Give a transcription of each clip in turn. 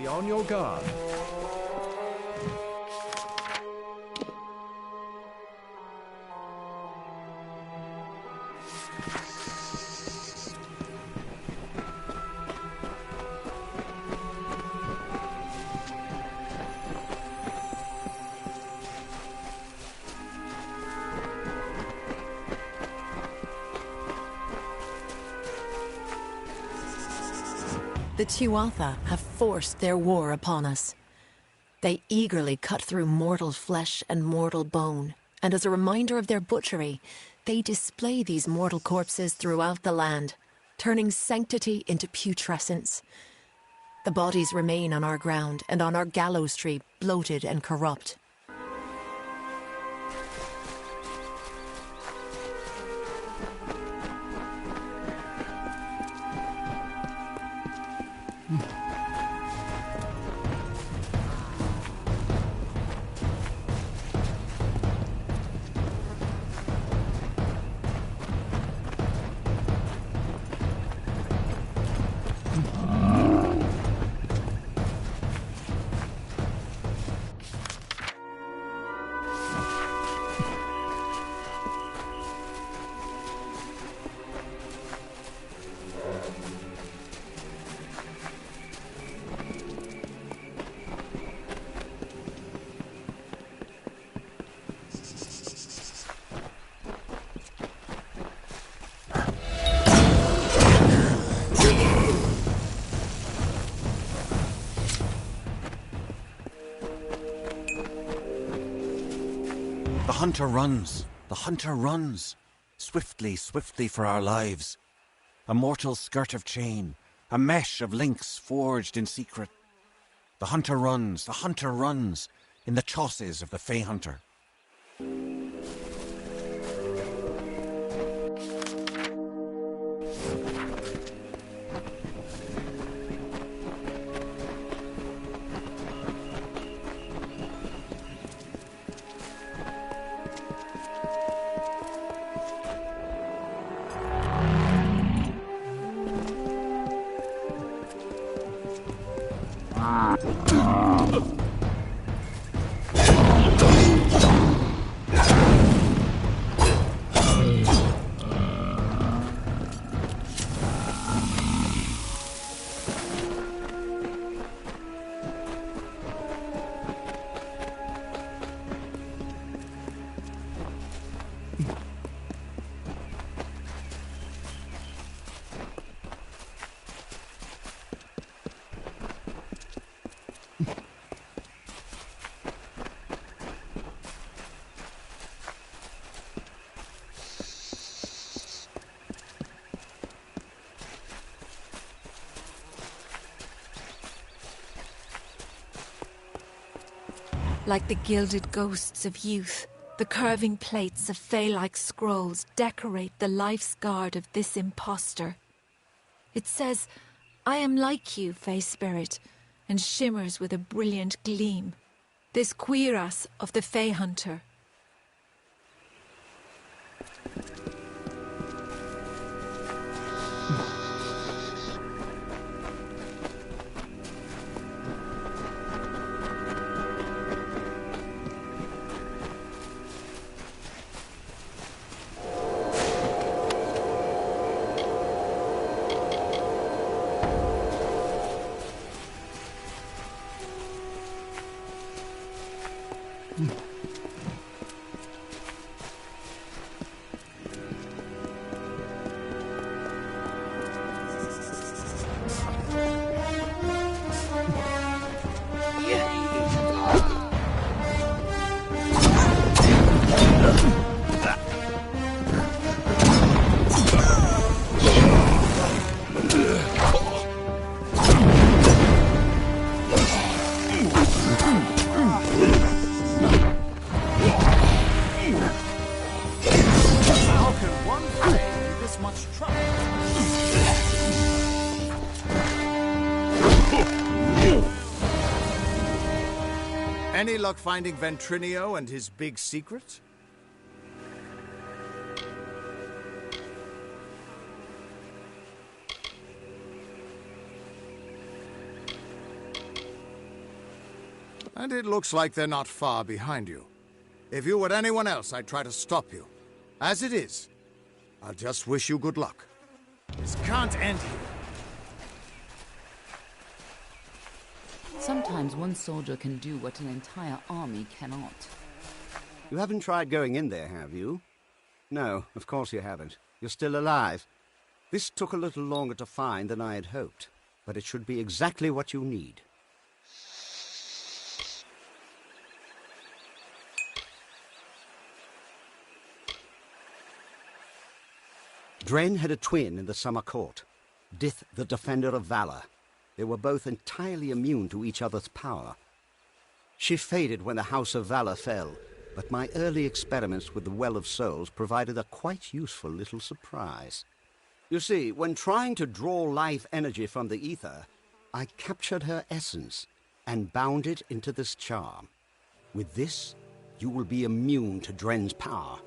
Be on your guard. The Tuatha have forced their war upon us. They eagerly cut through mortal flesh and mortal bone, and as a reminder of their butchery, they display these mortal corpses throughout the land, turning sanctity into putrescence. The bodies remain on our ground and on our gallows tree, bloated and corrupt. The hunter runs, the hunter runs, swiftly, swiftly for our lives. A mortal skirt of chain, a mesh of links forged in secret. The hunter runs, in the chausses of the Fey Hunter. Like the gilded ghosts of youth, the curving plates of fey-like scrolls decorate the life's guard of this impostor. It says, "I am like you, Fey Spirit," and shimmers with a brilliant gleam. This cuirass of the Fey Hunter. Any luck finding Ventrinio and his big secret? And it looks like they're not far behind you. If you were anyone else, I'd try to stop you. As it is, I'll just wish you good luck. This can't end here. Sometimes one soldier can do what an entire army cannot. You haven't tried going in there, have you? No, of course you haven't. You're still alive. This took a little longer to find than I had hoped, but it should be exactly what you need. Dren had a twin in the summer court, Dith the Defender of Valor. They were both entirely immune to each other's power. She faded when the House of Valor fell, but my early experiments with the Well of Souls provided a quite useful little surprise. You see, when trying to draw life energy from the ether, I captured her essence and bound it into this charm. With this, you will be immune to Dren's power.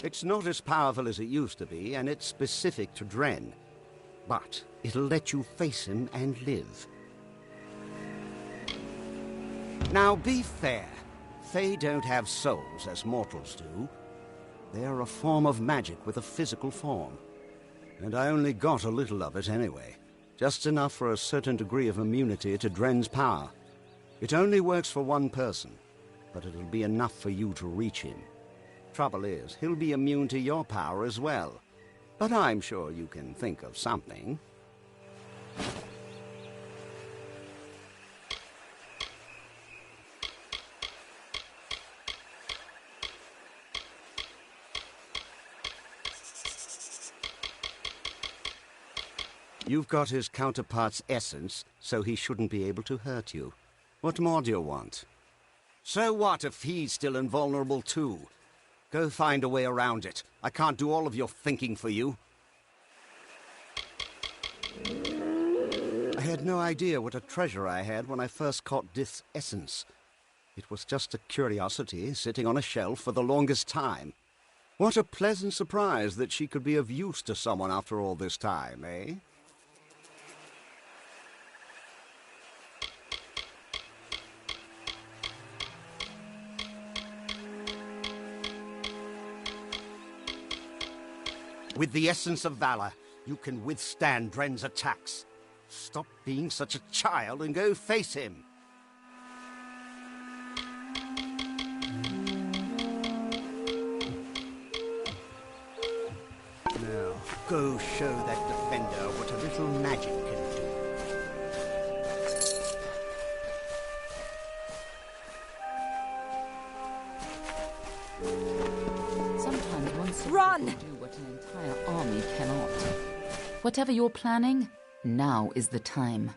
It's not as powerful as it used to be, and it's specific to Dren. But it'll let you face him and live. Now be fair. Fae don't have souls as mortals do. They're a form of magic with a physical form. And I only got a little of it anyway. Just enough for a certain degree of immunity to Dren's power. It only works for one person, but it'll be enough for you to reach him. Trouble is, he'll be immune to your power as well. But I'm sure you can think of something. You've got his counterpart's essence, so he shouldn't be able to hurt you. What more do you want? So what if he's still invulnerable too? Go find a way around it. I can't do all of your thinking for you. I had no idea what a treasure I had when I first caught Dith's essence. It was just a curiosity sitting on a shelf for the longest time. What a pleasant surprise that she could be of use to someone after all this time, eh? With the essence of valor, you can withstand Dren's attacks. Stop being such a child and go face him. Now, go show that defender what a little magic can do. Sometimes one soldier Run! can do what an entire army cannot. Whatever you're planning, now is the time.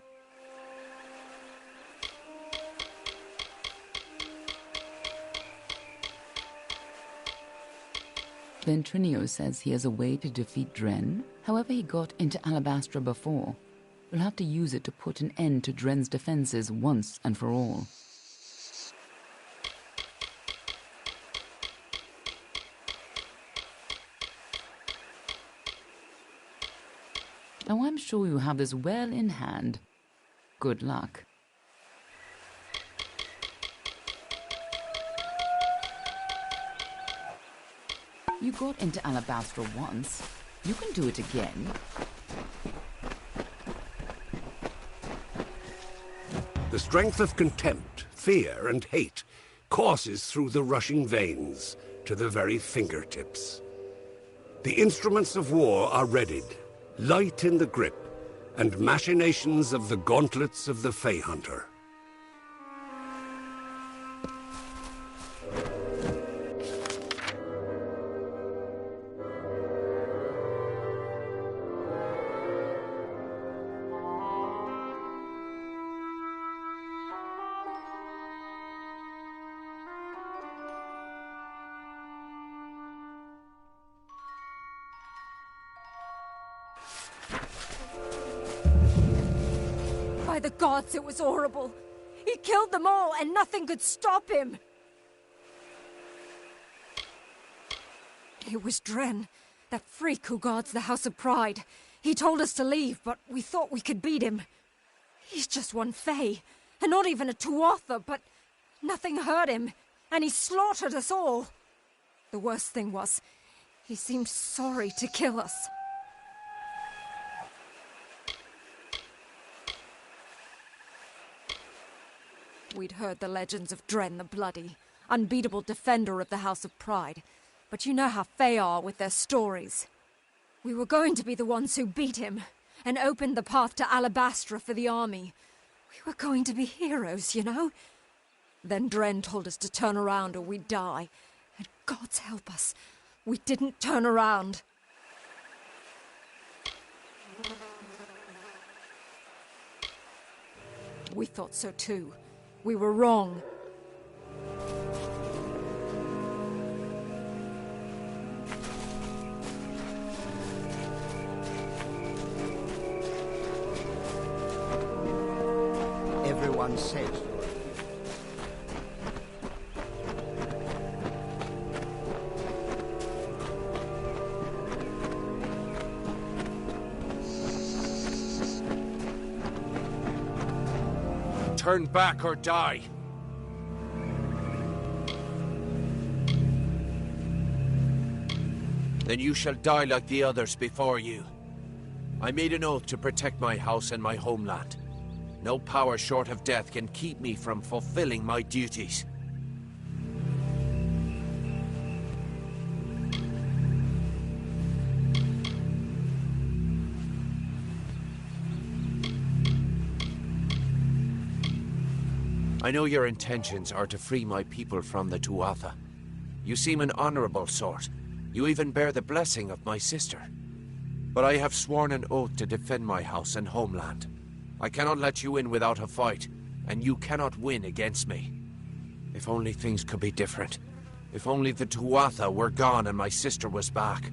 Ventrinio says he has a way to defeat Dren. However he got into Alabastra before. We'll have to use it to put an end to Dren's defenses once and for all. Now I'm sure you have this well in hand. Good luck. You got into Alabastra once. You can do it again. The strength of contempt, fear, and hate courses through the rushing veins to the very fingertips. The instruments of war are readied, light in the grip, and machinations of the gauntlets of the Fey Hunter. By the gods, it was horrible. He killed them all, and nothing could stop him. It was Dren, that freak who guards the House of Pride. He told us to leave, but we thought we could beat him. He's just one Fae, and not even a Tuatha, but nothing hurt him, and he slaughtered us all. The worst thing was, he seemed sorry to kill us. We'd heard the legends of Dren the Bloody, unbeatable defender of the House of Pride, but you know how Fae are with their stories. We were going to be the ones who beat him, and opened the path to Alabastra for the army. We were going to be heroes, you know? Then Dren told us to turn around or we'd die. And God's help us, we didn't turn around. We thought so too. We were wrong. Everyone said. Turn back or die. Then you shall die like the others before you. I made an oath to protect my house and my homeland. No power short of death can keep me from fulfilling my duties. I know your intentions are to free my people from the Tuatha. You seem an honorable sort. You even bear the blessing of my sister. But I have sworn an oath to defend my house and homeland. I cannot let you in without a fight, and you cannot win against me. If only things could be different. If only the Tuatha were gone and my sister was back.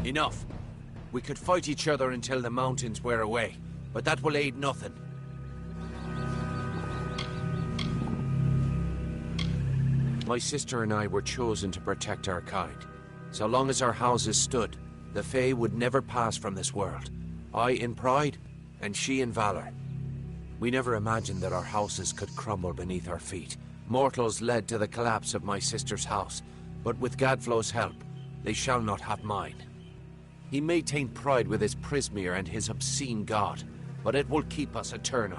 Enough. We could fight each other until the mountains wear away, but that will aid nothing. My sister and I were chosen to protect our kind. So long as our houses stood, the Fae would never pass from this world. I in pride, and she in valor. We never imagined that our houses could crumble beneath our feet. Mortals led to the collapse of my sister's house, but with Gadflow's help, they shall not have mine. He may taint pride with his Prismere and his obscene god, but it will keep us eternal.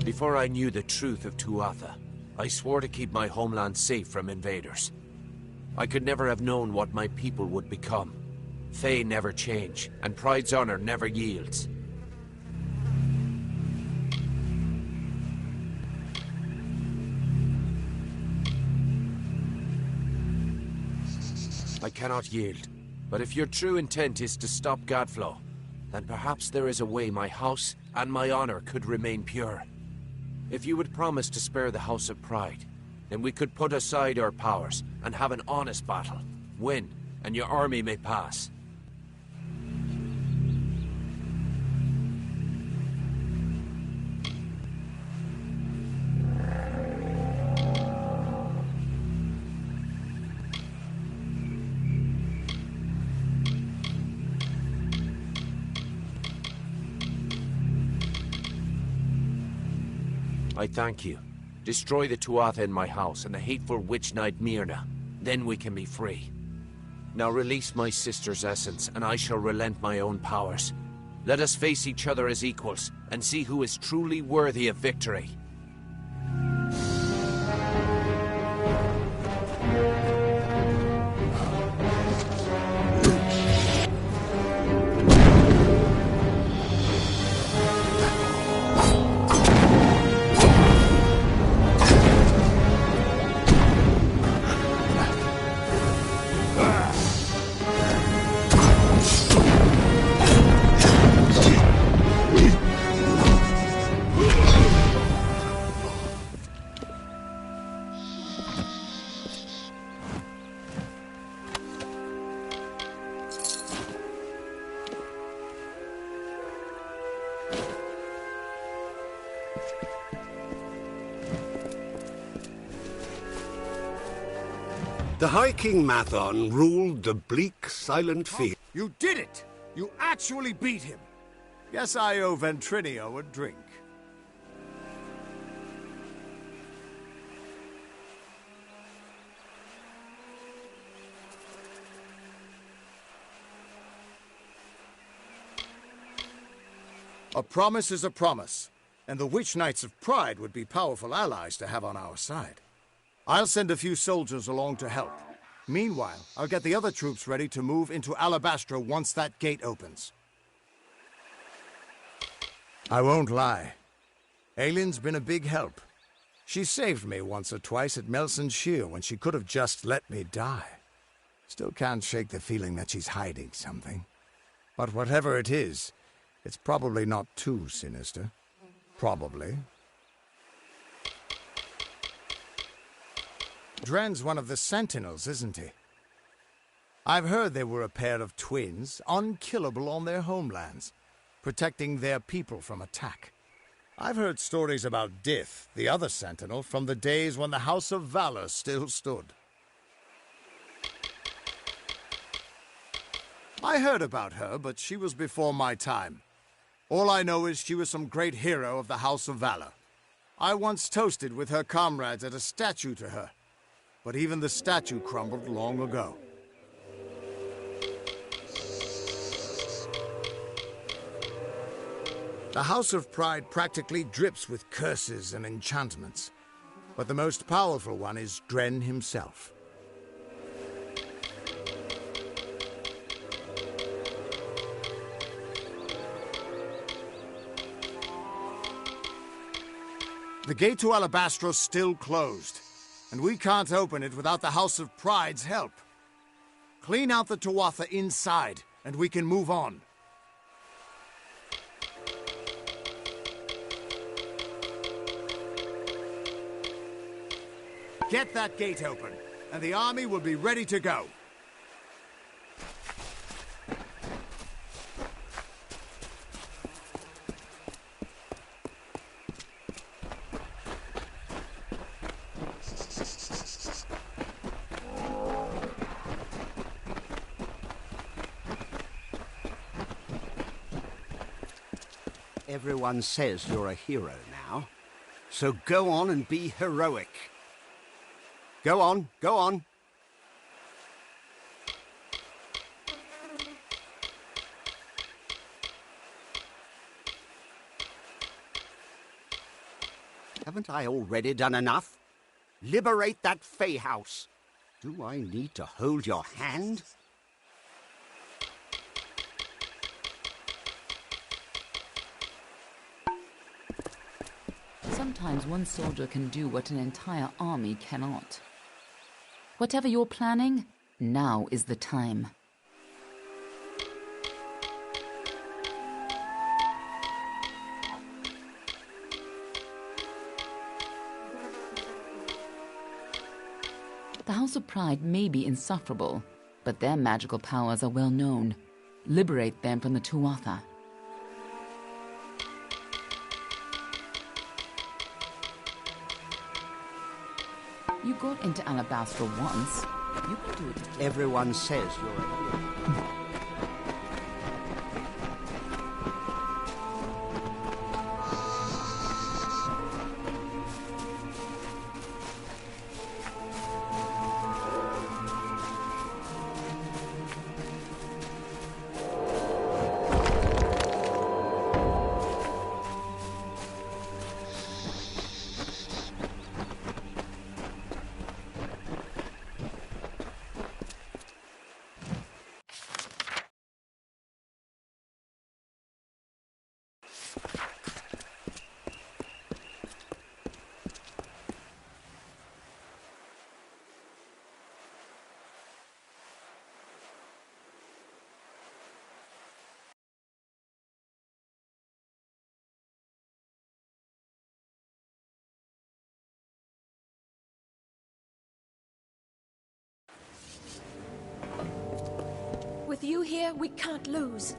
Before I knew the truth of Tuatha, I swore to keep my homeland safe from invaders. I could never have known what my people would become. Fae never change, and Pride's honor never yields. I cannot yield, but if your true intent is to stop Gadflow, then perhaps there is a way my house and my honor could remain pure. If you would promise to spare the House of Pride, then we could put aside our powers and have an honest battle. Win, and your army may pass. I thank you. Destroy the Tuatha in my house and the hateful witch knight Myrna. Then we can be free. Now release my sister's essence, and I shall relent my own powers. Let us face each other as equals, and see who is truly worthy of victory. The High King Mathon ruled the bleak, silent field. You did it! You actually beat him! Guess I owe Ventrinio a drink. A promise is a promise, and the Witch Knights of Pride would be powerful allies to have on our side. I'll send a few soldiers along to help. Meanwhile, I'll get the other troops ready to move into Alabastra once that gate opens. I won't lie. Aylin's been a big help. She saved me once or twice at Melson's Shear when she could have just let me die. Still can't shake the feeling that she's hiding something. But whatever it is, it's probably not too sinister. Probably. Dren's one of the Sentinels, isn't he? I've heard they were a pair of twins, unkillable on their homelands, protecting their people from attack. I've heard stories about Dith, the other Sentinel, from the days when the House of Valor still stood. I heard about her, but she was before my time. All I know is she was some great hero of the House of Valor. I once toasted with her comrades at a statue to her, but even the statue crumbled long ago. The House of Pride practically drips with curses and enchantments, but the most powerful one is Dren himself. The gate to Alabastra's still closed, and we can't open it without the House of Pride's help. Clean out the Tuatha inside, and we can move on. Get that gate open, and the army will be ready to go. Everyone says you're a hero now, so go on and be heroic. Go on, go on. Haven't I already done enough? Liberate that Fey house. Do I need to hold your hand? Sometimes one soldier can do what an entire army cannot. Whatever you're planning, now is the time. The House of Pride may be insufferable, but their magical powers are well known. Liberate them from the Tuatha. You got into Alabastra once. You can do it again. Everyone says you're a hero. With you here, we can't lose.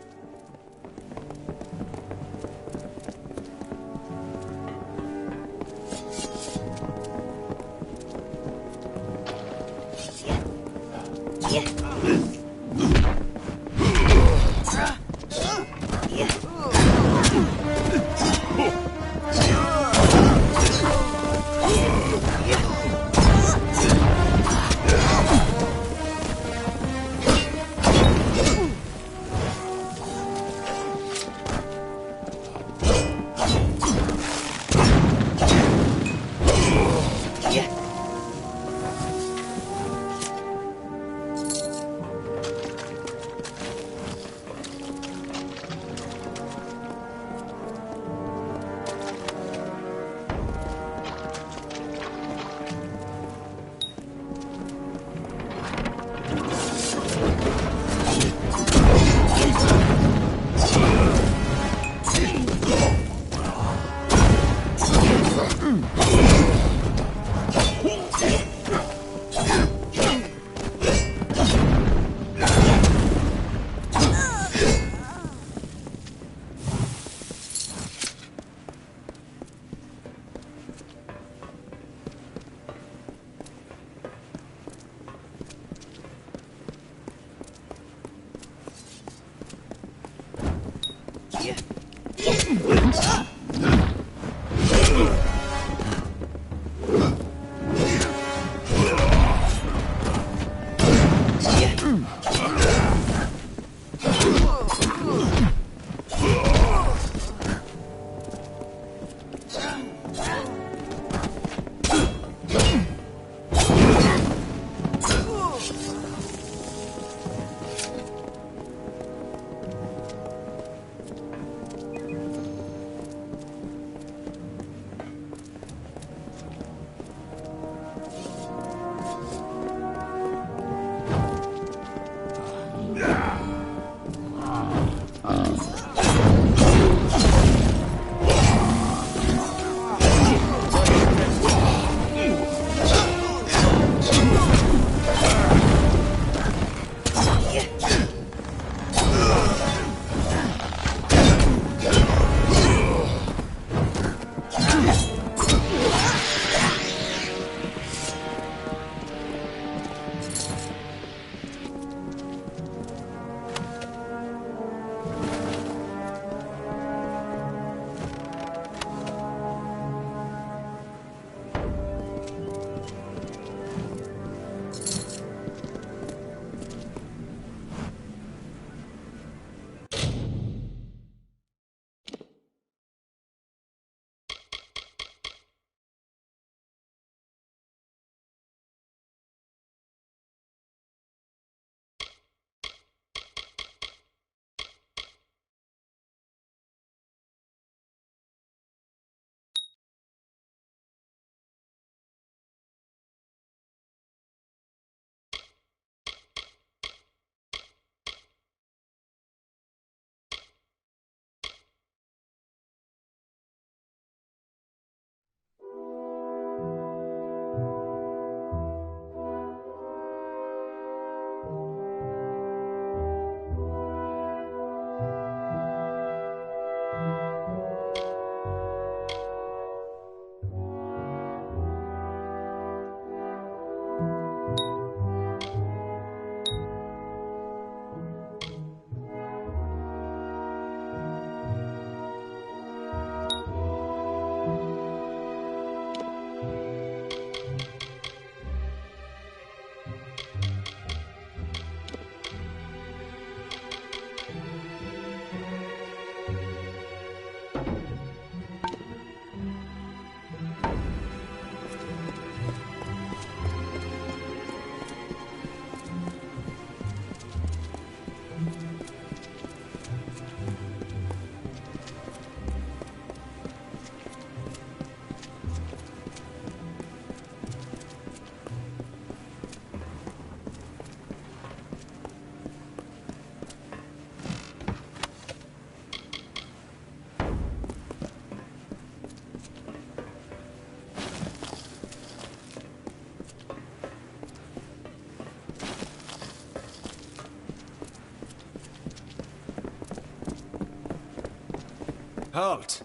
Halt!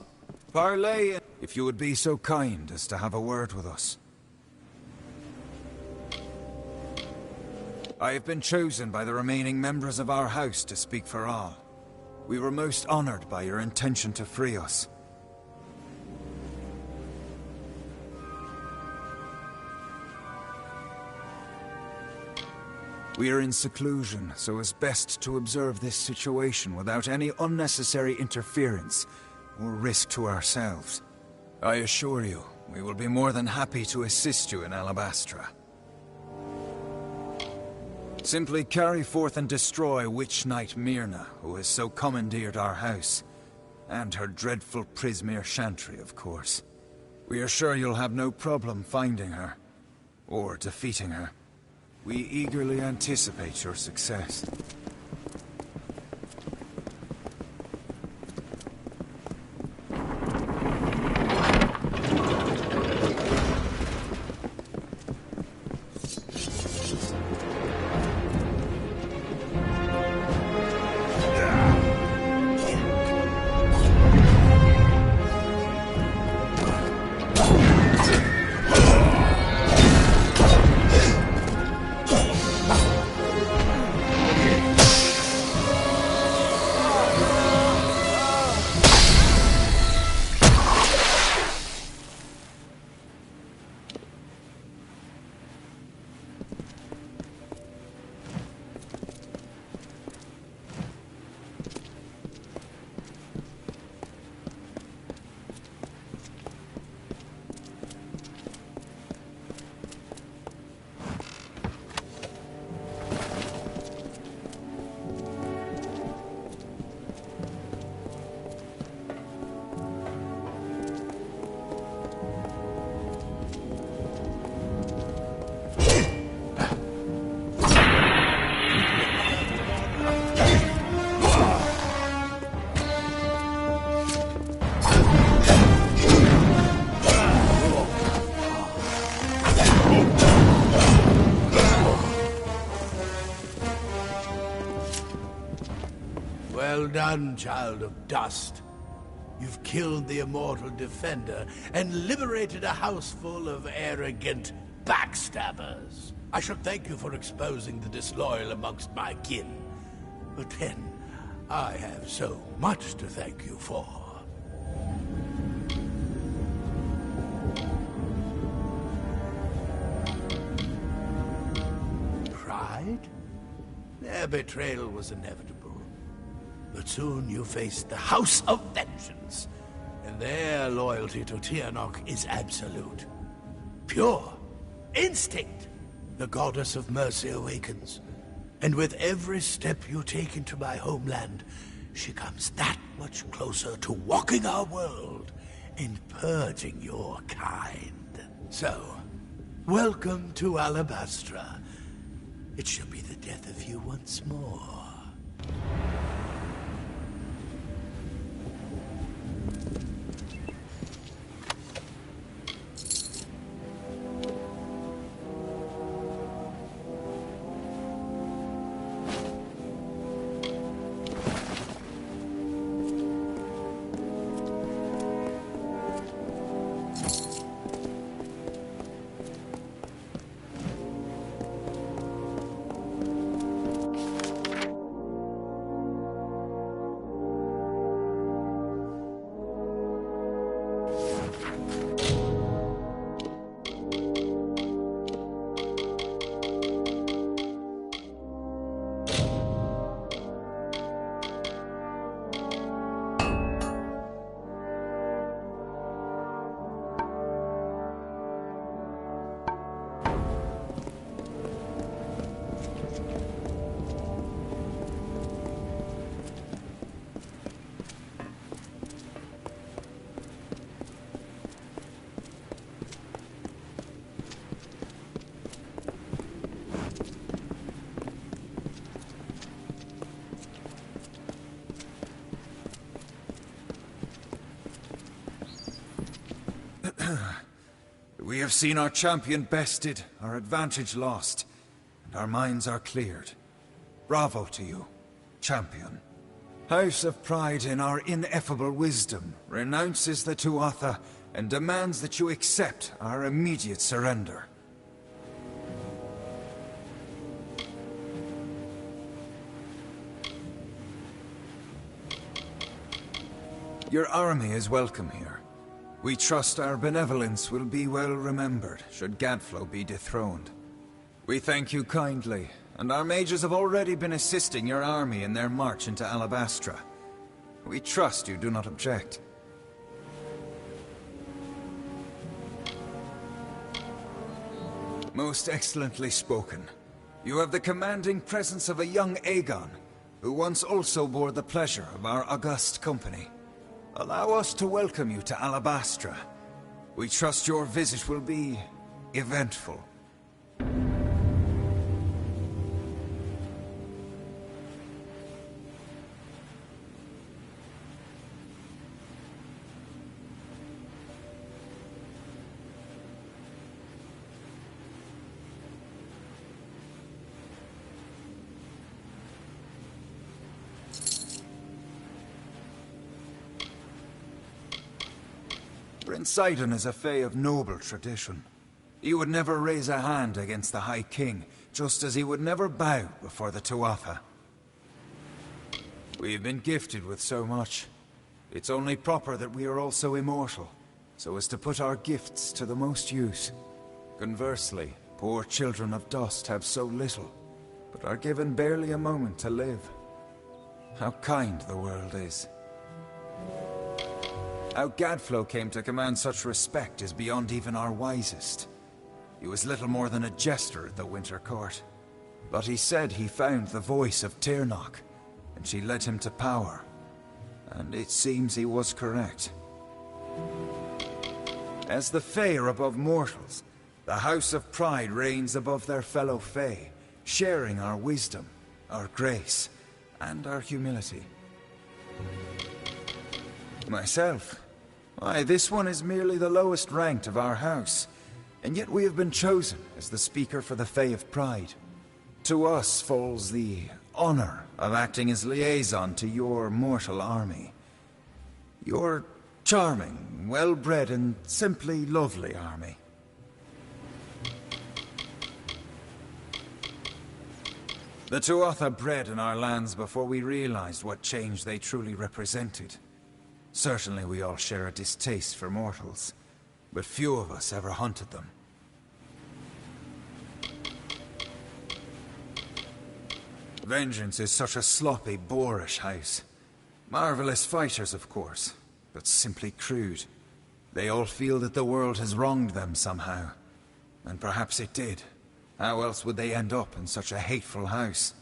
Parley, if you would be so kind as to have a word with us. I have been chosen by the remaining members of our house to speak for all. We were most honored by your intention to free us. We are in seclusion, so it's best to observe this situation without any unnecessary interference or risk to ourselves. I assure you, we will be more than happy to assist you in Alabastra. Simply carry forth and destroy Witch Knight Myrna, who has so commandeered our house, and her dreadful Prismere Chantry, of course. We are sure you'll have no problem finding her, or defeating her. We eagerly anticipate your success. done, child of dust. You've killed the immortal defender and liberated a house full of arrogant backstabbers. I should thank you for exposing the disloyal amongst my kin. But then, I have so much to thank you for. Pride? Their betrayal was inevitable. But soon you faced the House of Vengeance, and their loyalty to Tirnoch is absolute. Pure. Instinct. The goddess of mercy awakens. And with every step you take into my homeland, she comes that much closer to walking our world and purging your kind. So, welcome to Alabastra. It shall be the death of you once more. We have seen our champion bested, our advantage lost, and our minds are cleared. Bravo to you, champion. House of Pride, in our ineffable wisdom, renounces the Tuatha and demands that you accept our immediate surrender. Your army is welcome here. We trust our benevolence will be well remembered should Gadflow be dethroned. We thank you kindly, and our mages have already been assisting your army in their march into Alabastra. We trust you do not object. Most excellently spoken. You have the commanding presence of a young Aegon, who once also bore the pleasure of our august company. Allow us to welcome you to Alabastra. We trust your visit will be eventful. Prince Sidon is a Fae of noble tradition. He would never raise a hand against the High King, just as he would never bow before the Tuatha. We have been gifted with so much. It's only proper that we are also immortal, so as to put our gifts to the most use. Conversely, poor children of dust have so little, but are given barely a moment to live. How kind the world is. How Gadflow came to command such respect is beyond even our wisest. He was little more than a jester at the Winter Court. But he said he found the voice of Tirnoch, and she led him to power. And it seems he was correct. As the Fae are above mortals, the House of Pride reigns above their fellow Fae, sharing our wisdom, our grace, and our humility. Myself, why, this one is merely the lowest ranked of our house, and yet we have been chosen as the speaker for the Fae of Pride. To us falls the honor of acting as liaison to your mortal army. Your charming, well-bred, and simply lovely army. The Tuatha bred in our lands before we realized what change they truly represented. Certainly we all share a distaste for mortals, but few of us ever hunted them. Vengeance is such a sloppy, boorish house. Marvelous fighters, of course, but simply crude. They all feel that the world has wronged them somehow. And perhaps it did. How else would they end up in such a hateful house?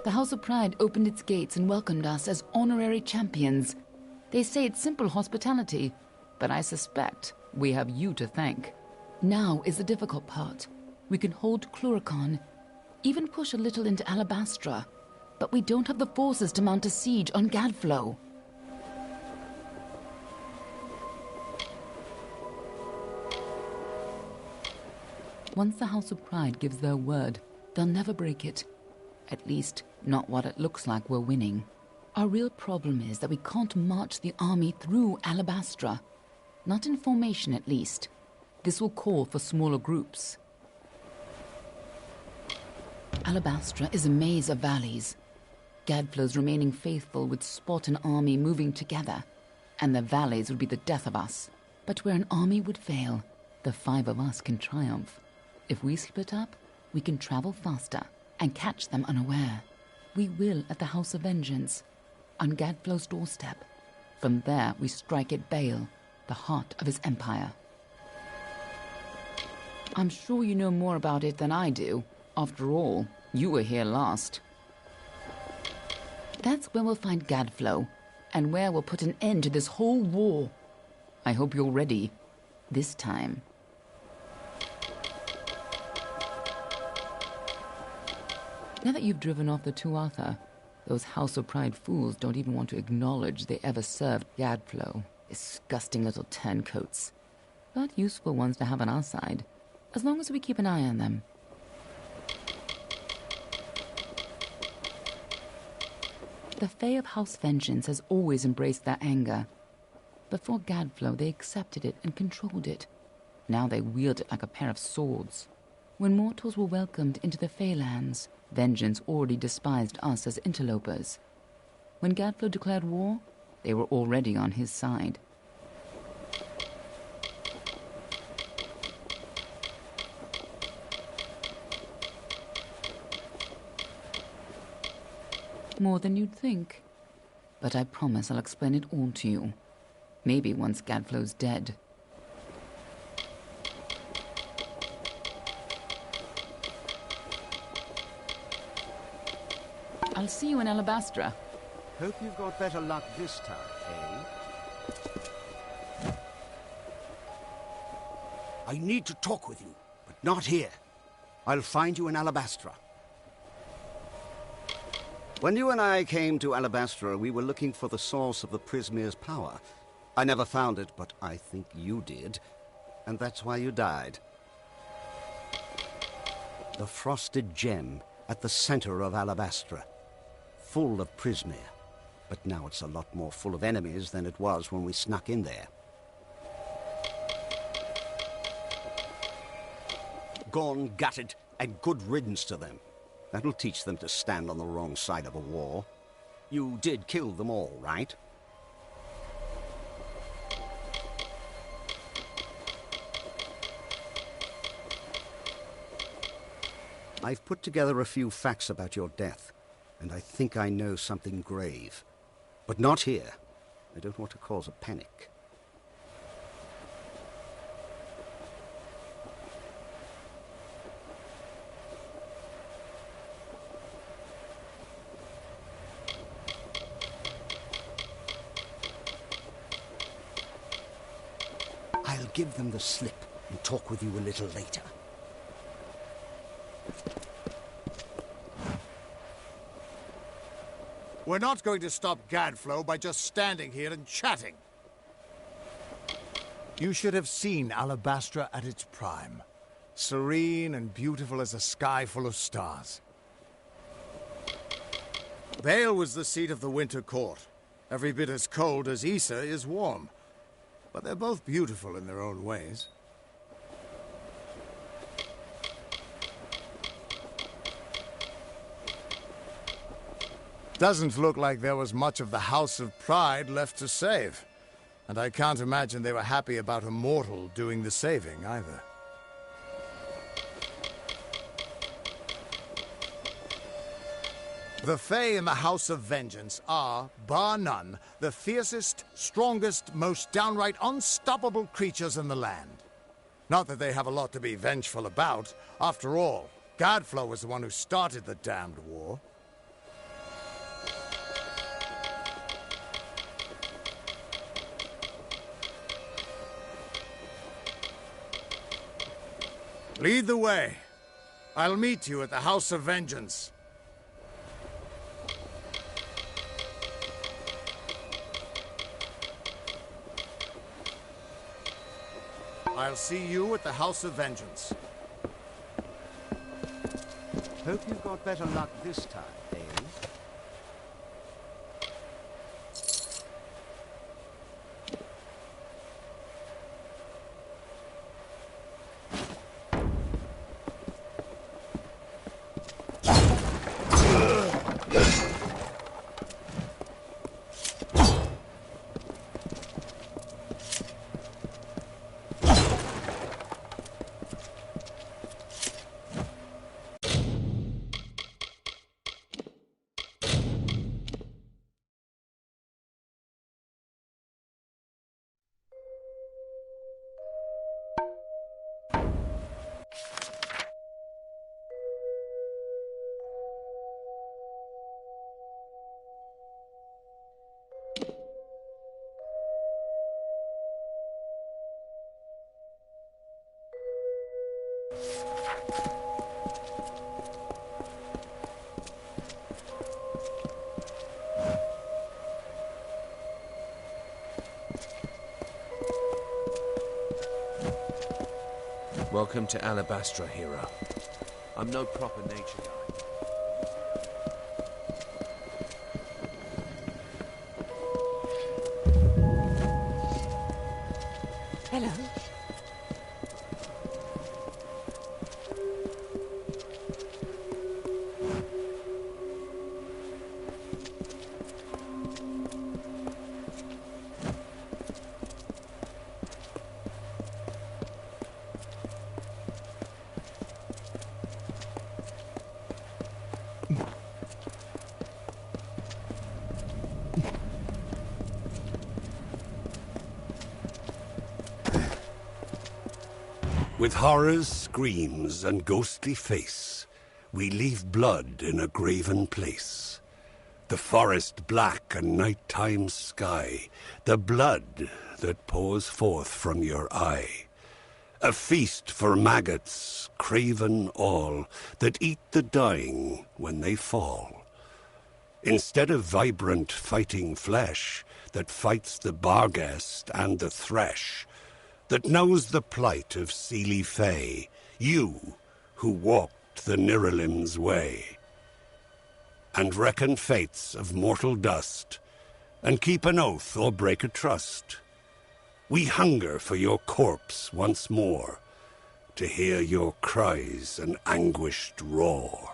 The House of Pride opened its gates and welcomed us as honorary champions. They say it's simple hospitality, but I suspect we have you to thank. Now is the difficult part. We can hold Cluricon, even push a little into Alabastra, but we don't have the forces to mount a siege on Gadflow. Once the House of Pride gives their word, they'll never break it. At least, not what it looks like we're winning. Our real problem is that we can't march the army through Alabastra. Not in formation, at least. This will call for smaller groups. Alabastra is a maze of valleys. Gadflow's remaining faithful would spot an army moving together, and the valleys would be the death of us. But where an army would fail, the 5 of us can triumph. If we split up, we can travel faster and catch them unaware. We will at the House of Vengeance, on Gadflow's doorstep. From there, we strike at Bale, the heart of his empire. I'm sure you know more about it than I do. After all, you were here last. That's where we'll find Gadflow, and where we'll put an end to this whole war. I hope you're ready. This time. Now that you've driven off the Tuatha, those House of Pride fools don't even want to acknowledge they ever served Gadflow. Disgusting little turncoats. But useful ones to have on our side, as long as we keep an eye on them. The Fae of House Vengeance has always embraced their anger. Before Gadflow, they accepted it and controlled it. Now they wield it like a pair of swords. When mortals were welcomed into the Feylands, Vengeance already despised us as interlopers. When Gadflow declared war, they were already on his side. More than you'd think. But I promise I'll explain it all to you. Maybe once Gadflow's dead. I'll see you in Alabastra. Hope you've got better luck this time, eh? I need to talk with you, but not here. I'll find you in Alabastra. When you and I came to Alabastra, we were looking for the source of the Prismere's power. I never found it, but I think you did, and that's why you died. The frosted gem at the center of Alabastra, full of Prismere. But now it's a lot more full of enemies than it was when we snuck in there. Gone, gutted, and good riddance to them. That'll teach them to stand on the wrong side of a war. You did kill them all, right? I've put together a few facts about your death, and I think I know something grave. But not here. I don't want to cause a panic. I'll give them the slip and talk with you a little later. We're not going to stop Gadflow by just standing here and chatting. You should have seen Alabastra at its prime. Serene and beautiful as a sky full of stars. Vale was the seat of the Winter Court. Every bit as cold as Issa is warm. But they're both beautiful in their own ways. Doesn't look like there was much of the House of Pride left to save. And I can't imagine they were happy about a mortal doing the saving, either. The Fae in the House of Vengeance are, bar none, the fiercest, strongest, most downright unstoppable creatures in the land. Not that they have a lot to be vengeful about. After all, Gadflow was the one who started the damned war. Lead the way. I'll meet you at the House of Vengeance. I'll see you at the House of Vengeance. Hope you've got better luck this time, eh? Welcome to Alabastra, hero. I'm no proper nature guy. Hello. With horrors, screams, and ghostly face, we leave blood in a graven place. The forest black and nighttime sky, the blood that pours forth from your eye. A feast for maggots, craven all, that eat the dying when they fall. Instead of vibrant fighting flesh that fights the barghest and the thresh, that knows the plight of Seelie Fae, you who walked the Niralim's way, and reckon fates of mortal dust, and keep an oath or break a trust. We hunger for your corpse once more, to hear your cries and anguished roar.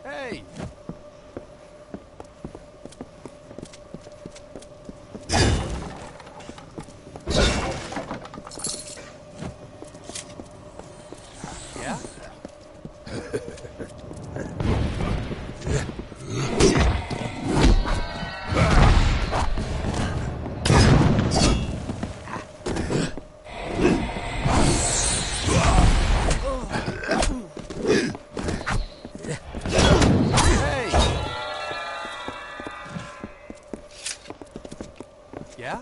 Hey! Yeah? Yeah?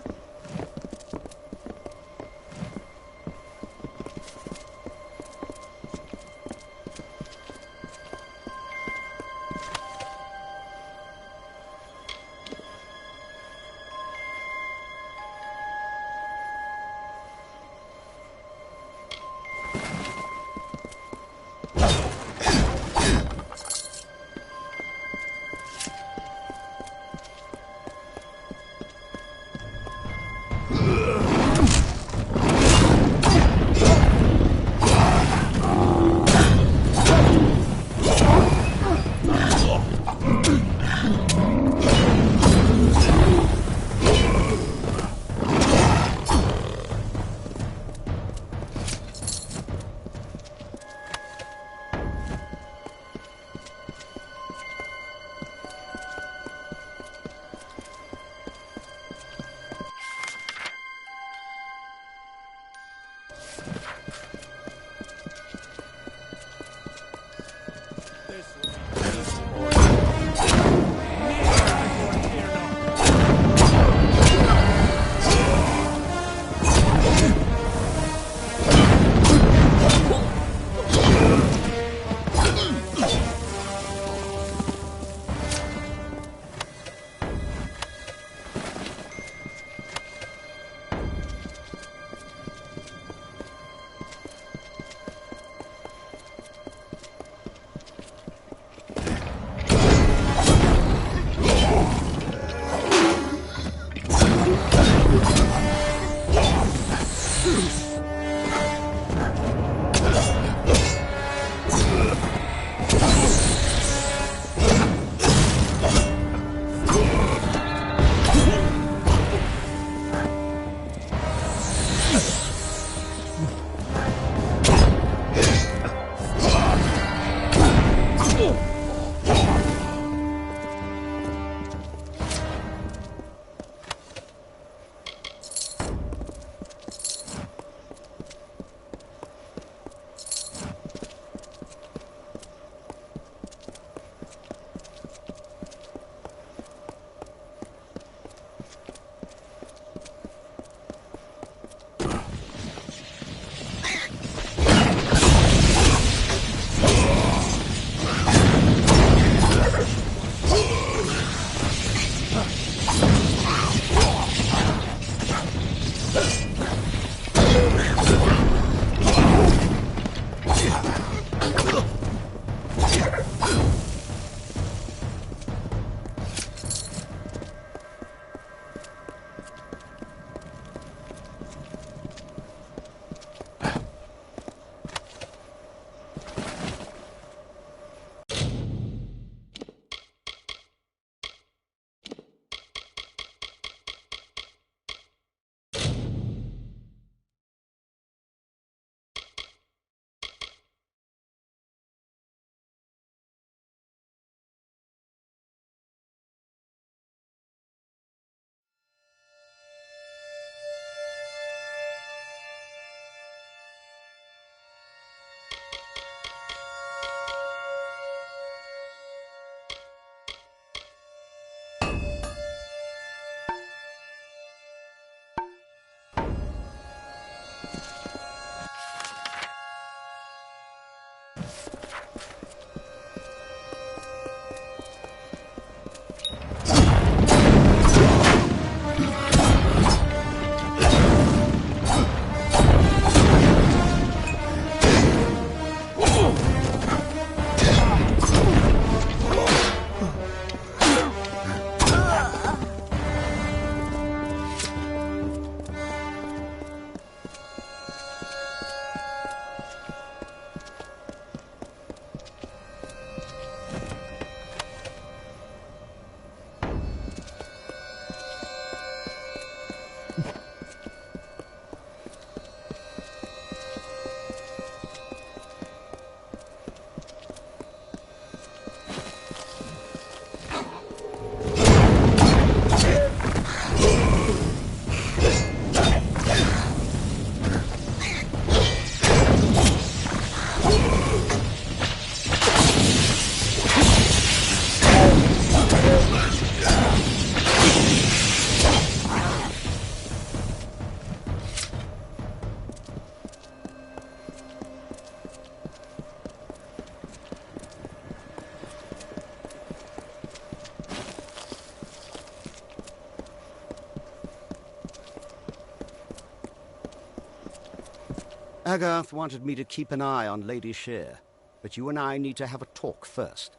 Agarth wanted me to keep an eye on Lady Shear, but you and I need to have a talk first.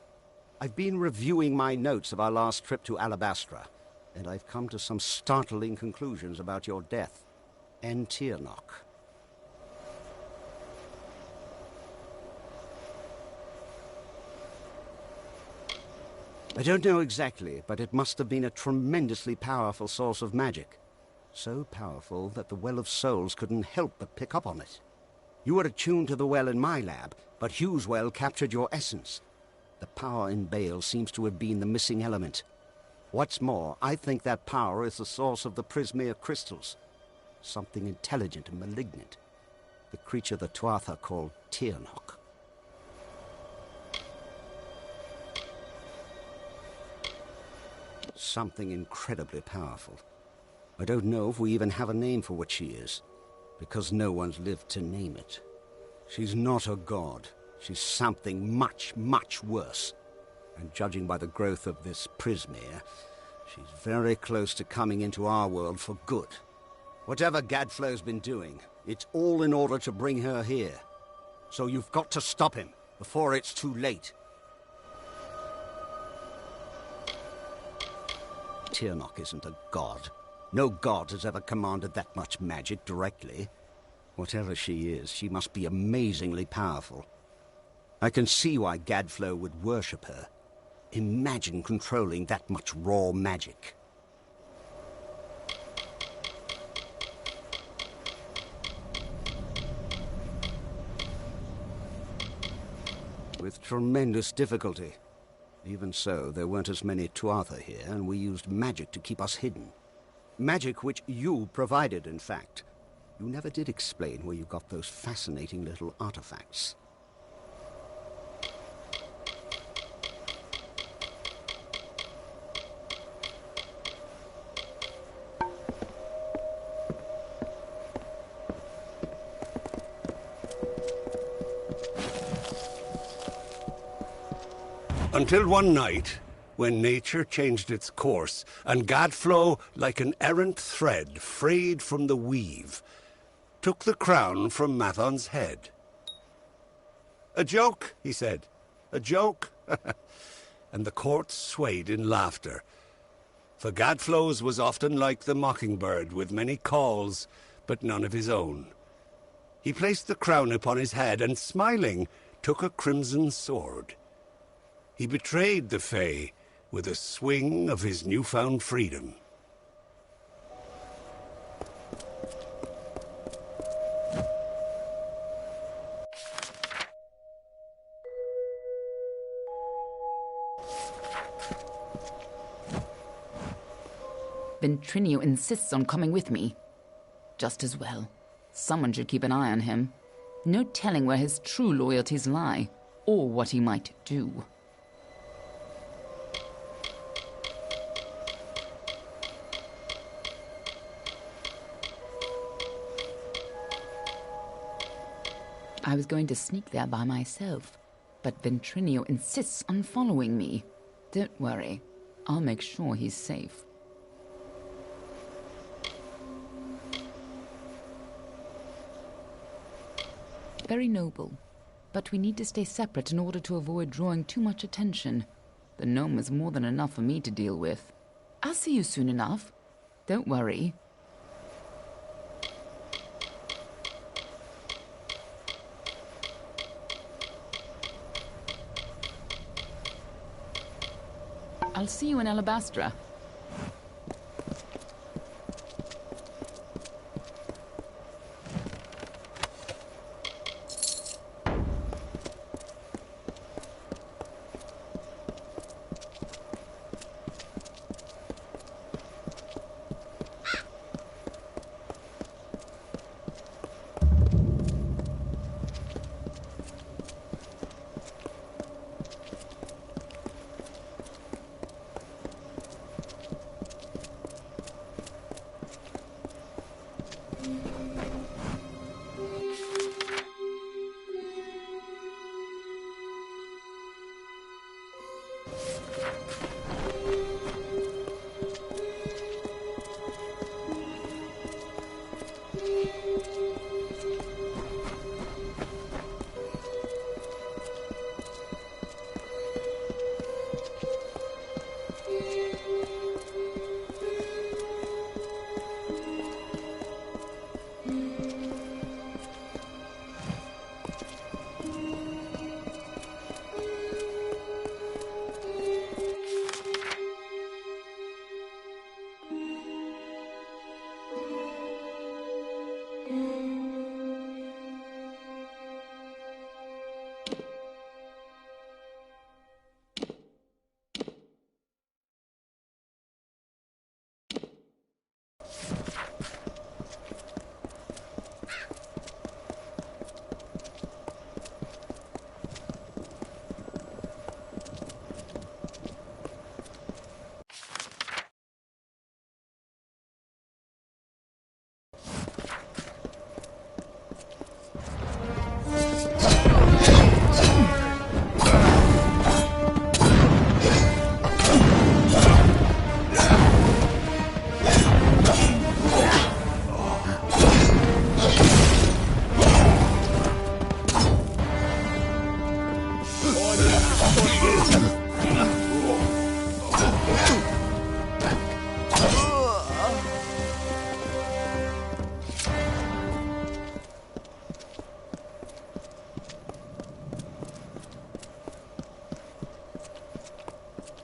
I've been reviewing my notes of our last trip to Alabastra, and I've come to some startling conclusions about your death and Tirnoch. I don't know exactly, but it must have been a tremendously powerful source of magic. So powerful that the Well of Souls couldn't help but pick up on it. You were attuned to the well in my lab, but Hugh's well captured your essence. The power in Bale seems to have been the missing element. What's more, I think that power is the source of the Prismere crystals. Something intelligent and malignant. The creature the Tuatha called Tirnoch. Something incredibly powerful. I don't know if we even have a name for what she is, because no one's lived to name it. She's not a god. She's something much, much worse. And judging by the growth of this Prismere, she's very close to coming into our world for good. Whatever Gadflow's been doing, it's all in order to bring her here. So you've got to stop him before it's too late. Tirnoch isn't a god. No god has ever commanded that much magic directly. Whatever she is, she must be amazingly powerful. I can see why Gadflow would worship her. Imagine controlling that much raw magic. With tremendous difficulty. Even so, there weren't as many Tuatha here, and we used magic to keep us hidden. Magic which you provided, in fact. You never did explain where you got those fascinating little artifacts. Until one night, when nature changed its course, and Gadflow, like an errant thread frayed from the weave, took the crown from Mathon's head. "A joke," he said. "A joke." And the court swayed in laughter. For Gadflow's was often like the mockingbird, with many calls, but none of his own. He placed the crown upon his head, and smiling, took a crimson sword. He betrayed the Fae with a swing of his newfound freedom. Ventrinio insists on coming with me. Just as well. Someone should keep an eye on him. No telling where his true loyalties lie, or what he might do. I was going to sneak there by myself, but Ventrinio insists on following me. Don't worry, I'll make sure he's safe. Very noble, but we need to stay separate in order to avoid drawing too much attention. The gnome is more than enough for me to deal with. I'll see you soon enough. Don't worry. I'll see you in Alabastra.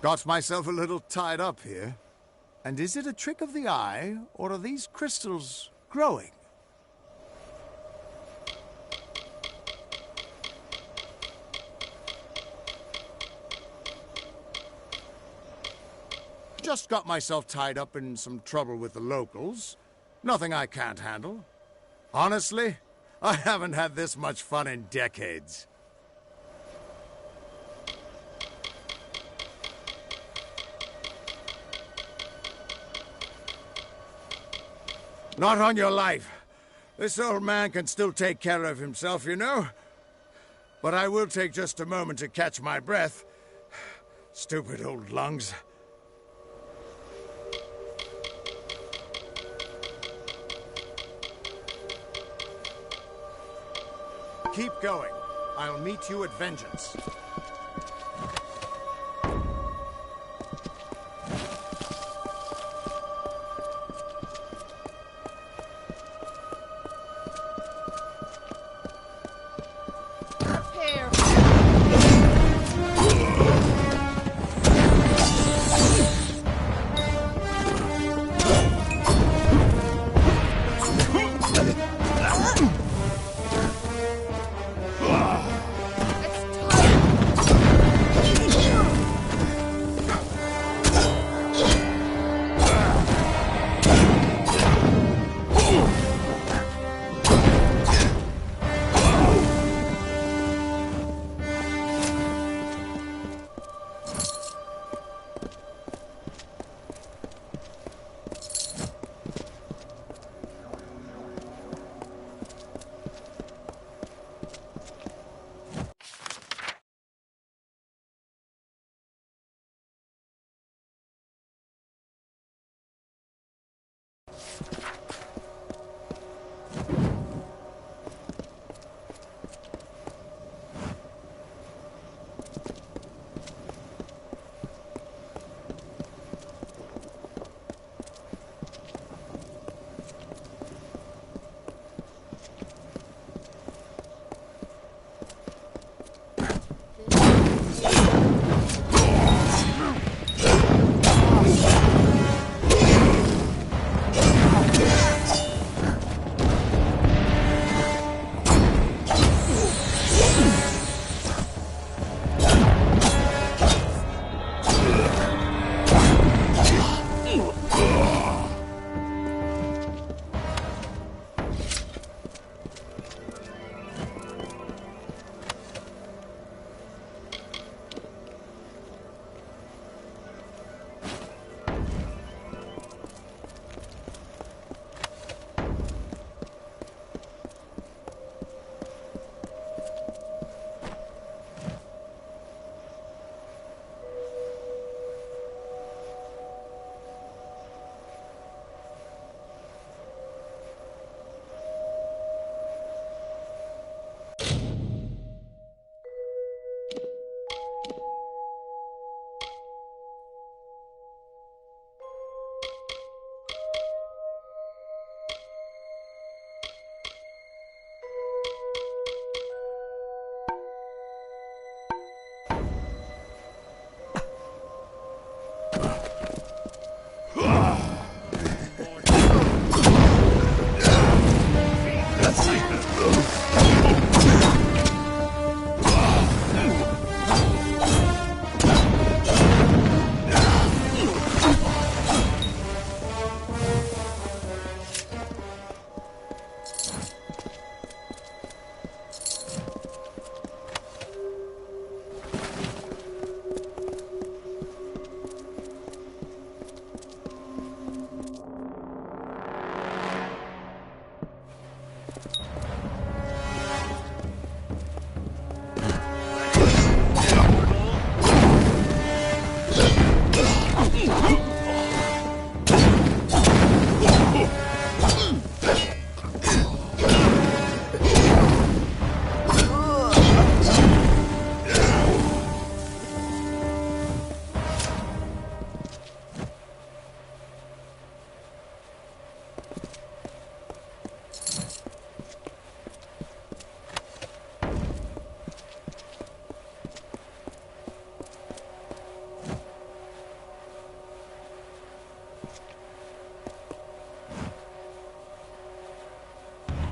Got myself a little tied up here. And is it a trick of the eye, or are these crystals growing? Just got myself tied up in some trouble with the locals. Nothing I can't handle. Honestly, I haven't had this much fun in decades. Not on your life. This old man can still take care of himself, you know. But I will take just a moment to catch my breath. Stupid old lungs. Keep going. I'll meet you at Vengeance.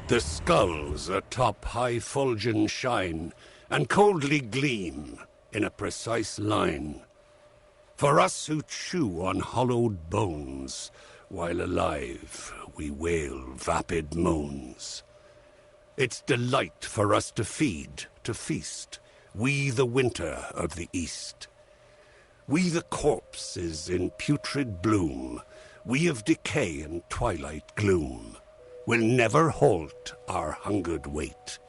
The skulls atop high fulgen shine, and coldly gleam in a precise line. For us who chew on hollowed bones, while alive we wail vapid moans. It's delight for us to feed, to feast, we the winter of the East. We the corpses in putrid bloom, we of decay and twilight gloom, will never halt our hungered wait,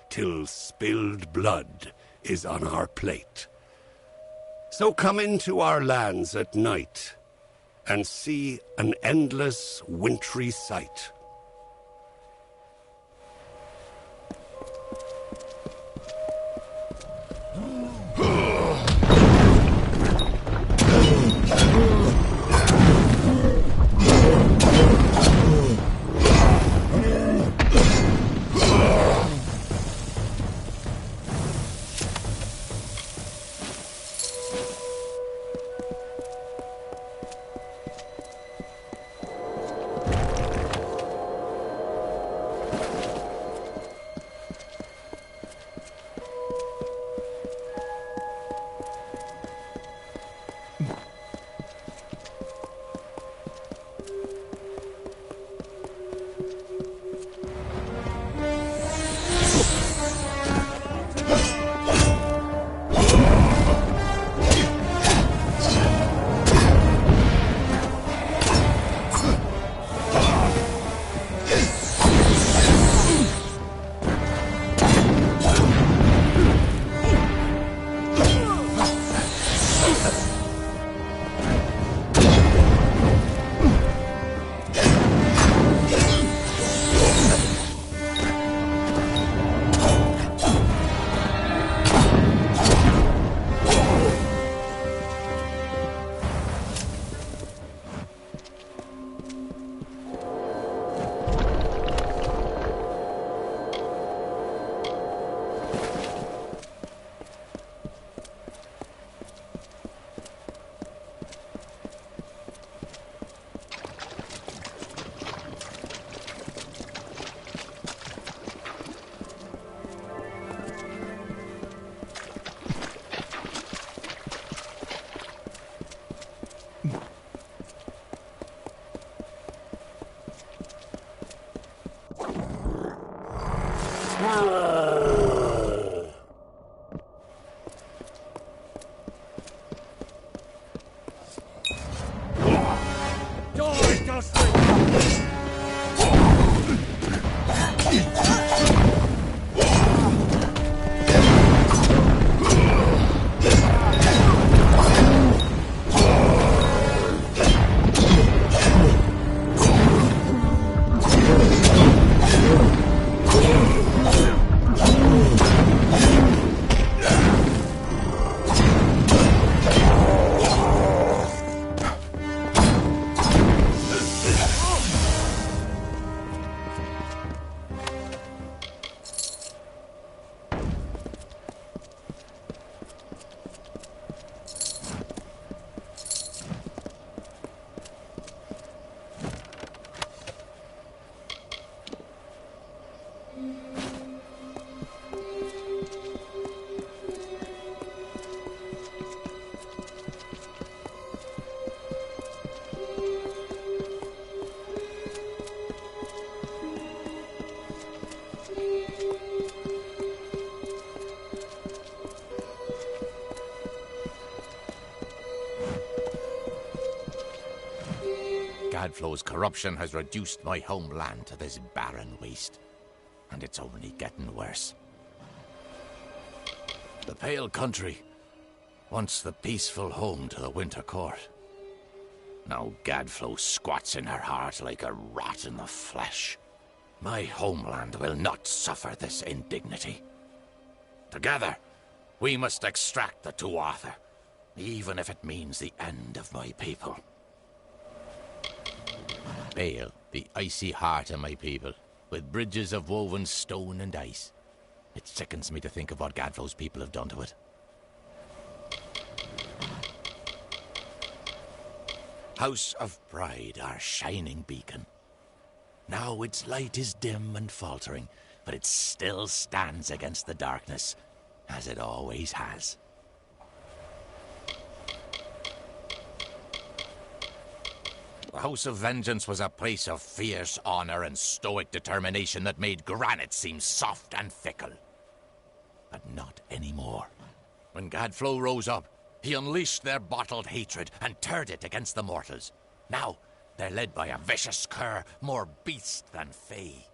till spilled blood is on our plate. So come into our lands at night, and see an endless wintry sight. Gadflow's corruption has reduced my homeland to this barren waste, and it's only getting worse. The Pale Country, once the peaceful home to the Winter Court. Now Gadflow squats in her heart like a rat in the flesh. My homeland will not suffer this indignity. Together, we must extract the Tuatha, even if it means the end of my people. Pale, the icy heart of my people, with bridges of woven stone and ice. It sickens me to think of what Gadflow's people have done to it. House of Pride, our shining beacon. Now its light is dim and faltering, but it still stands against the darkness, as it always has. The House of Vengeance was a place of fierce honor and stoic determination that made granite seem soft and fickle. But not anymore. When Gadflow rose up, he unleashed their bottled hatred and turned it against the mortals. Now, they're led by a vicious cur, more beast than fey.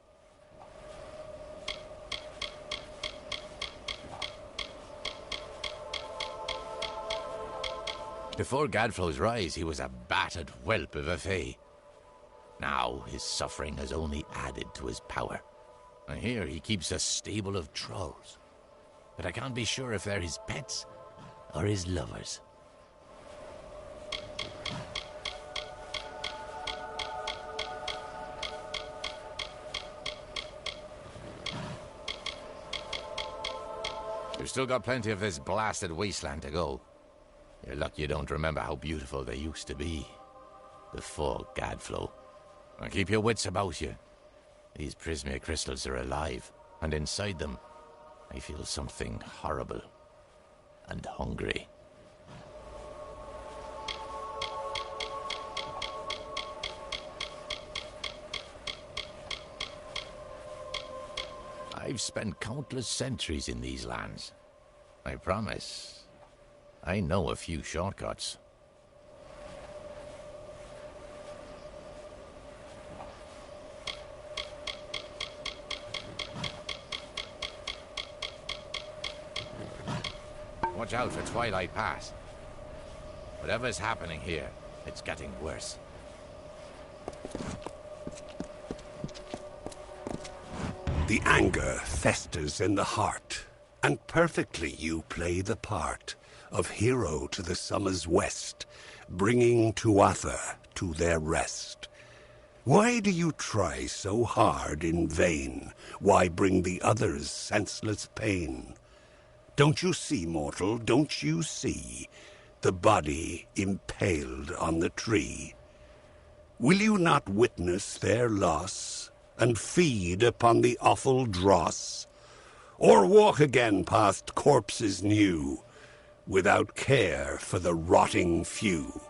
Before Gadflow's rise, he was a battered whelp of a fey. Now, his suffering has only added to his power. I hear he keeps a stable of trolls. But I can't be sure if they're his pets or his lovers. We've still got plenty of this blasted wasteland to go. You're lucky you don't remember how beautiful they used to be before Gadflow. And keep your wits about you. These Prismere crystals are alive, and inside them, I feel something horrible and hungry. I've spent countless centuries in these lands. I promise. I know a few shortcuts. Watch out for Twilight Pass. Whatever's happening here, it's getting worse. The anger festers in the heart, and perfectly you play the part of hero to the summer's west, bringing Tuatha to their rest. Why do you try so hard in vain? Why bring the others senseless pain? Don't you see, mortal, don't you see the body impaled on the tree? Will you not witness their loss and feed upon the awful dross? Or walk again past corpses new, without care for the rotting few?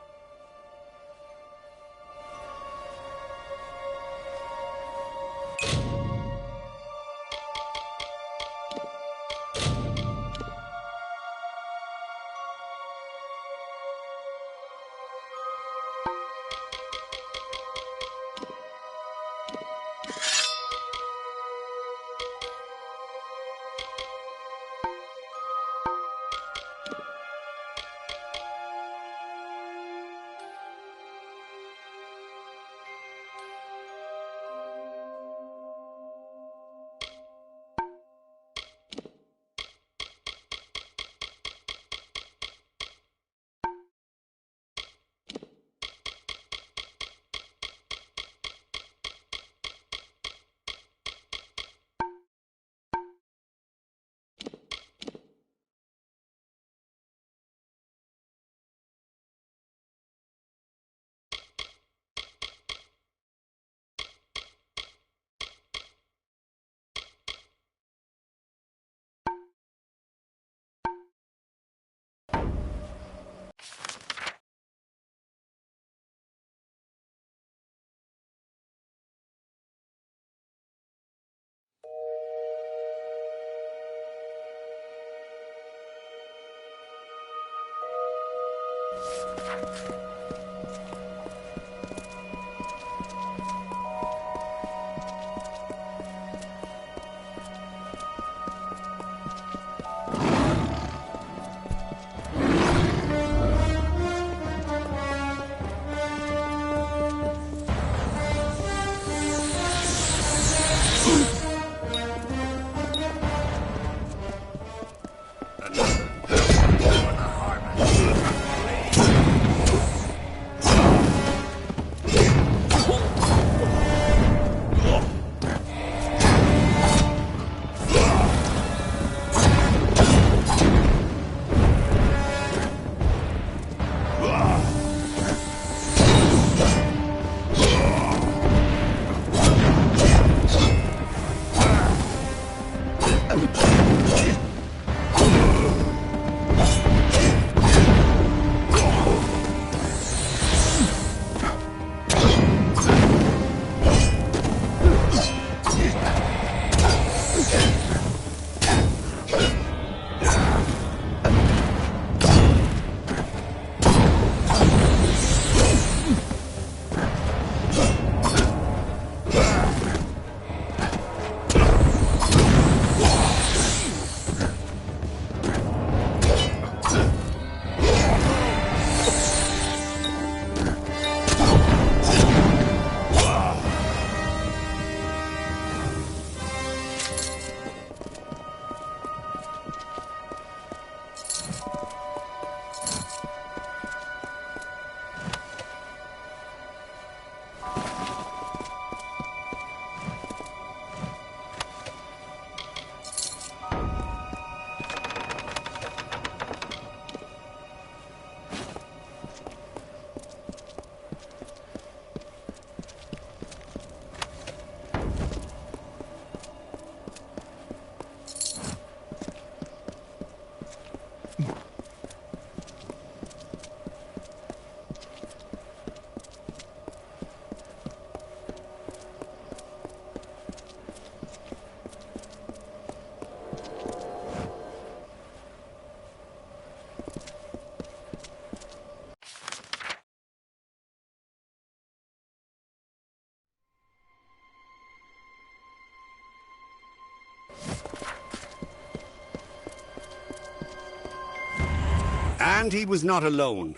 And he was not alone.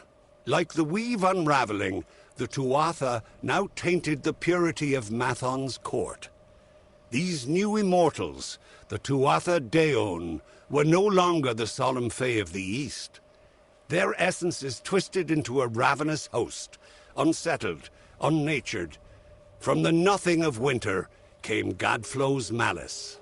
Like the weave unraveling, the Tuatha now tainted the purity of Mathon's court. These new immortals, the Tuatha Deon, were no longer the solemn Fae of the East. Their essences twisted into a ravenous host, unsettled, unnatured. From the nothing of winter came Gadflow's malice.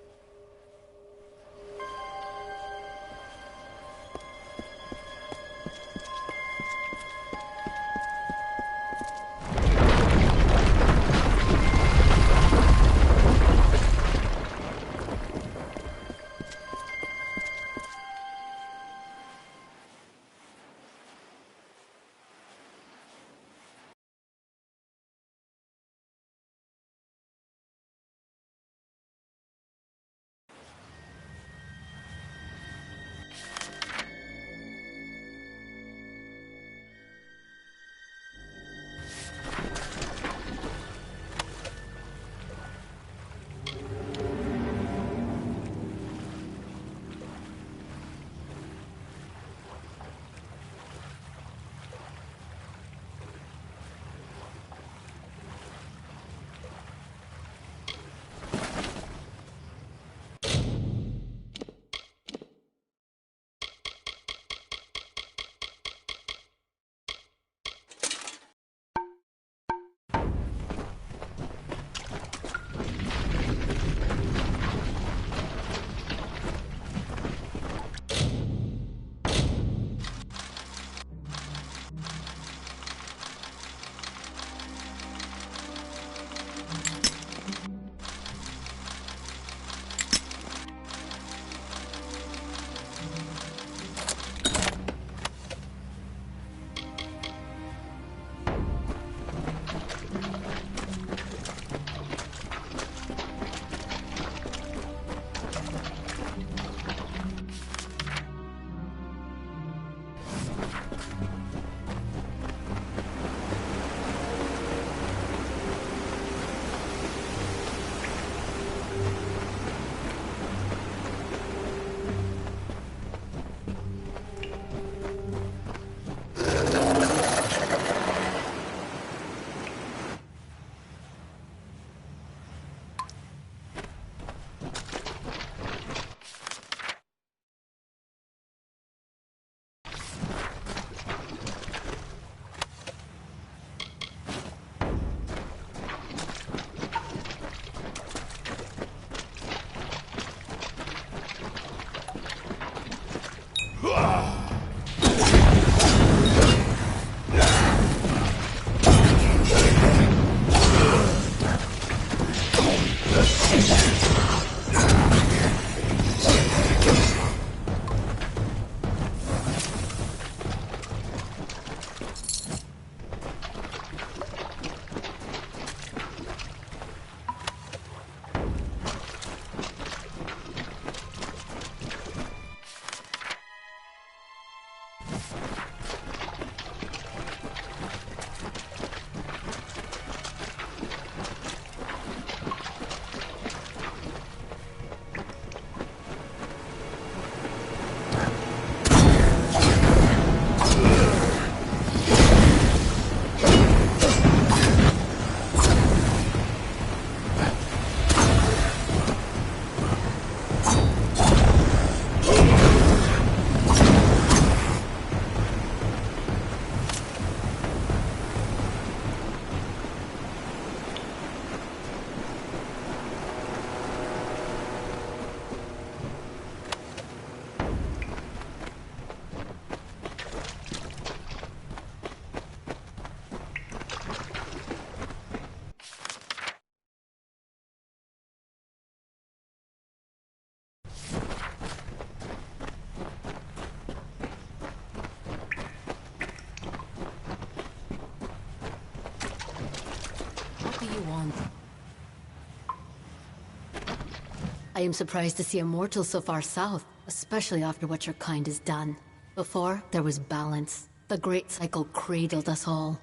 I am surprised to see immortals so far south, especially after what your kind has done. Before, there was balance. The Great Cycle cradled us all.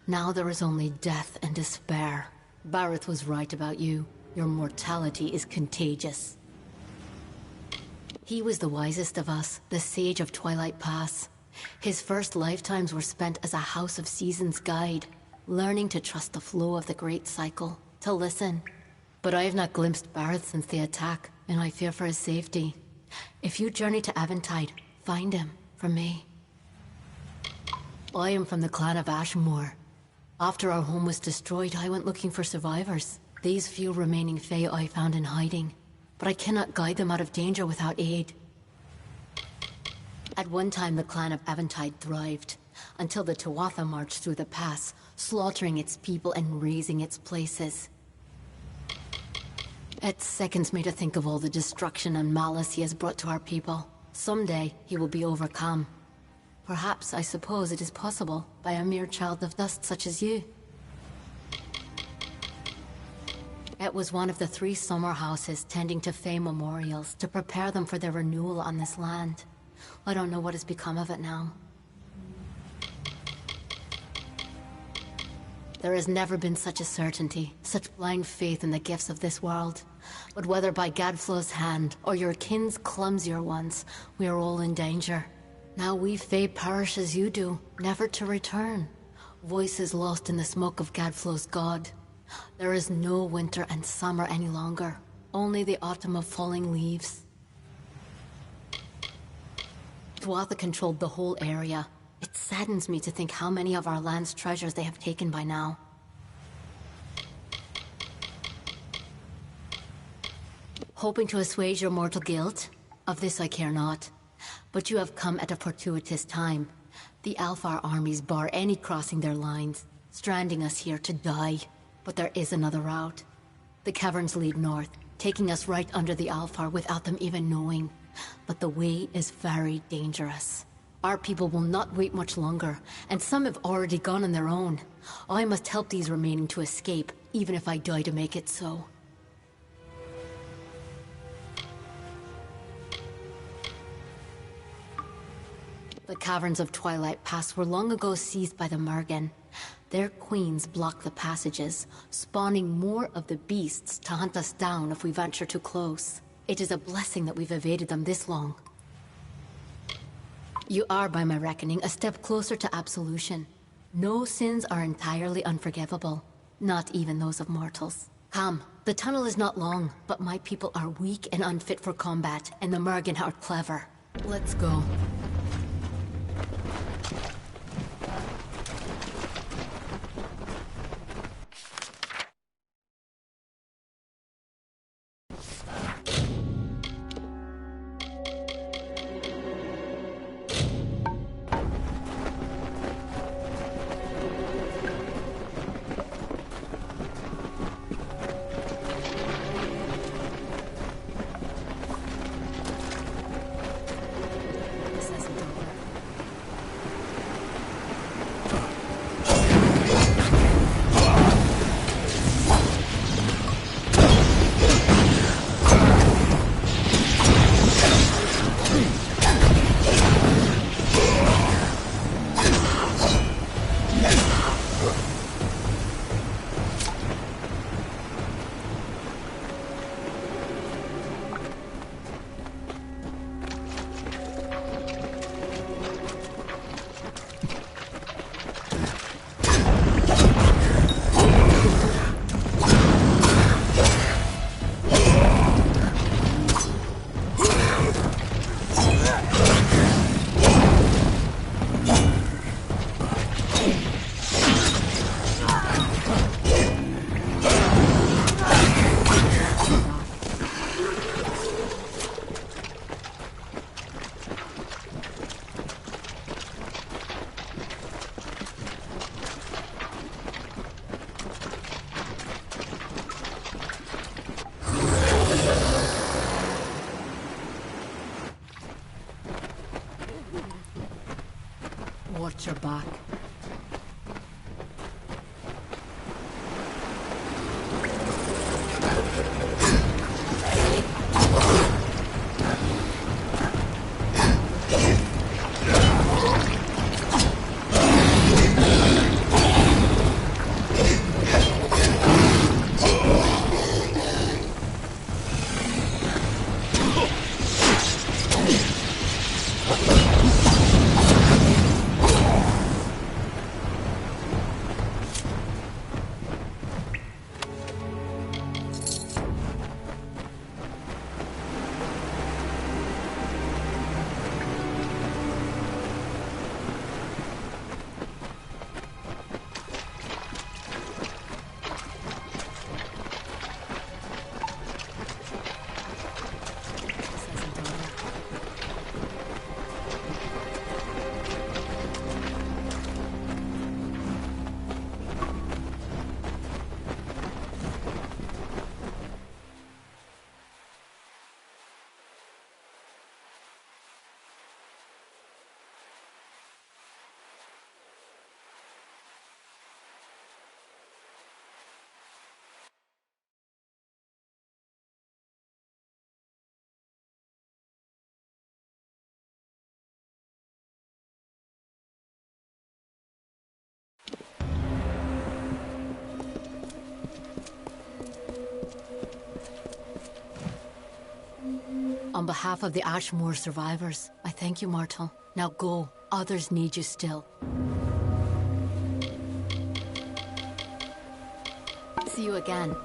Now there is only death and despair. Bareth was right about you. Your mortality is contagious. He was the wisest of us, the sage of Twilight Pass. His first lifetimes were spent as a House of Seasons guide, learning to trust the flow of the great cycle, to listen. But I have not glimpsed Barrett since the attack, and I fear for his safety. If you journey to Eventide, find him, for me. I am from the clan of Ashmore. After our home was destroyed, I went looking for survivors. These few remaining Fae I found in hiding, but I cannot guide them out of danger without aid. At one time, the clan of Eventide thrived, until the Tuatha marched through the pass, slaughtering its people and razing its places. It sickens me to think of all the destruction and malice he has brought to our people. Someday, he will be overcome. Perhaps, I suppose, it is possible by a mere child of dust such as you. It was one of the 3 summer houses tending to Fae memorials to prepare them for their renewal on this land. I don't know what has become of it now. There has never been such a certainty, such blind faith in the gifts of this world. But whether by Gadflow's hand, or your kin's clumsier ones, we are all in danger. Now we Fae perish as you do, never to return. Voices lost in the smoke of Gadflow's god. There is no winter and summer any longer, only the autumn of falling leaves. Tuatha controlled the whole area. It saddens me to think how many of our land's treasures they have taken by now. Hoping to assuage your mortal guilt? Of this I care not. But you have come at a fortuitous time. The Alfar armies bar any crossing their lines, stranding us here to die. But there is another route. The caverns lead north, taking us right under the Alfar without them even knowing. But the way is very dangerous. Our people will not wait much longer, and some have already gone on their own. I must help these remaining to escape, even if I die to make it so. The caverns of Twilight Pass were long ago seized by the Mergen. Their queens block the passages, spawning more of the beasts to hunt us down if we venture too close. It is a blessing that we've evaded them this long. You are, by my reckoning, a step closer to absolution. No sins are entirely unforgivable, not even those of mortals. Come, the tunnel is not long, but my people are weak and unfit for combat, and the Mergen are clever. Let's go. Watch your back. On behalf of the Ashmore survivors, I thank you, Martel. Now go. Others need you still. See you again.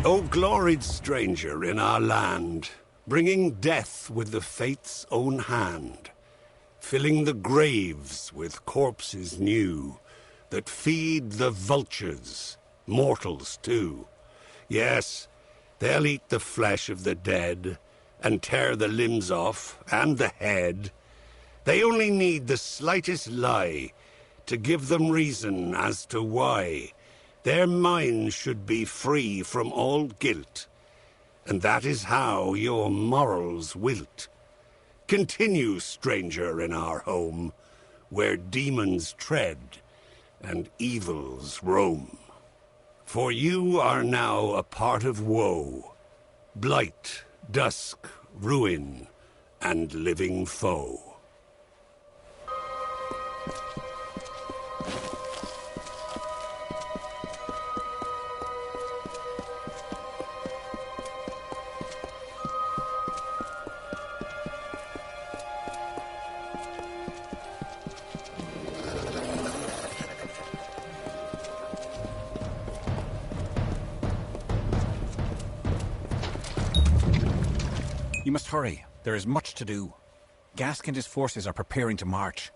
O gloried stranger in our land, bringing death with the fate's own hand, filling the graves with corpses new, that feed the vultures, mortals too. Yes, they'll eat the flesh of the dead, and tear the limbs off, and the head. They only need the slightest lie to give them reason as to why their minds should be free from all guilt. And that is how your morals wilt. Continue, stranger, in our home, where demons tread and evils roam. For you are now a part of woe, blight, dusk, ruin, and living foe. You must hurry. There is much to do. Gask and his forces are preparing to march.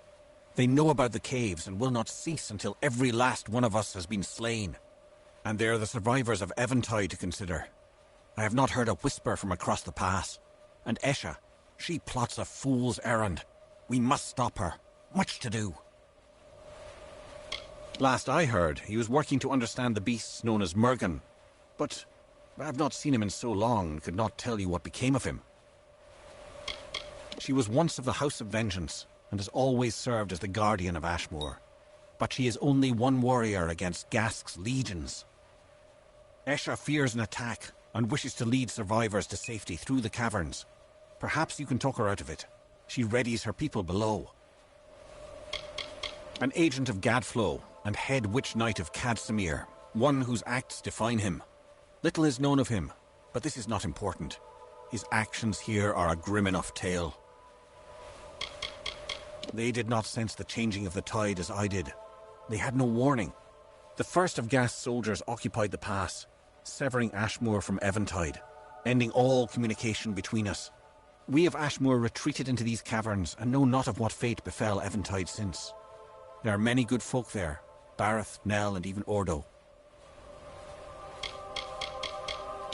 They know about the caves and will not cease until every last one of us has been slain. And there are the survivors of Eventide to consider. I have not heard a whisper from across the pass. And Esha, she plots a fool's errand. We must stop her. Much to do. Last I heard, he was working to understand the beasts known as Murgan. But I have not seen him in so long and could not tell you what became of him. She was once of the House of Vengeance, and has always served as the guardian of Ashmore. But she is only one warrior against Gask's legions. Esha fears an attack, and wishes to lead survivors to safety through the caverns. Perhaps you can talk her out of it. She readies her people below. An agent of Gadflow, and head witch knight of Cadsamir, one whose acts define him. Little is known of him, but this is not important. His actions here are a grim enough tale. They did not sense the changing of the tide as I did. They had no warning. The first of Gask's soldiers occupied the pass, severing Ashmore from Eventide, ending all communication between us. We of Ashmore retreated into these caverns and know not of what fate befell Eventide since. There are many good folk there, Bareth, Nell, and even Ordo.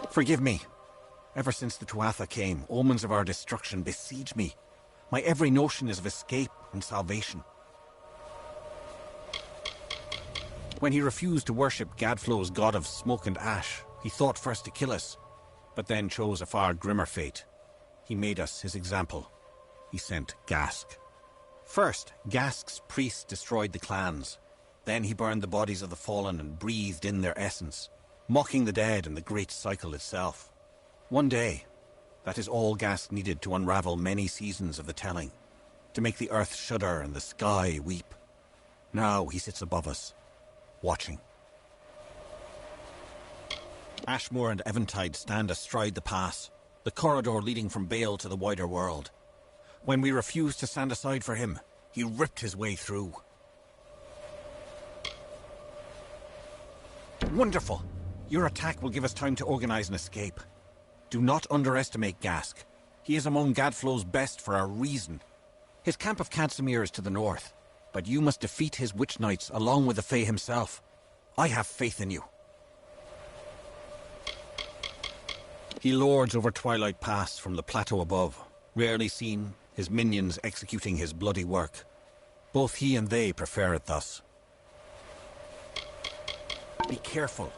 Forgive me. Ever since the Tuatha came, omens of our destruction besiege me. My every notion is of escape and salvation. When he refused to worship Gadflow's god of smoke and ash, he thought first to kill us, but then chose a far grimmer fate. He made us his example. He sent Gask. First, Gask's priests destroyed the clans. Then he burned the bodies of the fallen and breathed in their essence, mocking the dead and the great cycle itself. One day, that is all Gask needed to unravel many seasons of the telling, to make the earth shudder and the sky weep. Now he sits above us, watching. Ashmore and Eventide stand astride the pass, the corridor leading from Bale to the wider world. When we refused to stand aside for him, he ripped his way through. Wonderful! Your attack will give us time to organize an escape. Do not underestimate Gask. He is among Gadflow's best for a reason. His camp of Cadsimir is to the north, but you must defeat his witch knights along with the Fae himself. I have faith in you. He lords over Twilight Pass from the plateau above, rarely seen, his minions executing his bloody work. Both he and they prefer it thus. Be careful.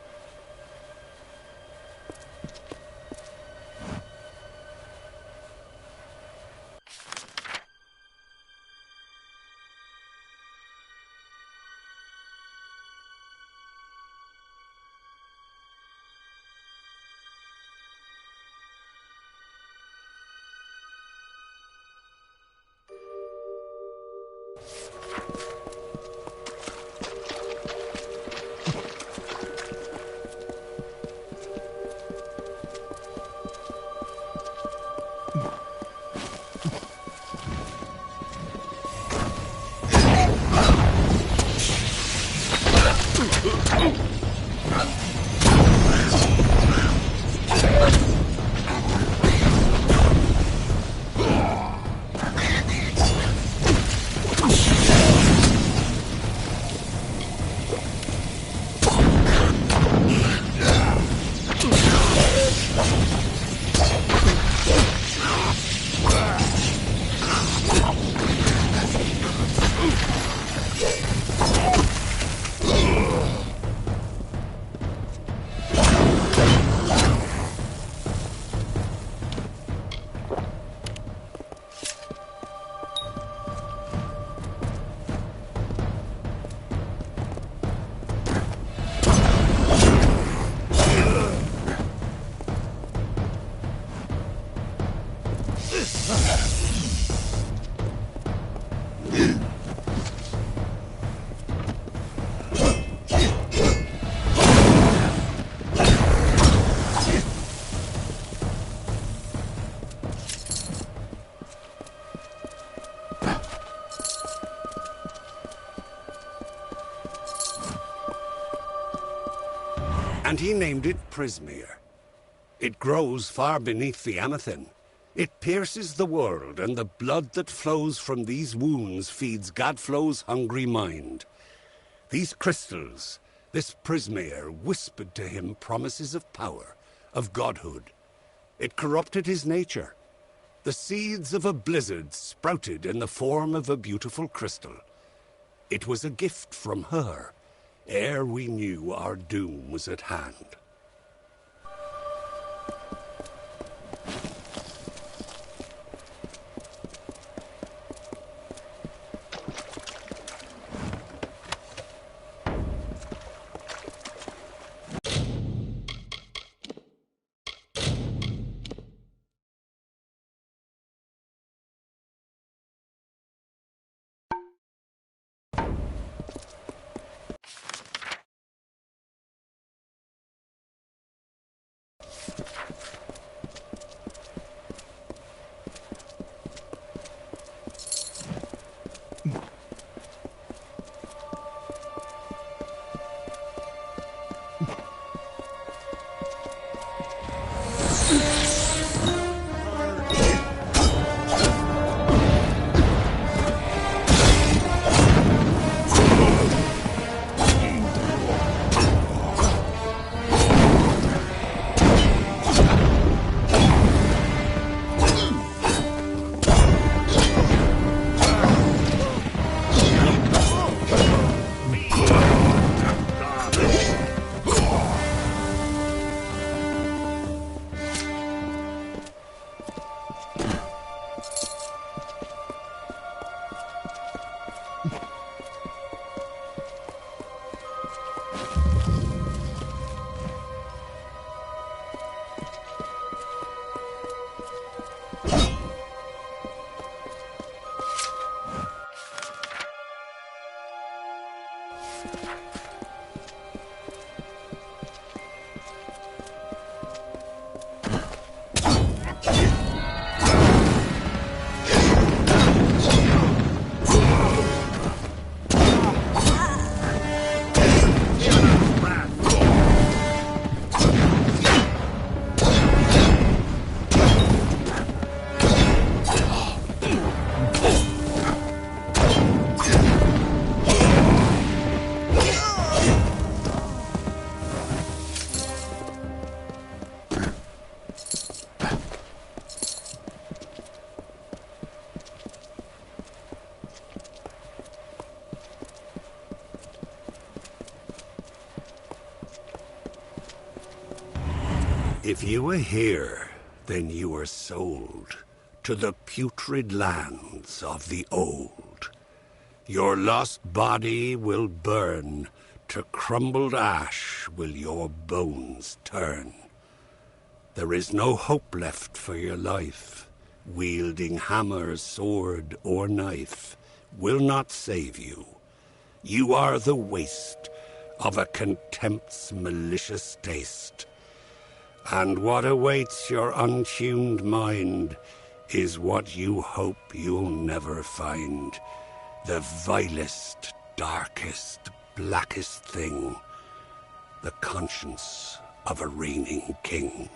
And he named it Prismere. It grows far beneath the Amethyn. It pierces the world, and the blood that flows from these wounds feeds Gadflow's hungry mind. These crystals, this Prismere, whispered to him promises of power, of godhood. It corrupted his nature. The seeds of a blizzard sprouted in the form of a beautiful crystal. It was a gift from her, ere we knew our doom was at hand. If you were here, then you were sold to the putrid lands of the old. Your lost body will burn, to crumbled ash will your bones turn. There is no hope left for your life. Wielding hammer, sword, or knife will not save you. You are the waste of a contempt's malicious taste. And what awaits your untuned mind is what you hope you'll never find. The vilest, darkest, blackest thing, the conscience of a reigning king.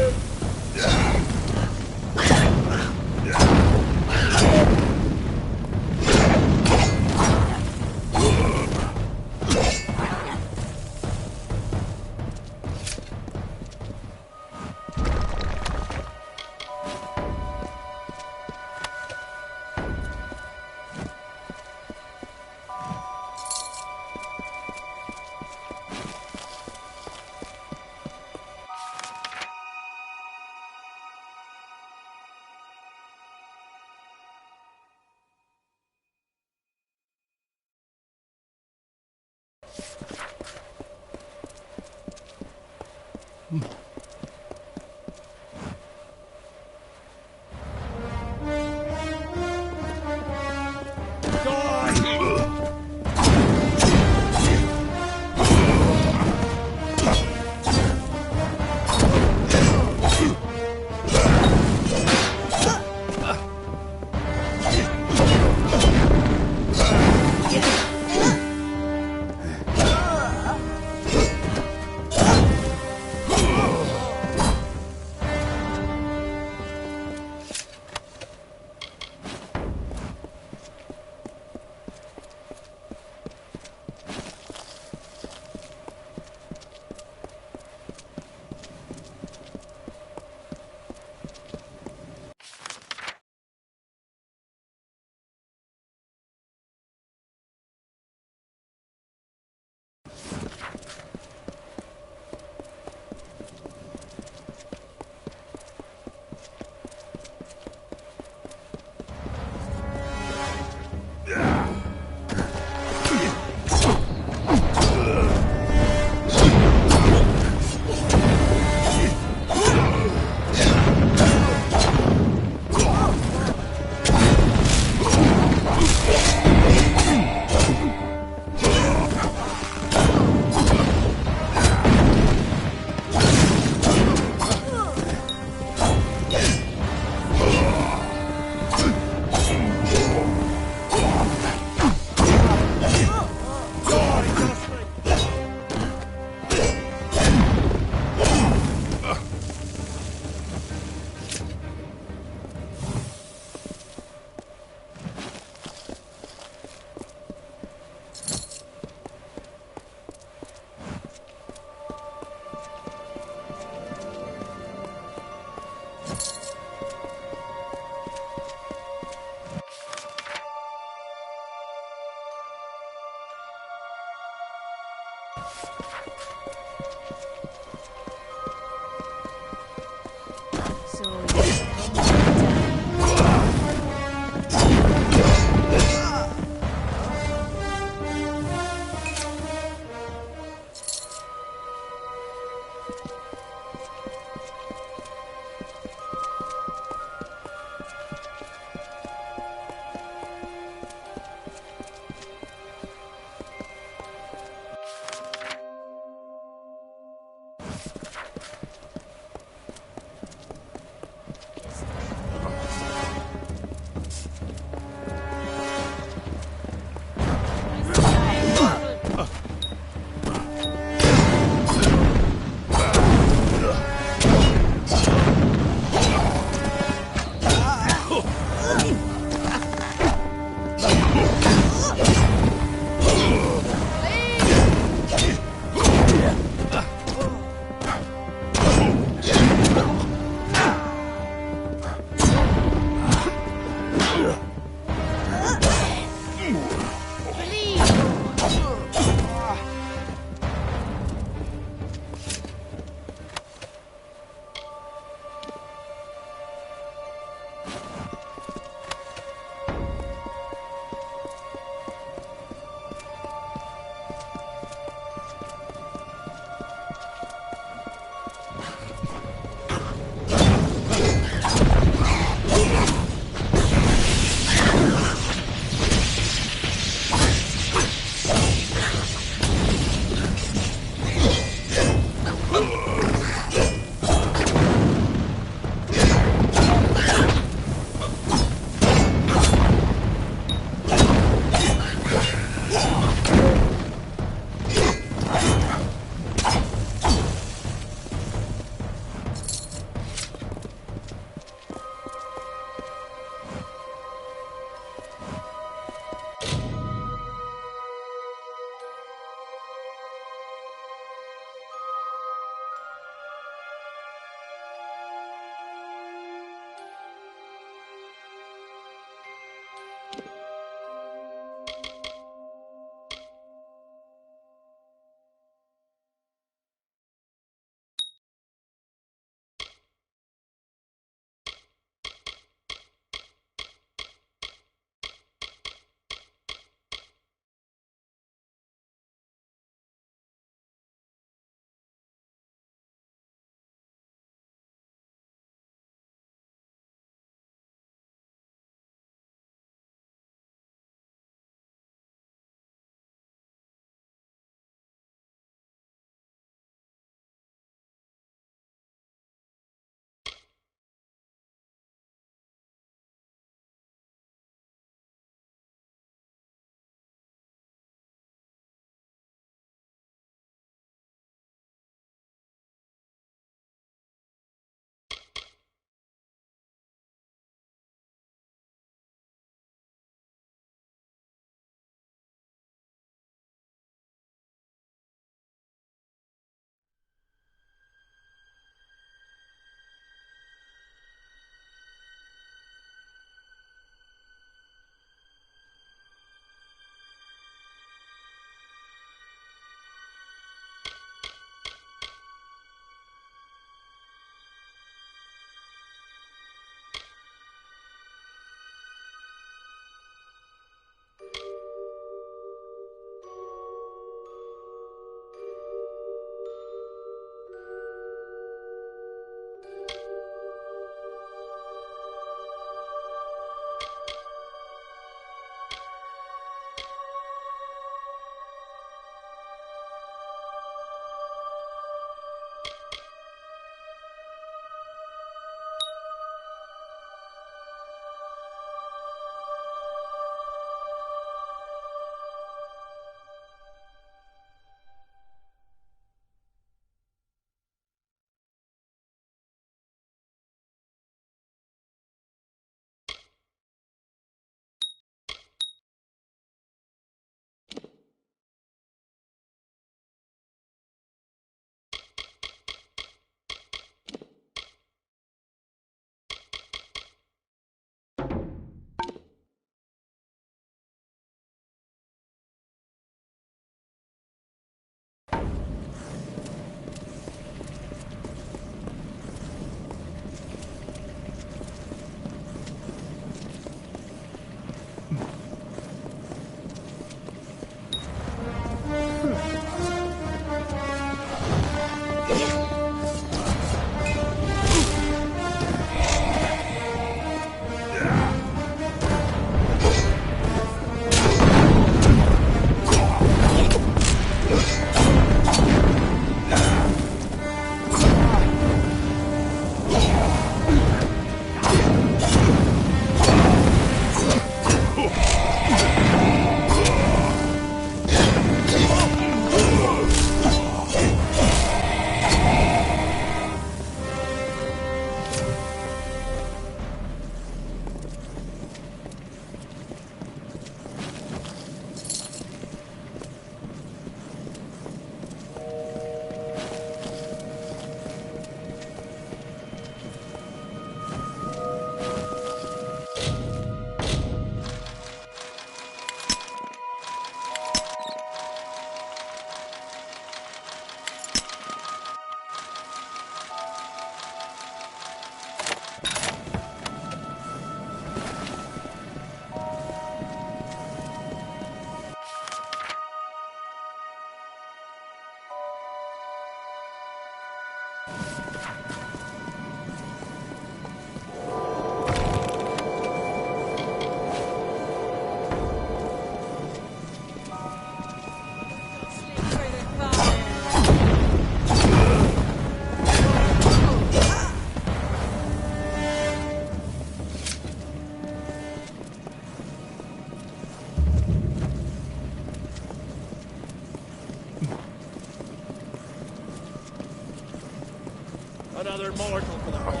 mortal for the wrong.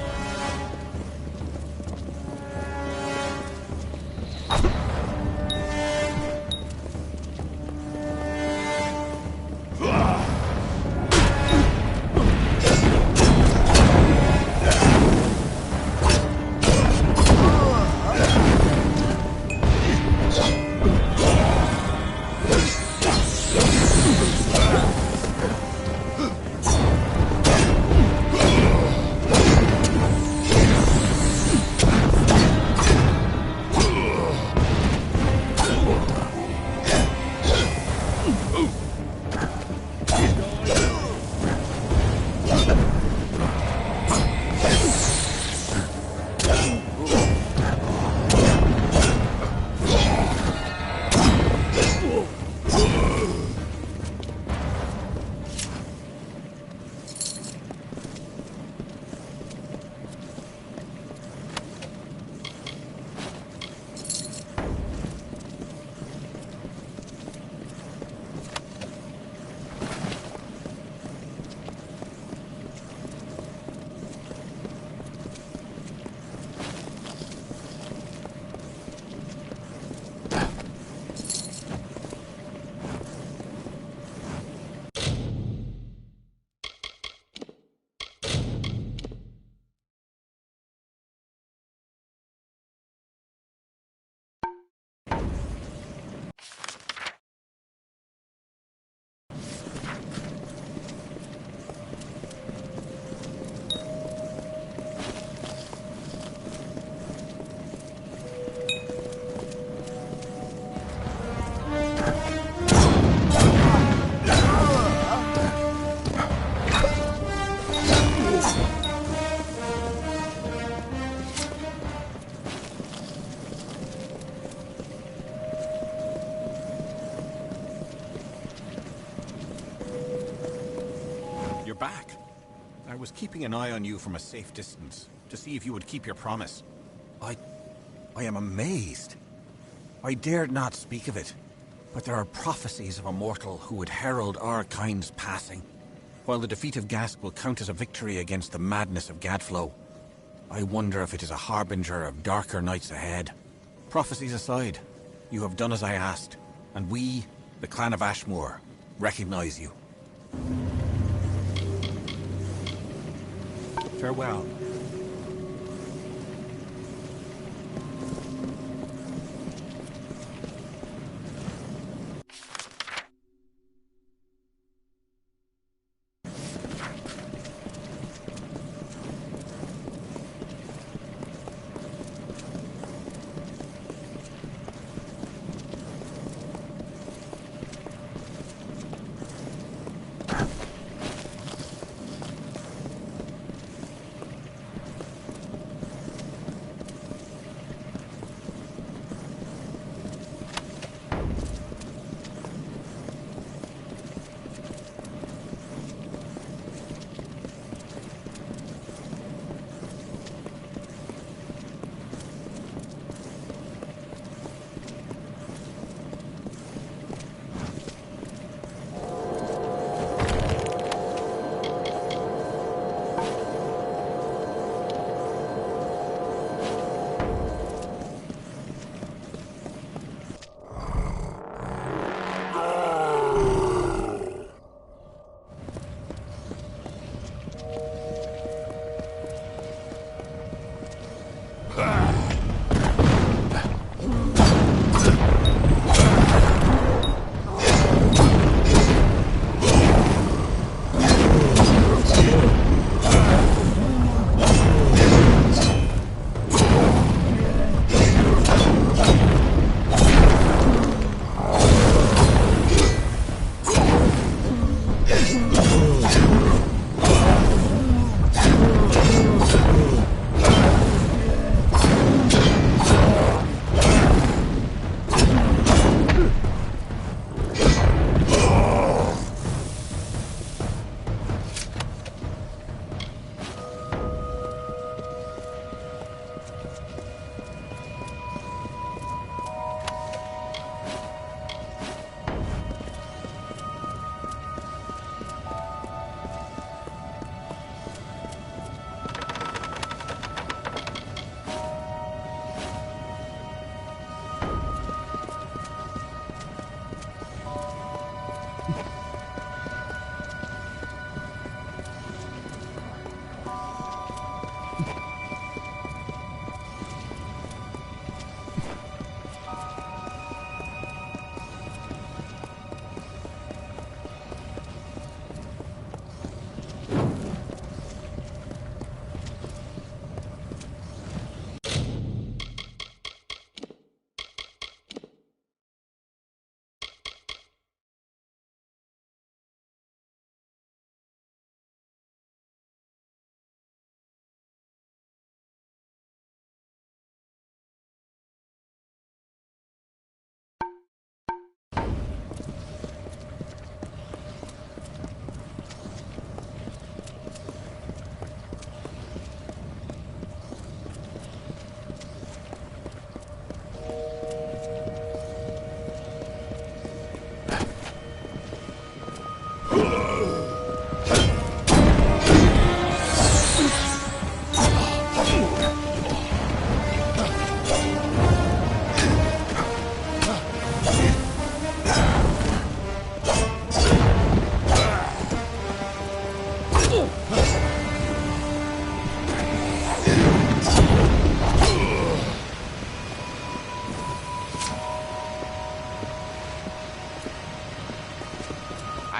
You're back. I was keeping an eye on you from a safe distance, to see if you would keep your promise. I am amazed. I dared not speak of it, but there are prophecies of a mortal who would herald our kind's passing, while the defeat of Gask will count as a victory against the madness of Gadflow. I wonder if it is a harbinger of darker nights ahead. Prophecies aside, you have done as I asked, and we, the clan of Ashmore, recognize you. Farewell.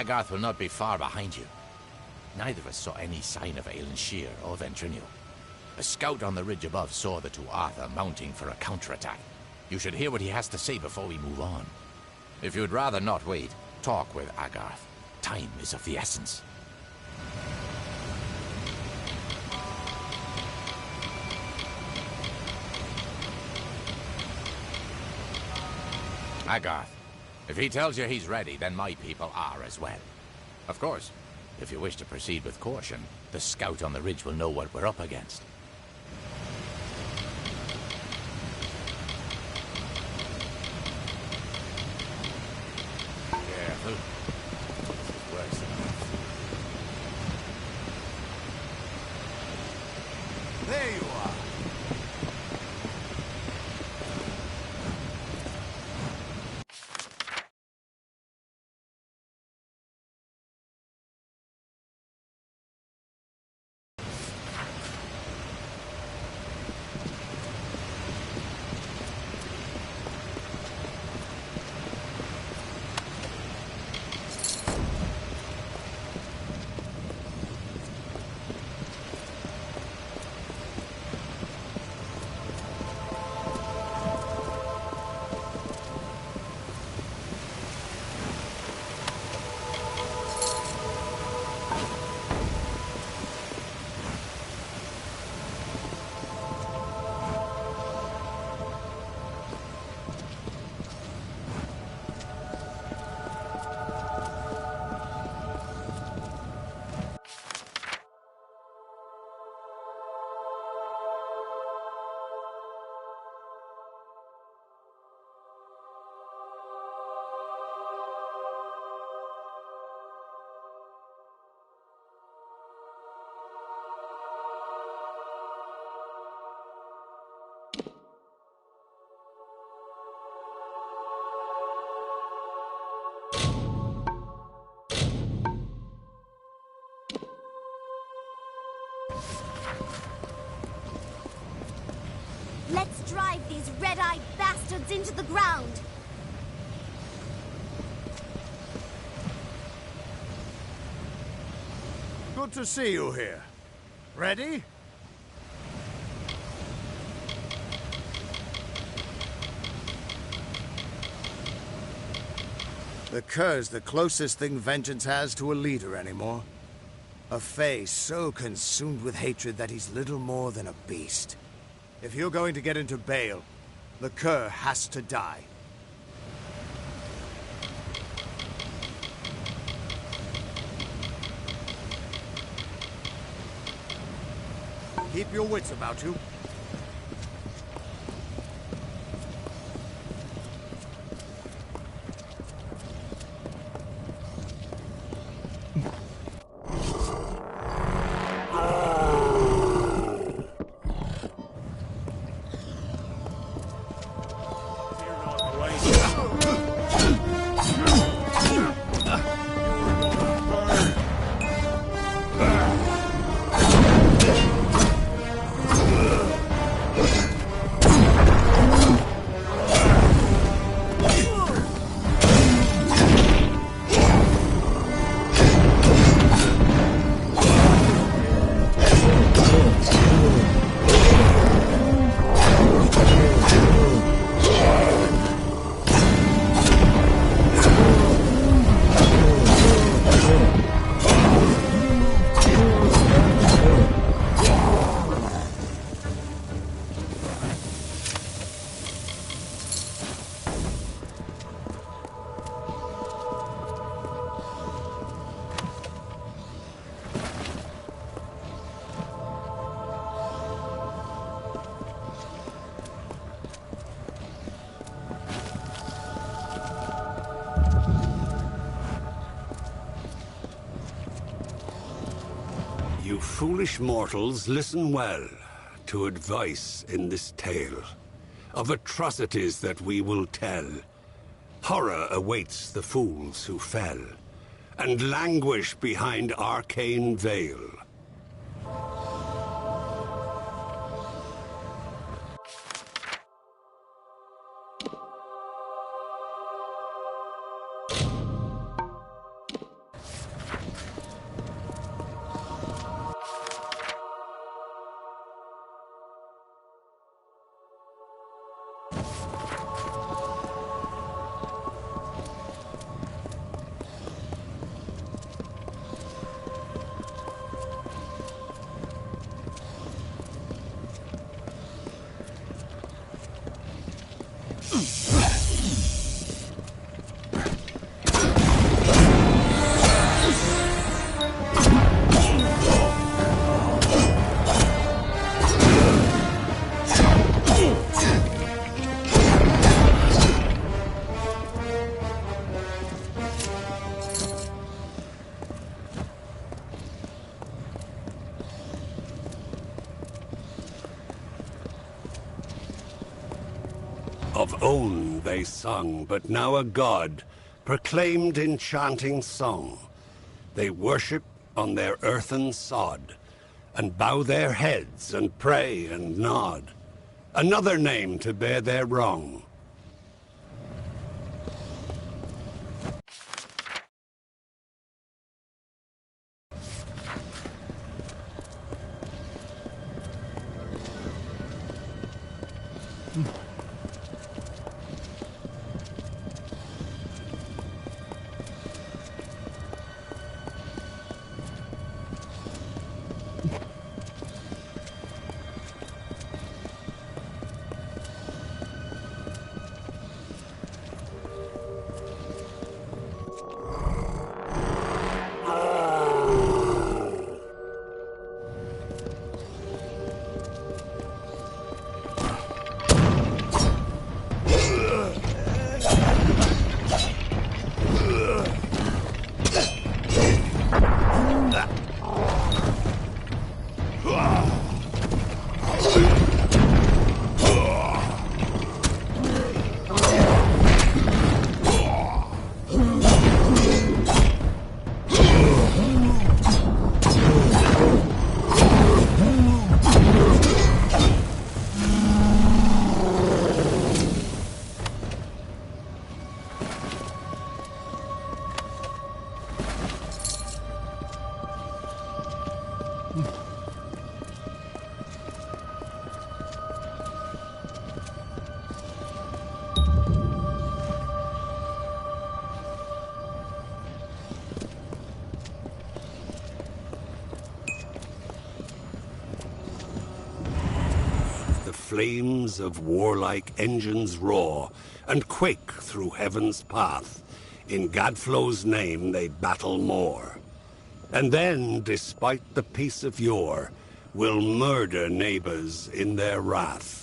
Agarth will not be far behind you. Neither of us saw any sign of Aelin Shear or Ventrino. A scout on the ridge above saw the Tuatha mounting for a counterattack. You should hear what he has to say before we move on. If you'd rather not wait, talk with Agarth. Time is of the essence. Agarth, if he tells you he's ready, then my people are as well. Of course, if you wish to proceed with caution, the scout on the ridge will know what we're up against. Careful. This is worse than There you are. Let's drive these red-eyed bastards into the ground! Good to see you here. Ready? The Cur's the closest thing Vengeance has to a leader anymore. A Fae so consumed with hatred that he's little more than a beast. If you're going to get into Bale, the Cur has to die. Keep your wits about you. You foolish mortals, listen well to advice in this tale of atrocities that we will tell. Horror awaits the fools who fell and languish behind arcane veil. Of own they sung, but now a god proclaimed enchanting song. They worship on their earthen sod, and bow their heads and pray and nod. Another name to bear their wrong. Flames of warlike engines roar and quake through heaven's path. In Gadflow's name they battle more. And then, despite the peace of yore, will murder neighbors in their wrath.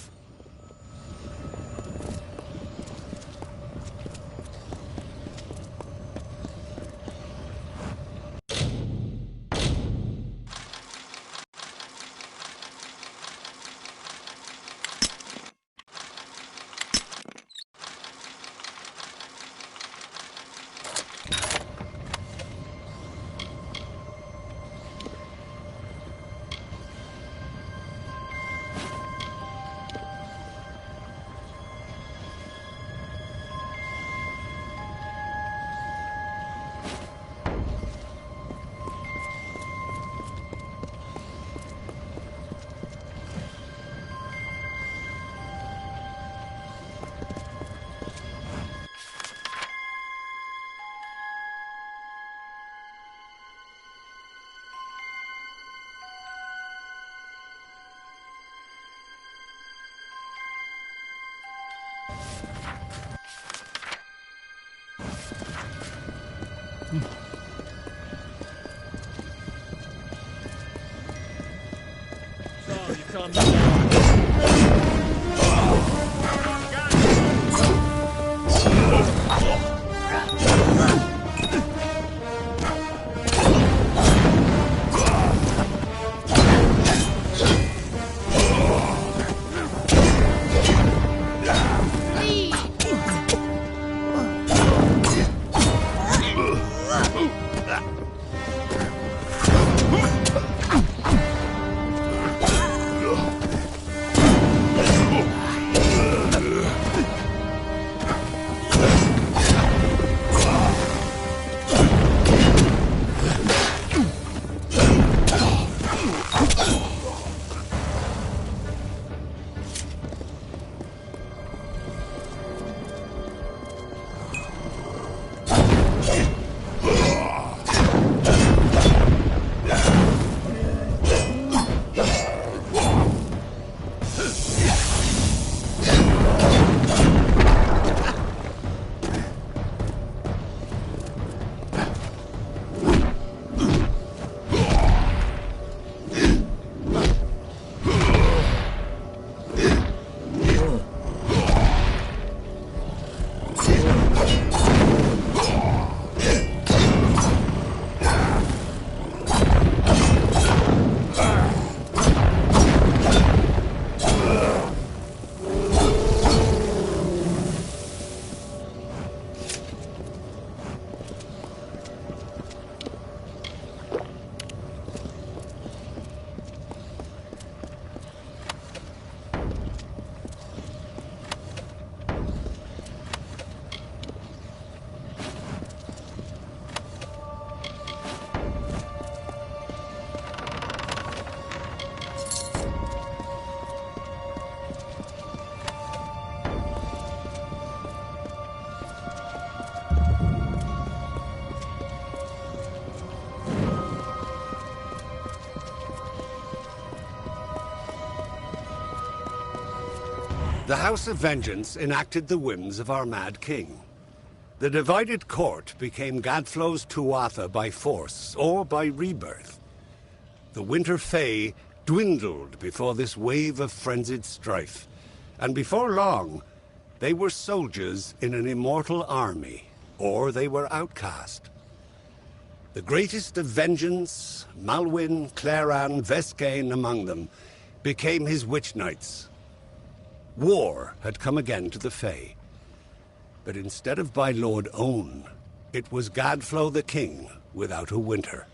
The House of Vengeance enacted the whims of our mad king. The divided court became Gadflow's Tuatha by force or by rebirth. The Winter Fae dwindled before this wave of frenzied strife, and before long, they were soldiers in an immortal army, or they were outcast. The greatest of vengeance, Malwyn, Claran, Vescain among them, became his witch knights. War had come again to the Fae. But instead of by Lord Own, it was Gadflow the king without a winter.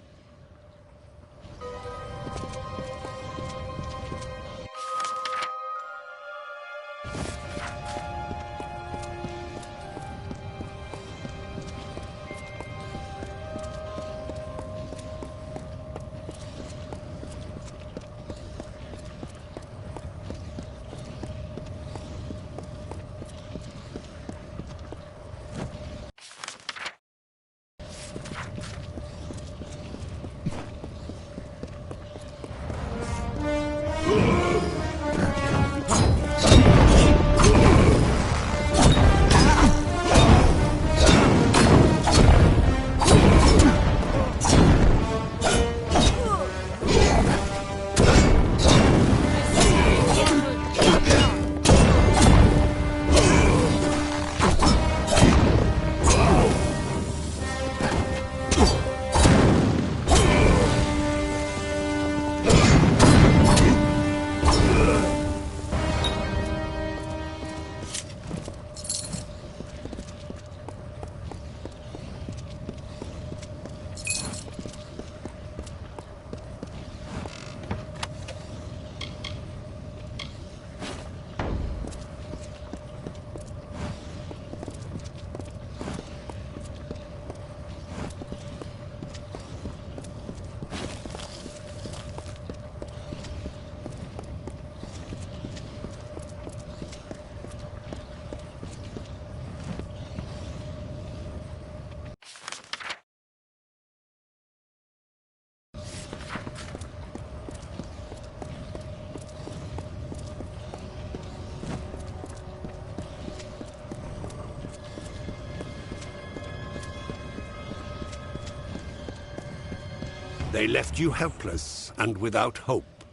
They left you helpless and without hope,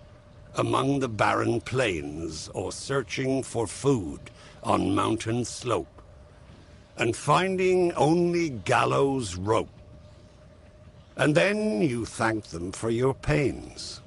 among the barren plains or searching for food on mountain slope, and finding only gallows rope. And then you thanked them for your pains.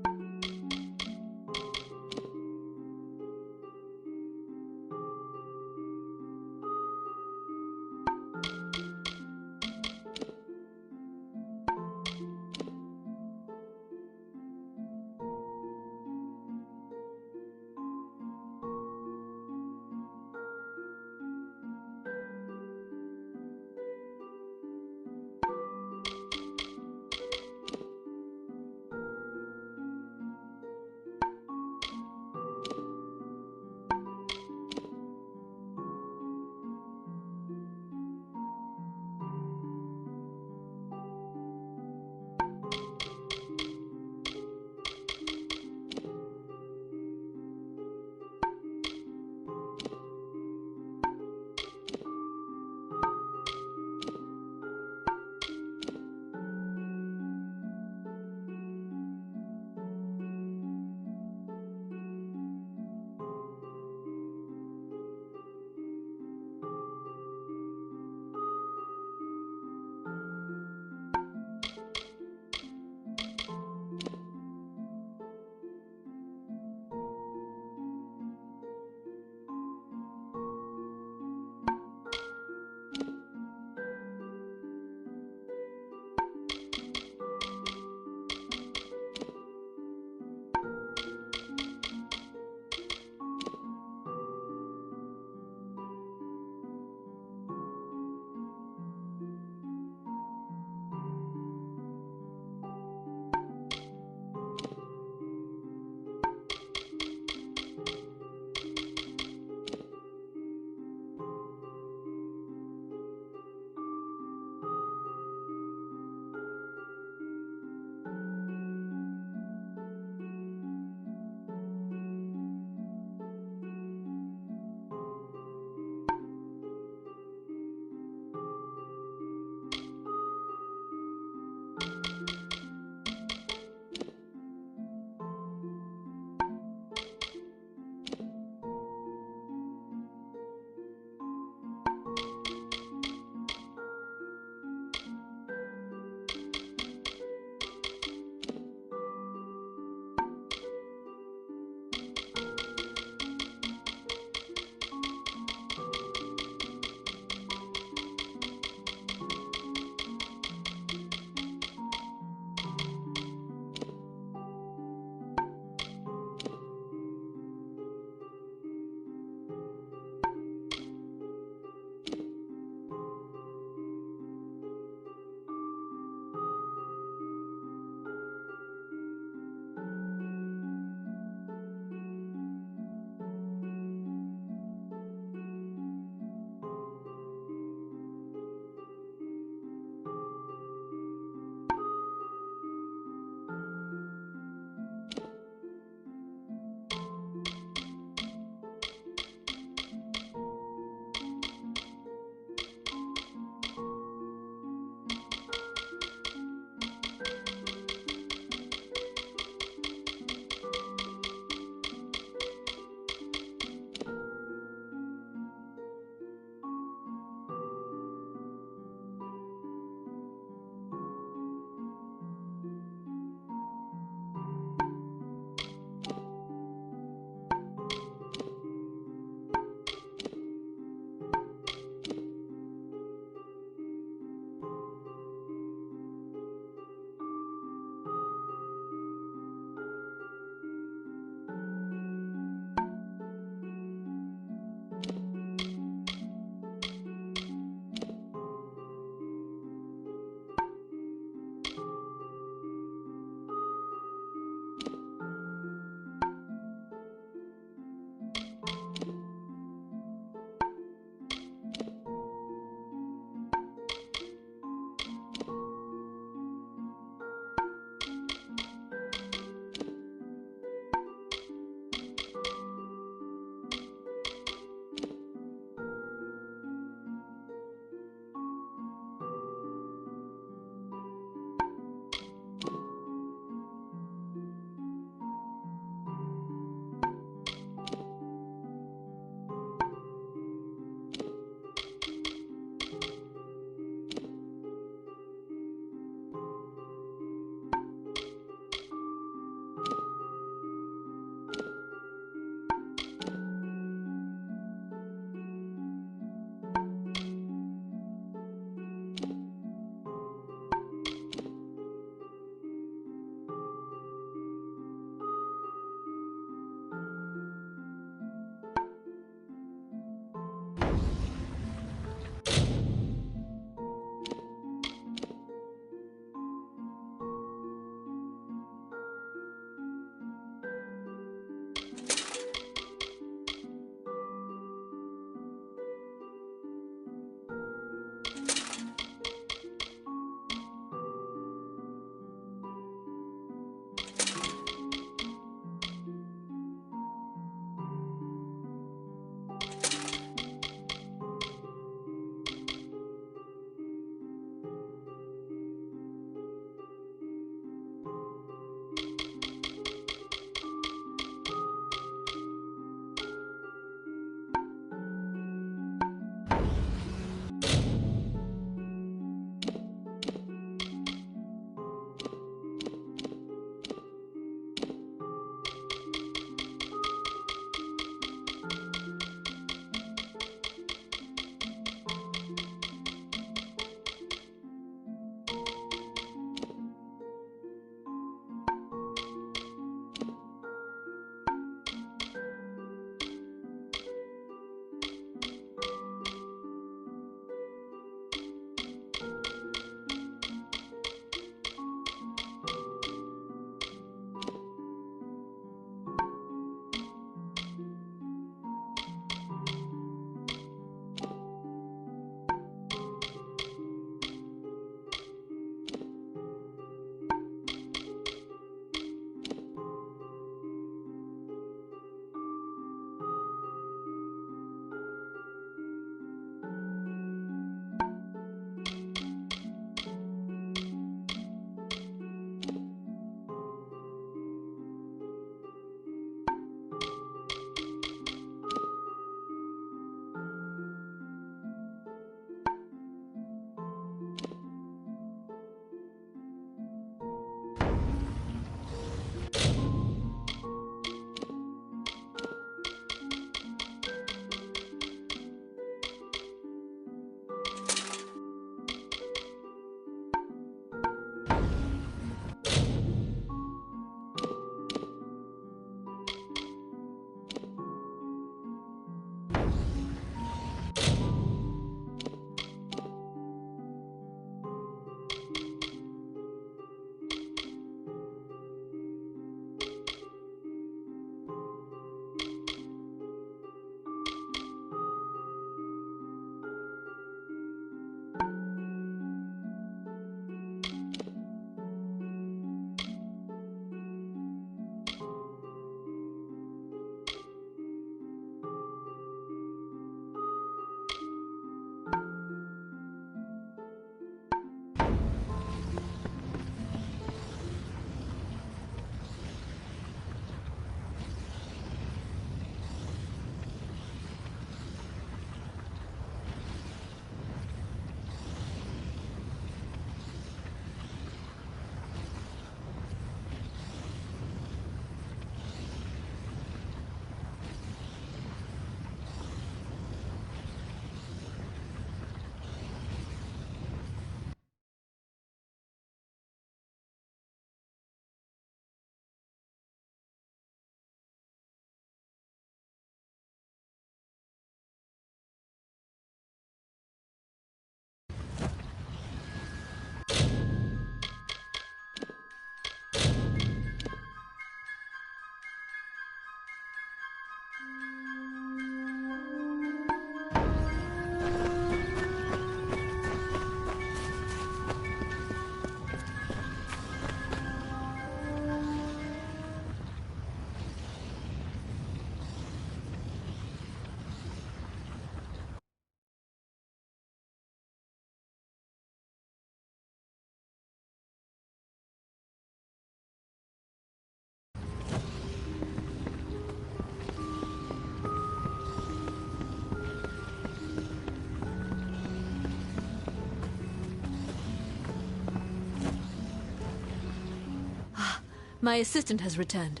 My assistant has returned.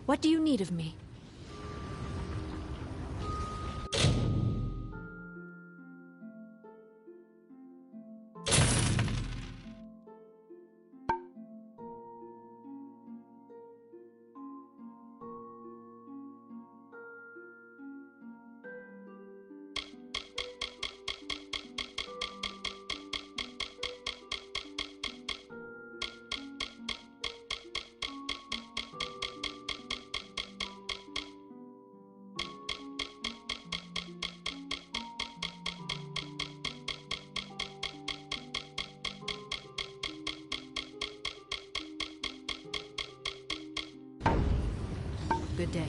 What do you need of me? Good day.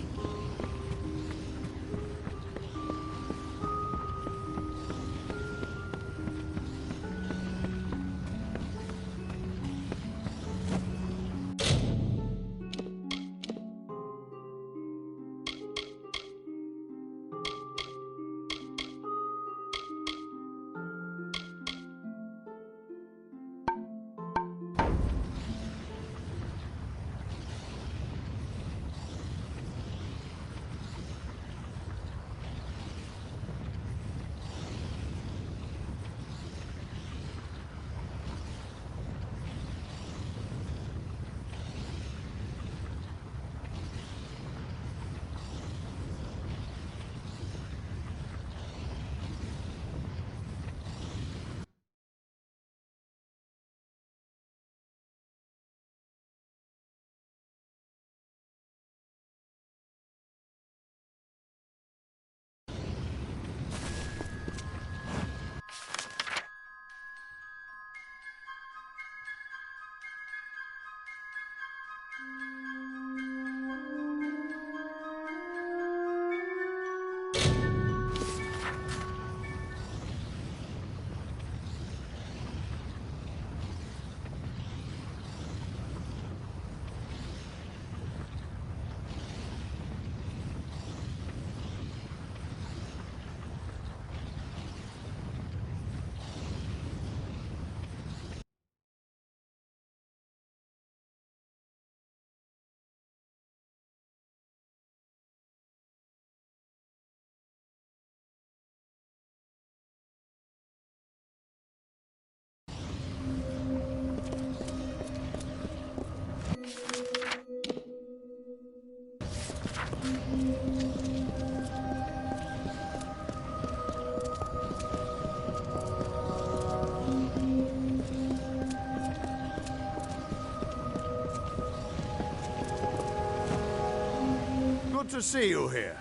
Good to see you here.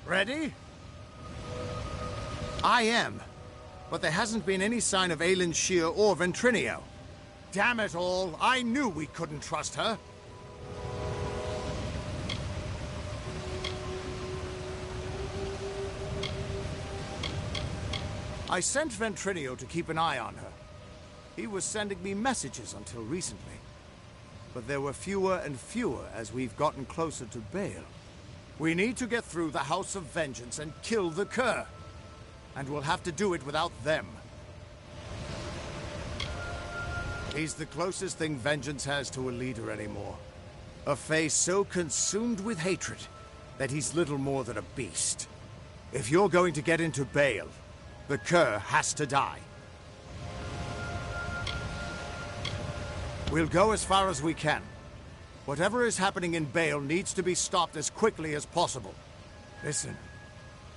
Ready? I am. But there hasn't been any sign of Aelin Shear or Ventrinio. Damn it all, I knew we couldn't trust her. I sent Ventrinio to keep an eye on her. He was sending me messages until recently. But there were fewer and fewer as we've gotten closer to Baal. We need to get through the House of Vengeance and kill the Cur. And we'll have to do it without them. He's the closest thing Vengeance has to a leader anymore. A face so consumed with hatred that he's little more than a beast. If you're going to get into Baal, the Cur has to die. We'll go as far as we can. Whatever is happening in Baal needs to be stopped as quickly as possible. Listen,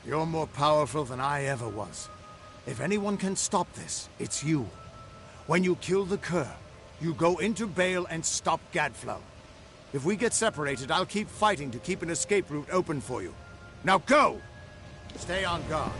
you're more powerful than I ever was. If anyone can stop this, it's you. When you kill the Cur, you go into Baal and stop Gadflow. If we get separated, I'll keep fighting to keep an escape route open for you. Now go! Stay on guard.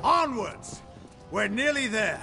Onwards! We're nearly there.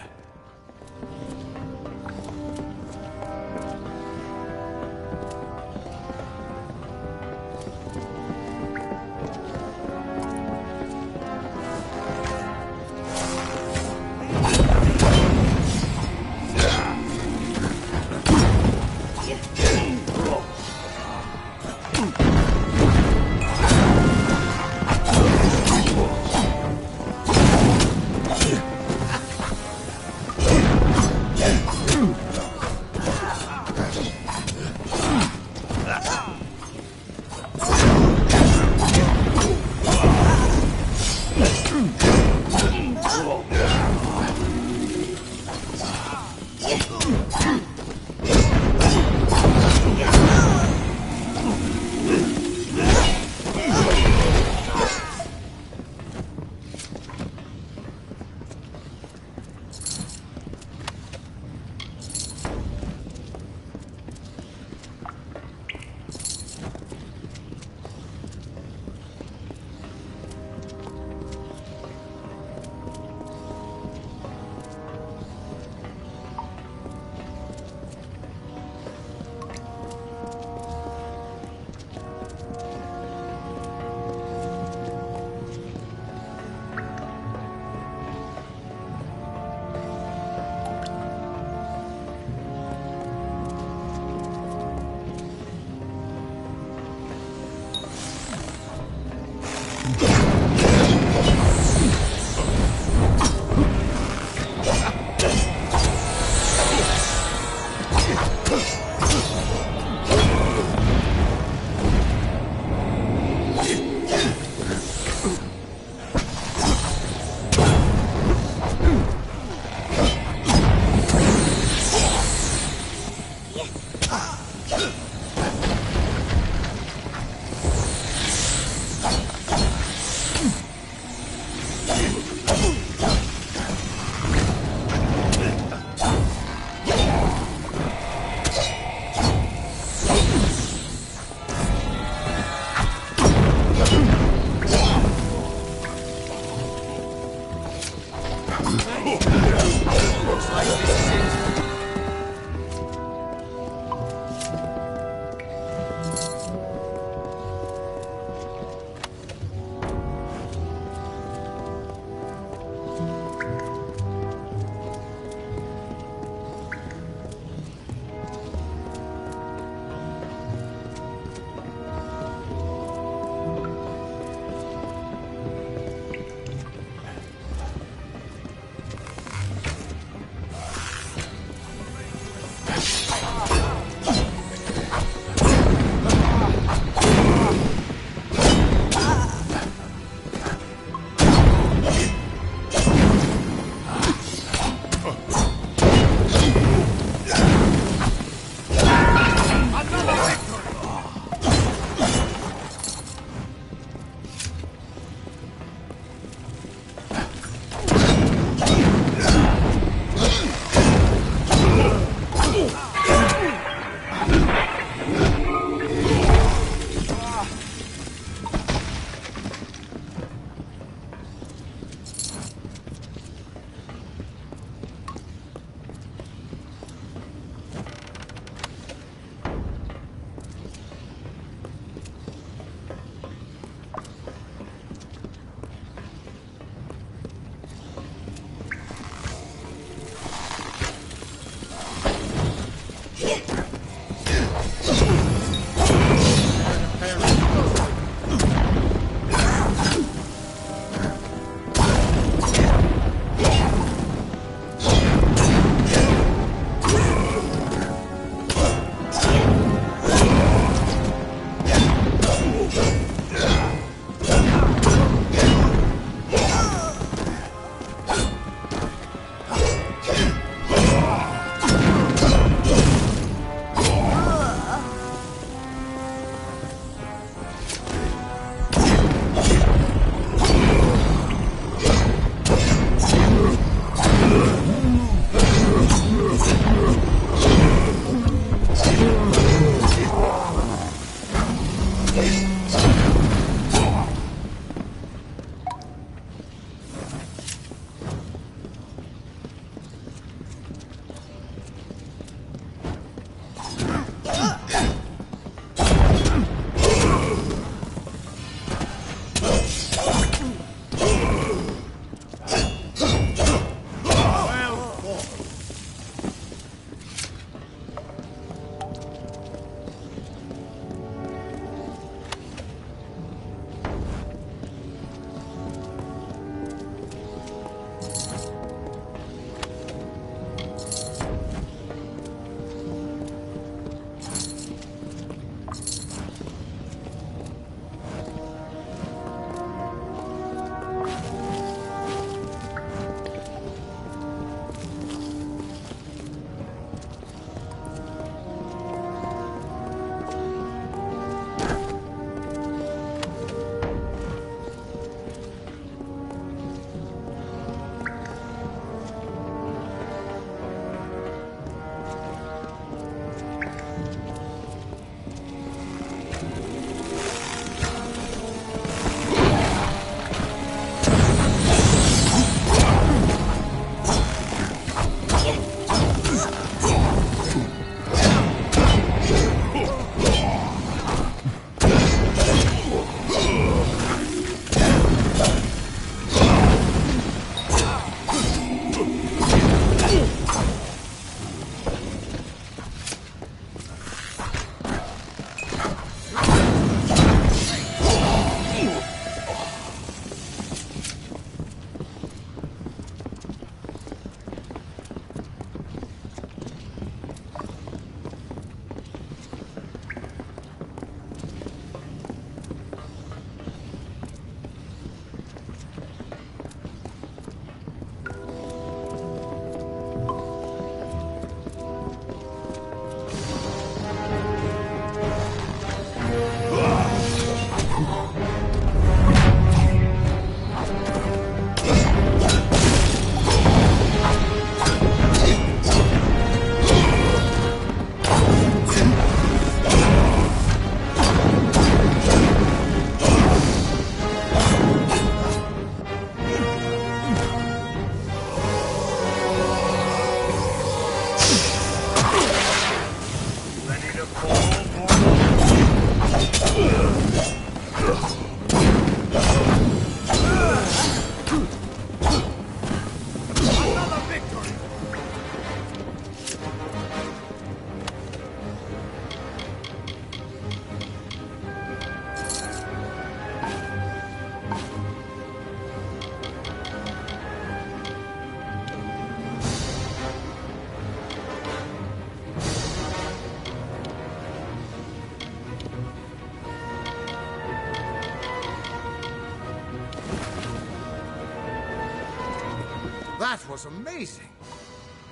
That was amazing.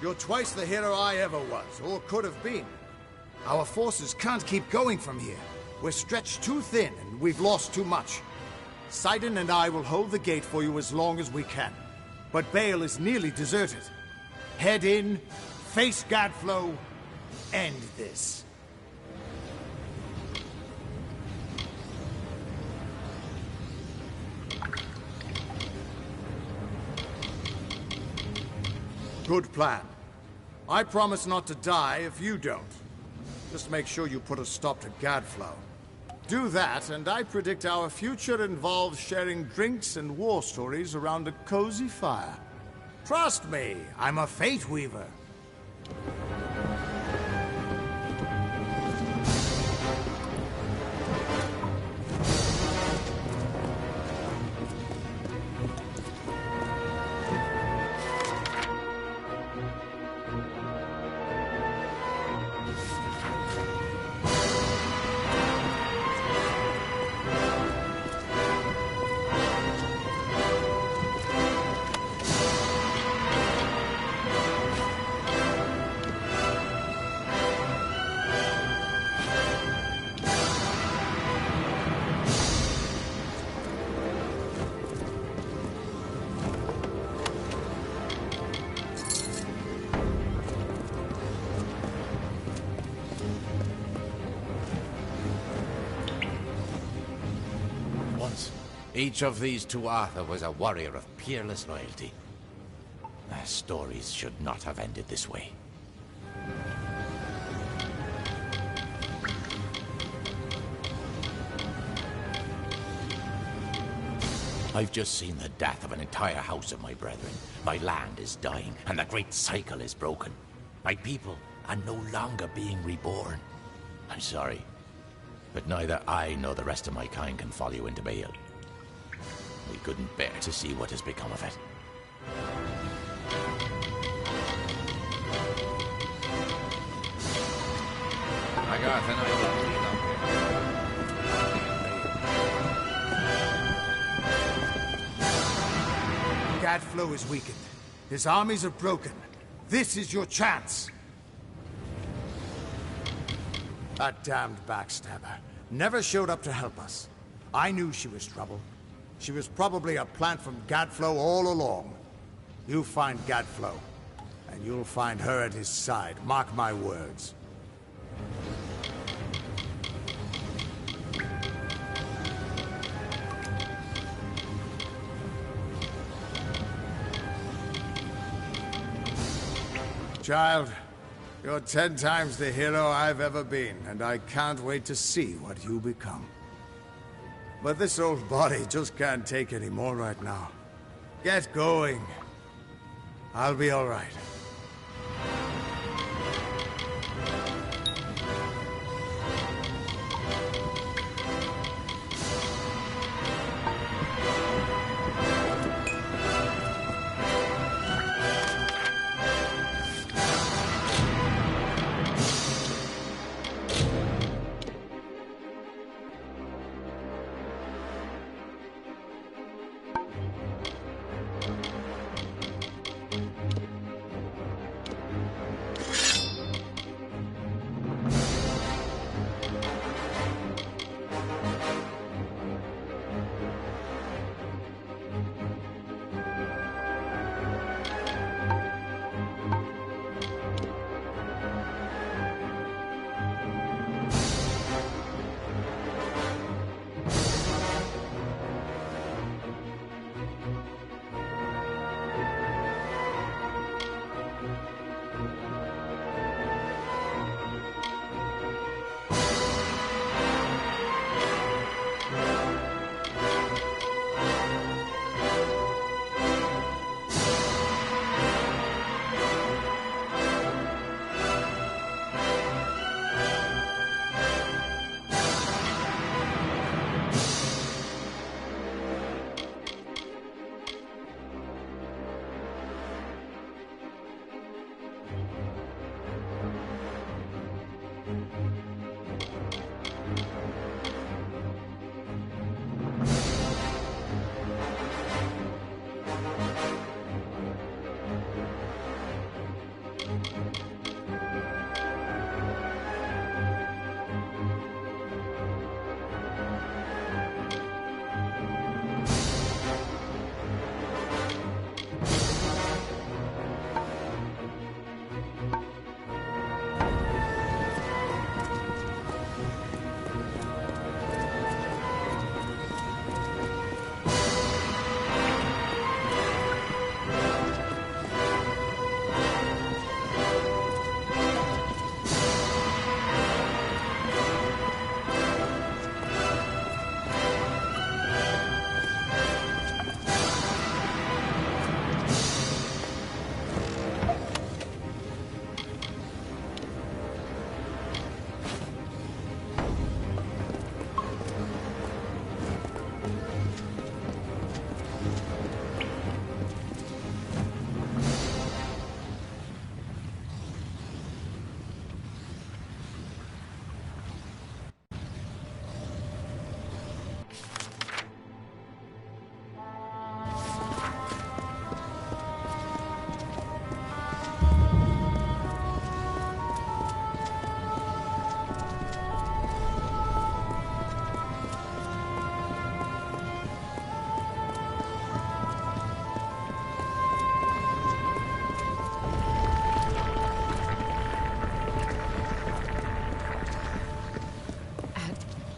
You're twice the hero I ever was, or could have been. Our forces can't keep going from here. We're stretched too thin, and we've lost too much. Sidon and I will hold the gate for you as long as we can. But Bale is nearly deserted. Head in, face Gadflow, end this. Good plan. I promise not to die if you don't. Just make sure you put a stop to Gadflow. Do that, and I predict our future involves sharing drinks and war stories around a cozy fire. Trust me, I'm a Fate Weaver. Each of these Tuatha was a warrior of peerless loyalty. Their stories should not have ended this way. I've just seen the death of an entire house of my brethren. My land is dying, and the great cycle is broken. My people are no longer being reborn. I'm sorry, but neither I nor the rest of my kind can follow you into Bale. We couldn't bear to see what has become of it. Agarth and I will clean up here. Gadflow is weakened. His armies are broken. This is your chance. That damned backstabber never showed up to help us. I knew she was trouble. She was probably a plant from Gadflow all along. You find Gadflow, and you'll find her at his side. Mark my words. Child, you're 10 times the hero I've ever been, and I can't wait to see what you become. But this old body just can't take any more right now. Get going. I'll be all right.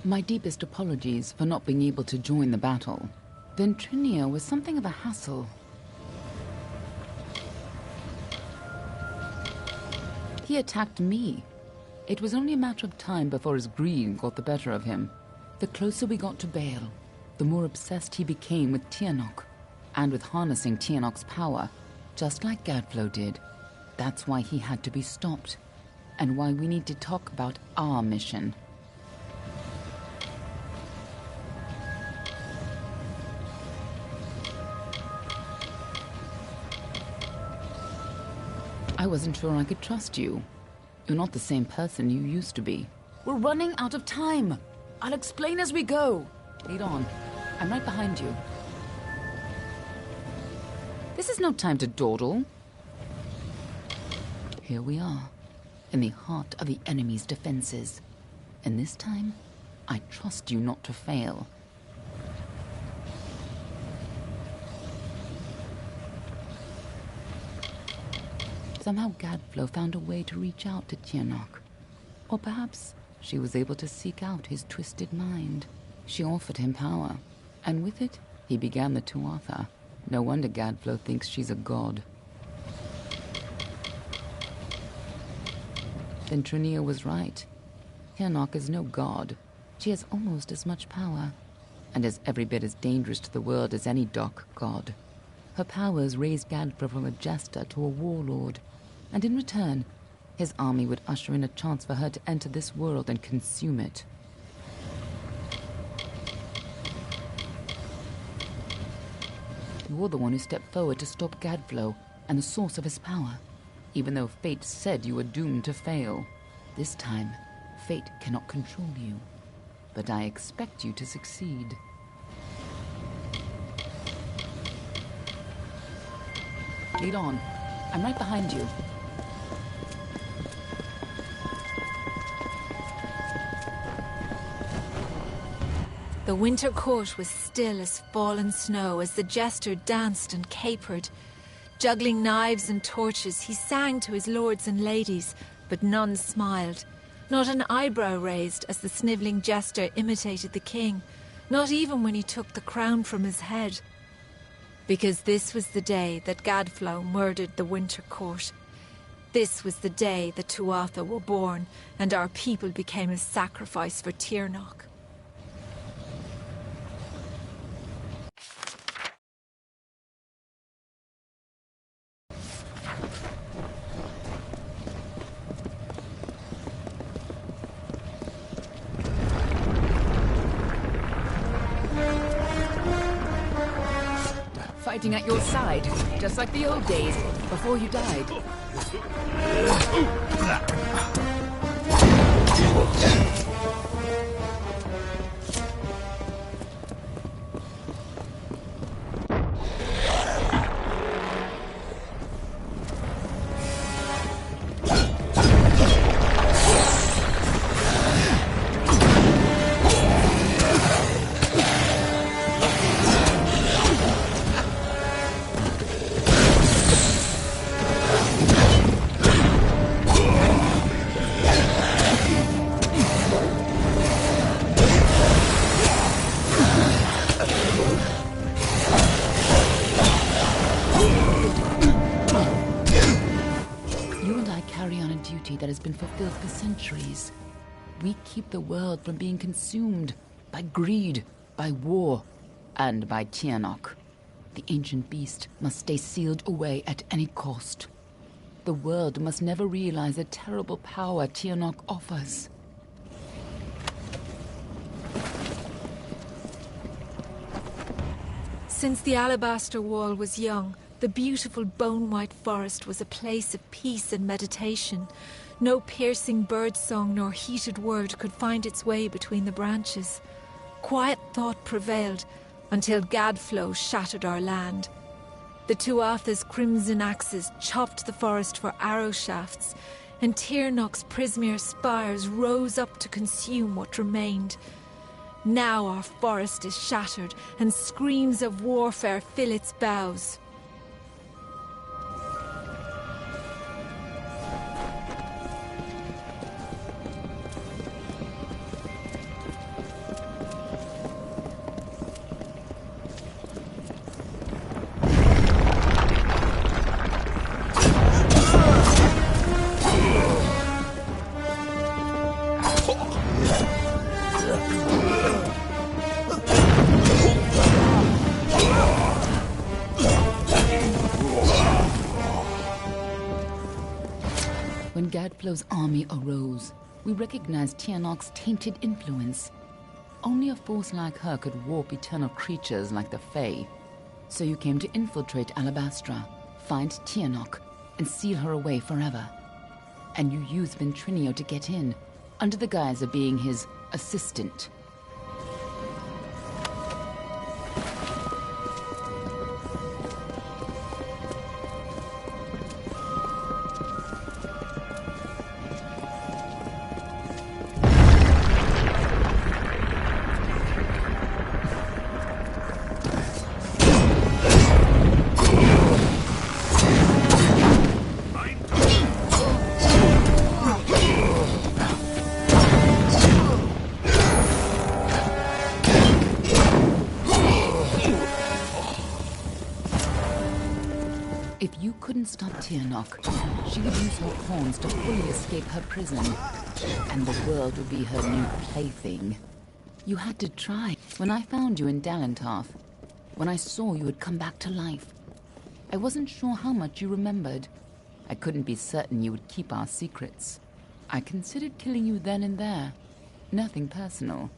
My deepest apologies for not being able to join the battle. Ventrinia was something of a hassle. He attacked me. It was only a matter of time before his greed got the better of him. The closer we got to Bale, the more obsessed he became with Tirnoch, and with harnessing Tirnoch's power, just like Gadflow did. That's why he had to be stopped, and why we need to talk about our mission. I wasn't sure I could trust you. You're not the same person you used to be. We're running out of time. I'll explain as we go. Lead on. I'm right behind you. This is no time to dawdle. Here we are, in the heart of the enemy's defenses. And this time, I trust you not to fail. Somehow Gadflow found a way to reach out to Tirnoch. Or perhaps she was able to seek out his twisted mind. She offered him power, and with it, he began the Tuatha. No wonder Gadflow thinks she's a god. Then Trinia was right. Tirnoch is no god. She has almost as much power, and is every bit as dangerous to the world as any Doc god. Her powers raised Gadflow from a jester to a warlord, and in return, his army would usher in a chance for her to enter this world and consume it. You're the one who stepped forward to stop Gadflow and the source of his power, even though fate said you were doomed to fail. This time, fate cannot control you, but I expect you to succeed. Lead on. I'm right behind you. The winter court was still as fallen snow as the jester danced and capered. Juggling knives and torches, he sang to his lords and ladies, but none smiled. Not an eyebrow raised as the snivelling jester imitated the king, not even when he took the crown from his head. Because this was the day that Gadflow murdered the winter court. This was the day the Tuatha were born, and our people became a sacrifice for Tirnoch. Fighting at your side, just like the old days, before you died. That has been fulfilled for centuries. We keep the world from being consumed by greed, by war, and by Tirnoch. The ancient beast must stay sealed away at any cost. The world must never realize the terrible power Tirnoch offers. Since the alabaster wall was young, the beautiful bone-white forest was a place of peace and meditation. No piercing birdsong nor heated word could find its way between the branches. Quiet thought prevailed until Gadflow shattered our land. The Tuatha's crimson axes chopped the forest for arrow shafts, and Tirnoch's Prismere spires rose up to consume what remained. Now our forest is shattered, and screams of warfare fill its boughs. Gadflow's army arose, we recognized Tianok's tainted influence. Only a force like her could warp eternal creatures like the Fae. So you came to infiltrate Alabastra, find Tianok, and seal her away forever. And you used Ventrinio to get in, under the guise of being his assistant. If you couldn't stop Tianok, she would use her horns to fully escape her prison, and the world would be her new plaything. You had to try. When I found you in Dalentarth, when I saw you had come back to life, I wasn't sure how much you remembered. I couldn't be certain you would keep our secrets. I considered killing you then and there. Nothing personal.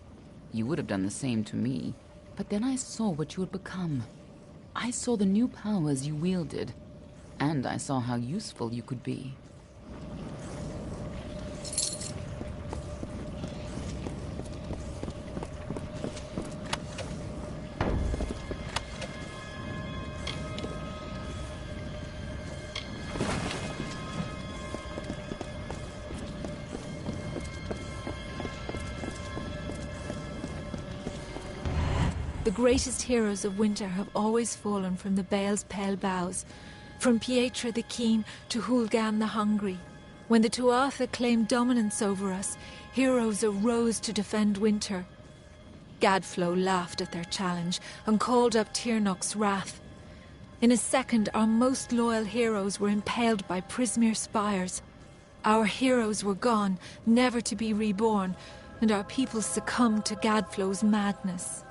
You would have done the same to me. But then I saw what you had become. I saw the new powers you wielded. And I saw how useful you could be. The greatest heroes of winter have always fallen from the Bale's pale boughs, from Pietra the Keen to Hulgan the Hungry. When the Tuatha claimed dominance over us, heroes arose to defend winter. Gadflow laughed at their challenge and called up Tirnok's wrath. In a second, our most loyal heroes were impaled by Prismere spires. Our heroes were gone, never to be reborn, and our people succumbed to Gadflow's madness.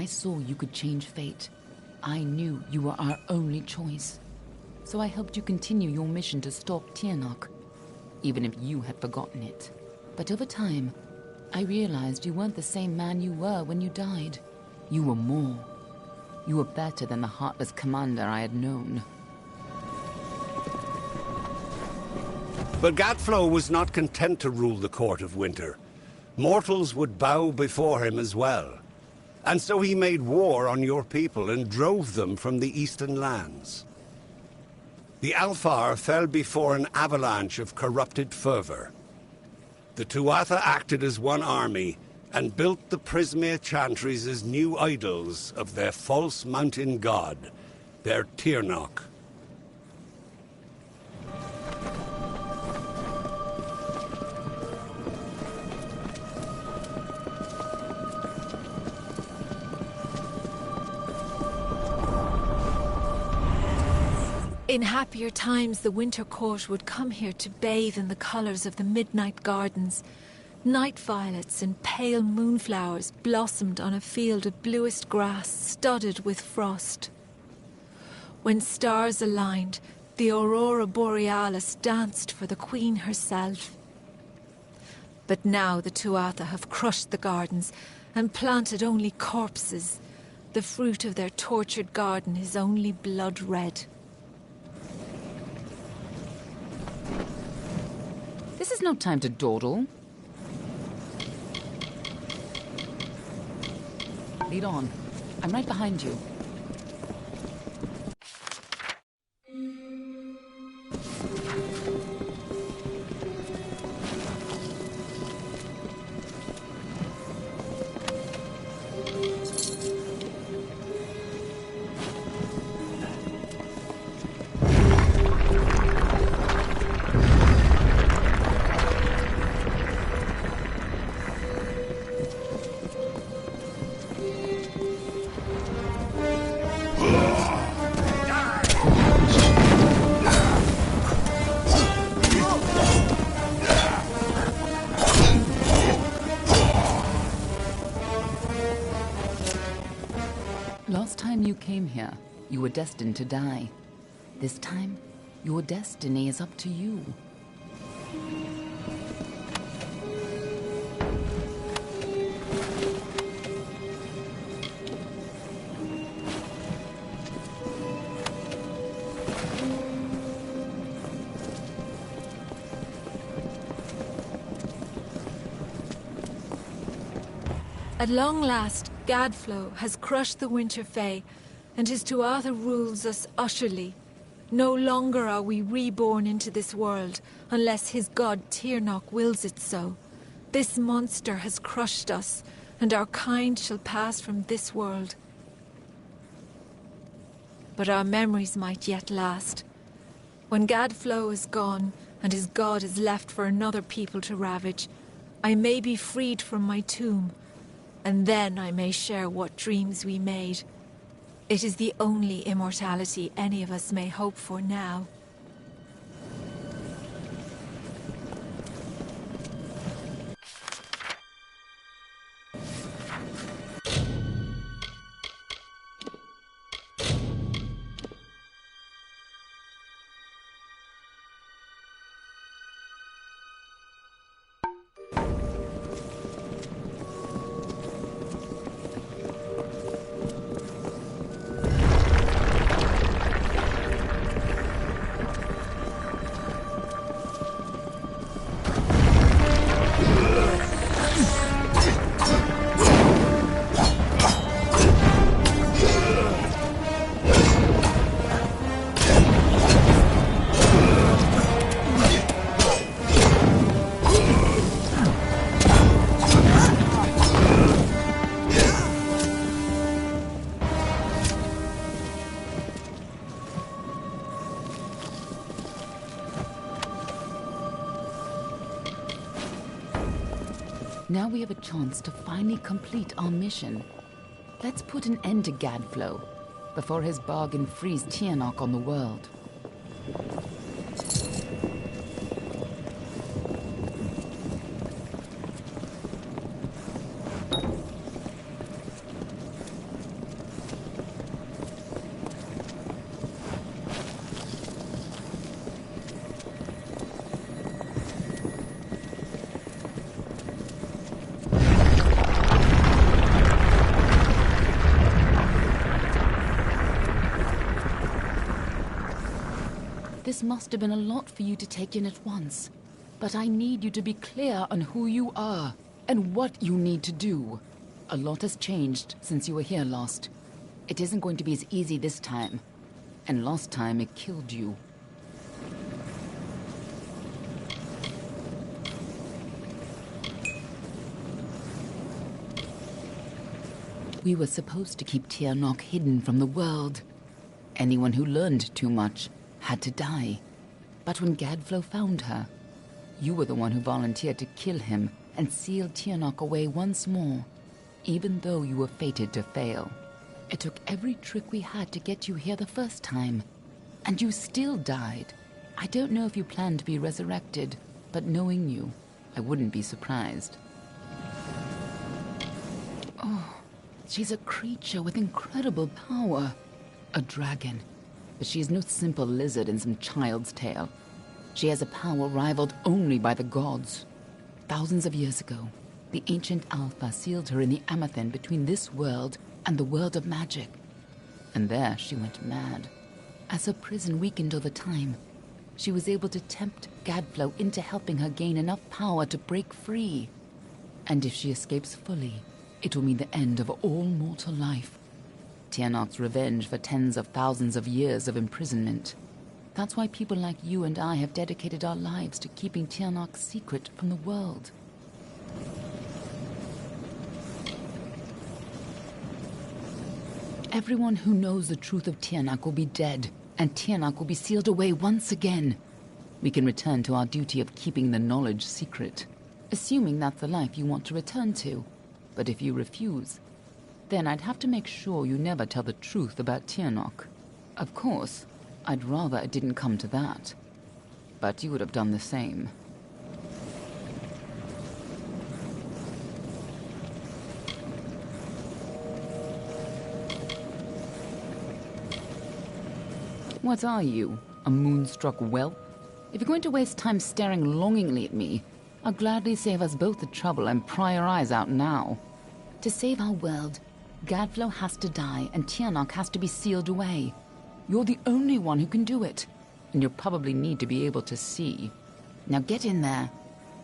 saw you could change fate, I knew you were our only choice. So I helped you continue your mission to stop Tiernok, even if you had forgotten it. But over time, I realized you weren't the same man you were when you died. You were more. You were better than the heartless commander I had known. But Gadflow was not content to rule the Court of Winter. Mortals would bow before him as well. And so he made war on your people and drove them from the eastern lands. The Alfar fell before an avalanche of corrupted fervor. The Tuatha acted as one army and built the Prismere Chantries as new idols of their false mountain god, their Tiernok. In happier times, the Winter Court would come here to bathe in the colours of the midnight gardens. Night violets and pale moonflowers blossomed on a field of bluest grass studded with frost. When stars aligned, the Aurora Borealis danced for the Queen herself. But now the Tuatha have crushed the gardens and planted only corpses. The fruit of their tortured garden is only blood red. This is no time to dawdle. Lead on. I'm right behind you. Last time you came here, you were destined to die. This time, your destiny is up to you. At long last, Gadflow has crushed the Winter Fae, and his Tuatha rules us utterly. No longer are we reborn into this world, unless his god Tiernok wills it so. This monster has crushed us, and our kind shall pass from this world. But our memories might yet last. When Gadflow is gone, and his god is left for another people to ravage, I may be freed from my tomb, and then I may share what dreams we made. It is the only immortality any of us may hope for now. Now we have a chance to finally complete our mission. Let's put an end to Gadflow before his bargain frees Tiernok on the world. This must have been a lot for you to take in at once. But I need you to be clear on who you are and what you need to do. A lot has changed since you were here last. It isn't going to be as easy this time. And last time it killed you. We were supposed to keep Tirnoch hidden from the world. Anyone who learned too much had to die. But when Gadflow found her, you were the one who volunteered to kill him and seal Tirnoch away once more, even though you were fated to fail. It took every trick we had to get you here the first time, and you still died. I don't know if you plan to be resurrected, but knowing you, I wouldn't be surprised. Oh, she's a creature with incredible power. A dragon. But she is no simple lizard in some child's tale. She has a power rivaled only by the gods. Thousands of years ago, the ancient Alpha sealed her in the Amethyst between this world and the world of magic. And there she went mad. As her prison weakened over time, she was able to tempt Gadflow into helping her gain enough power to break free. And if she escapes fully, it will mean the end of all mortal life. Tirnoch's revenge for tens of thousands of years of imprisonment. That's why people like you and I have dedicated our lives to keeping Tirnoch secret from the world. Everyone who knows the truth of Tirnoch will be dead, and Tirnoch will be sealed away once again. We can return to our duty of keeping the knowledge secret, assuming that's the life you want to return to. But if you refuse, then I'd have to make sure you never tell the truth about Tirnoch. Of course, I'd rather it didn't come to that. But you would have done the same. What are you? A moonstruck whelp? If you're going to waste time staring longingly at me, I'll gladly save us both the trouble and pry our eyes out now. To save our world, Gadflow has to die and Tirnoch has to be sealed away. You're the only one who can do it, and you'll probably need to be able to see. Now get in there,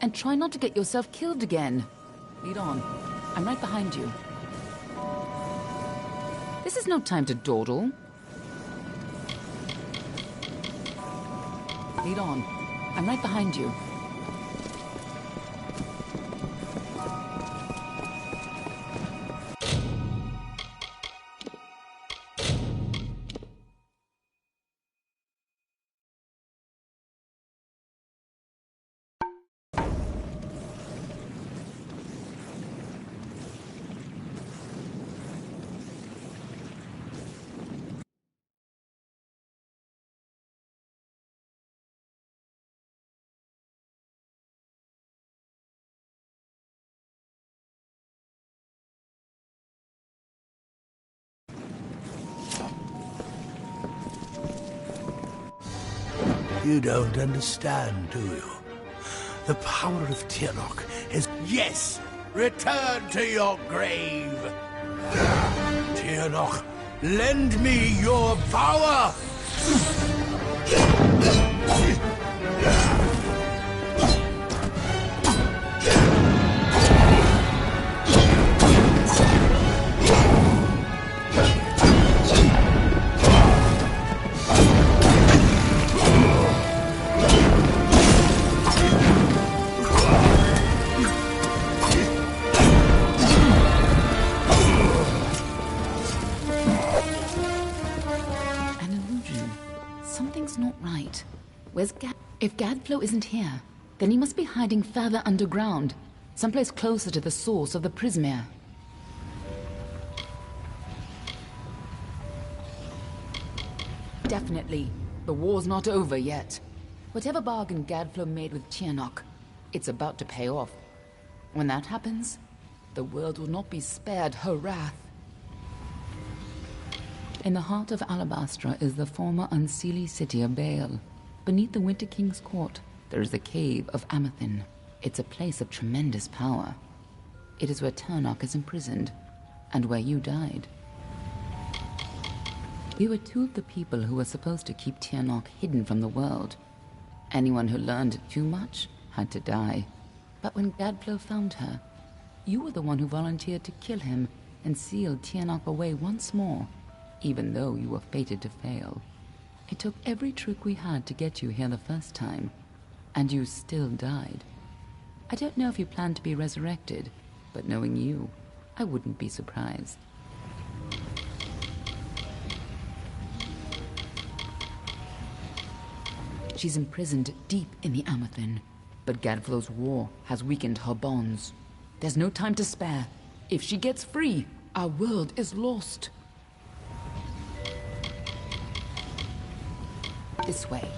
and try not to get yourself killed again. Lead on. I'm right behind you. This is no time to dawdle. Lead on. I'm right behind you. You don't understand, do you? The power of Tirnoch has... Yes! Return to your grave! Tirnoch, lend me your power! If Gadflow isn't here, then he must be hiding further underground, someplace closer to the source of the Prismere. Definitely. The war's not over yet. Whatever bargain Gadflow made with Tirnoch, it's about to pay off. When that happens, the world will not be spared her wrath. In the heart of Alabastra is the former unseelie city of Baal. Beneath the Winter King's court, there is the Cave of Amethyst. It's a place of tremendous power. It is where Tirnoch is imprisoned, and where you died. We were two of the people who were supposed to keep Tiernok hidden from the world. Anyone who learned too much had to die. But when Gadflow found her, you were the one who volunteered to kill him and sealed Tiernok away once more, even though you were fated to fail. It took every trick we had to get you here the first time, and you still died. I don't know if you plan to be resurrected, but knowing you, I wouldn't be surprised. She's imprisoned deep in the Amathin, but Gadflow's war has weakened her bonds. There's no time to spare. If she gets free, our world is lost. This way.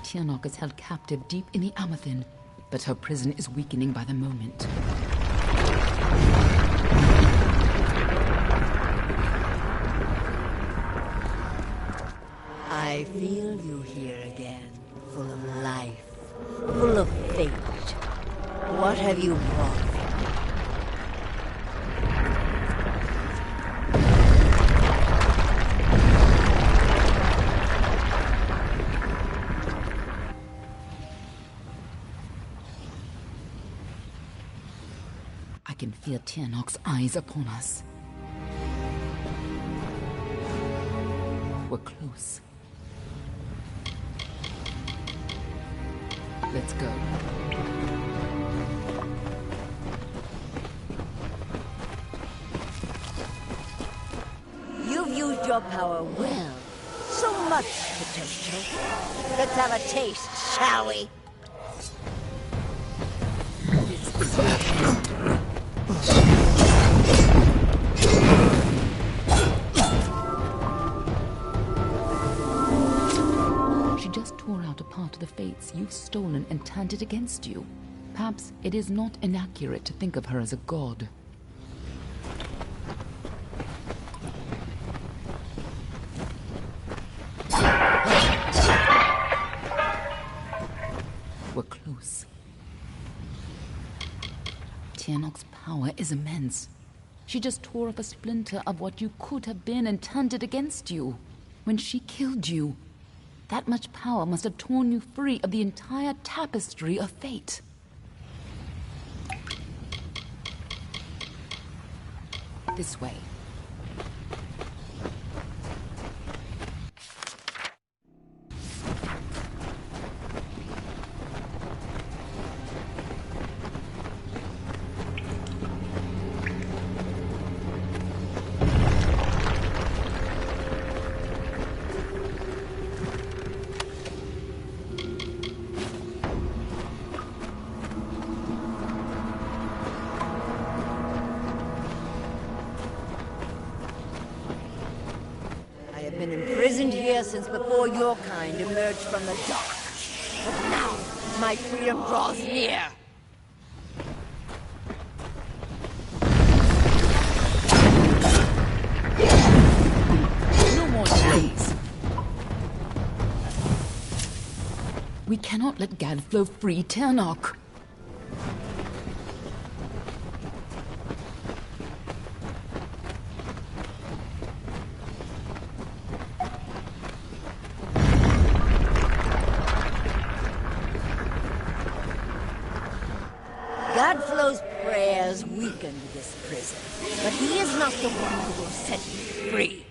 Tiernok is held captive deep in the Amathin, but her prison is weakening by the moment. I feel you here again, full of life, full of fate. What have you brought me? I can feel Tiernok's eyes upon us. We're close. Let's go. You've used your power well. So much potential. Let's have a taste, shall we? She just tore out a part of the fates you've stolen and turned it against you. Perhaps it is not inaccurate to think of her as a god. We're close. Tiernok's power is immense. She just tore off a splinter of what you could have been and turned it against you. When she killed you, that much power must have torn you free of the entire tapestry of fate. This way. since before your kind emerged from the dark. But now, my freedom draws near. No more delays. We cannot let Gadflow free Ternok. Gadflow's prayers weakened this prison, but he is not the one who will set you free.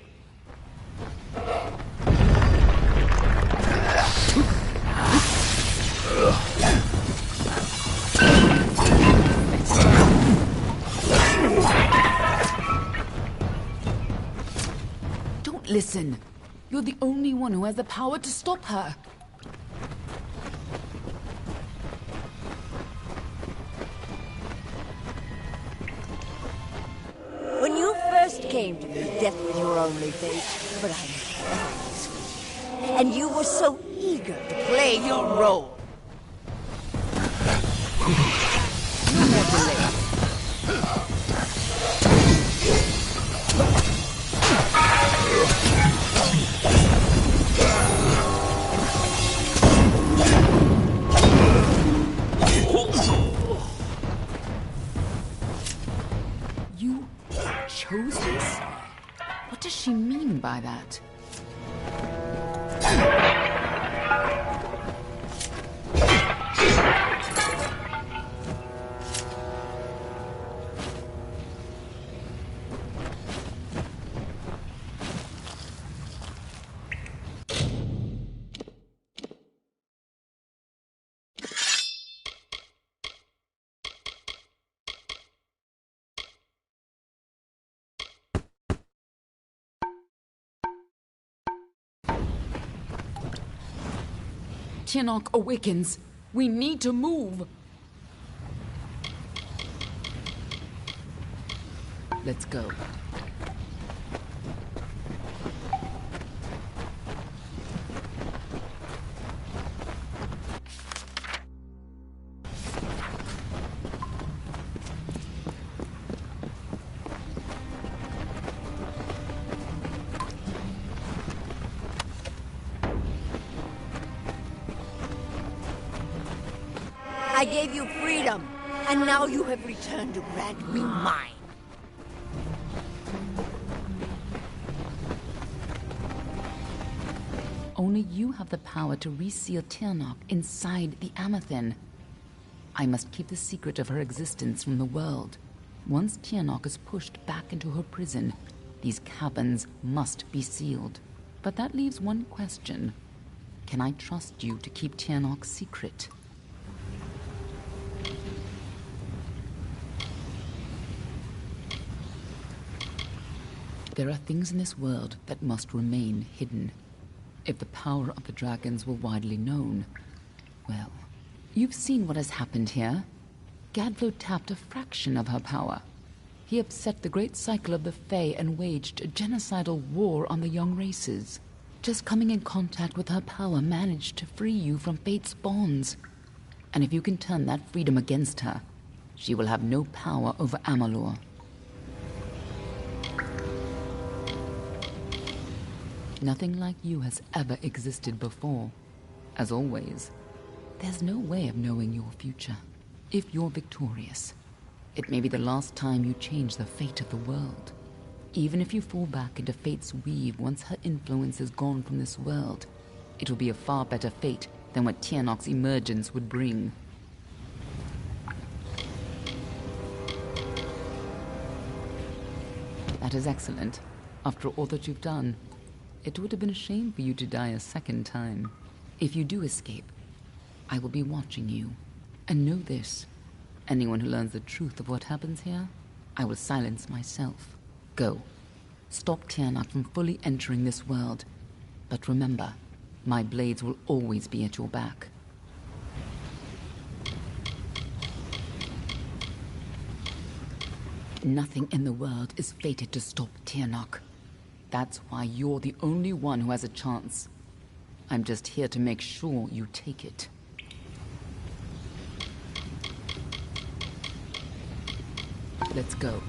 Don't listen. You're the only one who has the power to stop her. When you first came to me, death was your only fate, but I'm very sweet. And you were so eager to play your role. No more delay. You chose this? What does she mean by that? Ternok awakens. We need to move. Let's go. I gave you freedom, and now you have returned to grant me mine. Only you have the power to reseal Ternok inside the Amathen. I must keep the secret of her existence from the world. Once Ternok is pushed back into her prison, these caverns must be sealed. But that leaves one question. Can I trust you to keep Ternok secret? There are things in this world that must remain hidden. If the power of the dragons were widely known, well, you've seen what has happened here. Gadflow tapped a fraction of her power. He upset the great cycle of the Fae and waged a genocidal war on the young races. Just coming in contact with her power managed to free you from fate's bonds. And if you can turn that freedom against her, she will have no power over Amalur. Nothing like you has ever existed before. As always, there's no way of knowing your future. If you're victorious, it may be the last time you change the fate of the world. Even if you fall back into fate's weave once her influence is gone from this world, it will be a far better fate than what Ternok's emergence would bring. That is excellent. After all that you've done, it would have been a shame for you to die a second time. If you do escape, I will be watching you. And know this, anyone who learns the truth of what happens here, I will silence myself. Go. Stop Ternok from fully entering this world. But remember, my blades will always be at your back. Nothing in the world is fated to stop Ternok. That's why you're the only one who has a chance. I'm just here to make sure you take it. Let's go.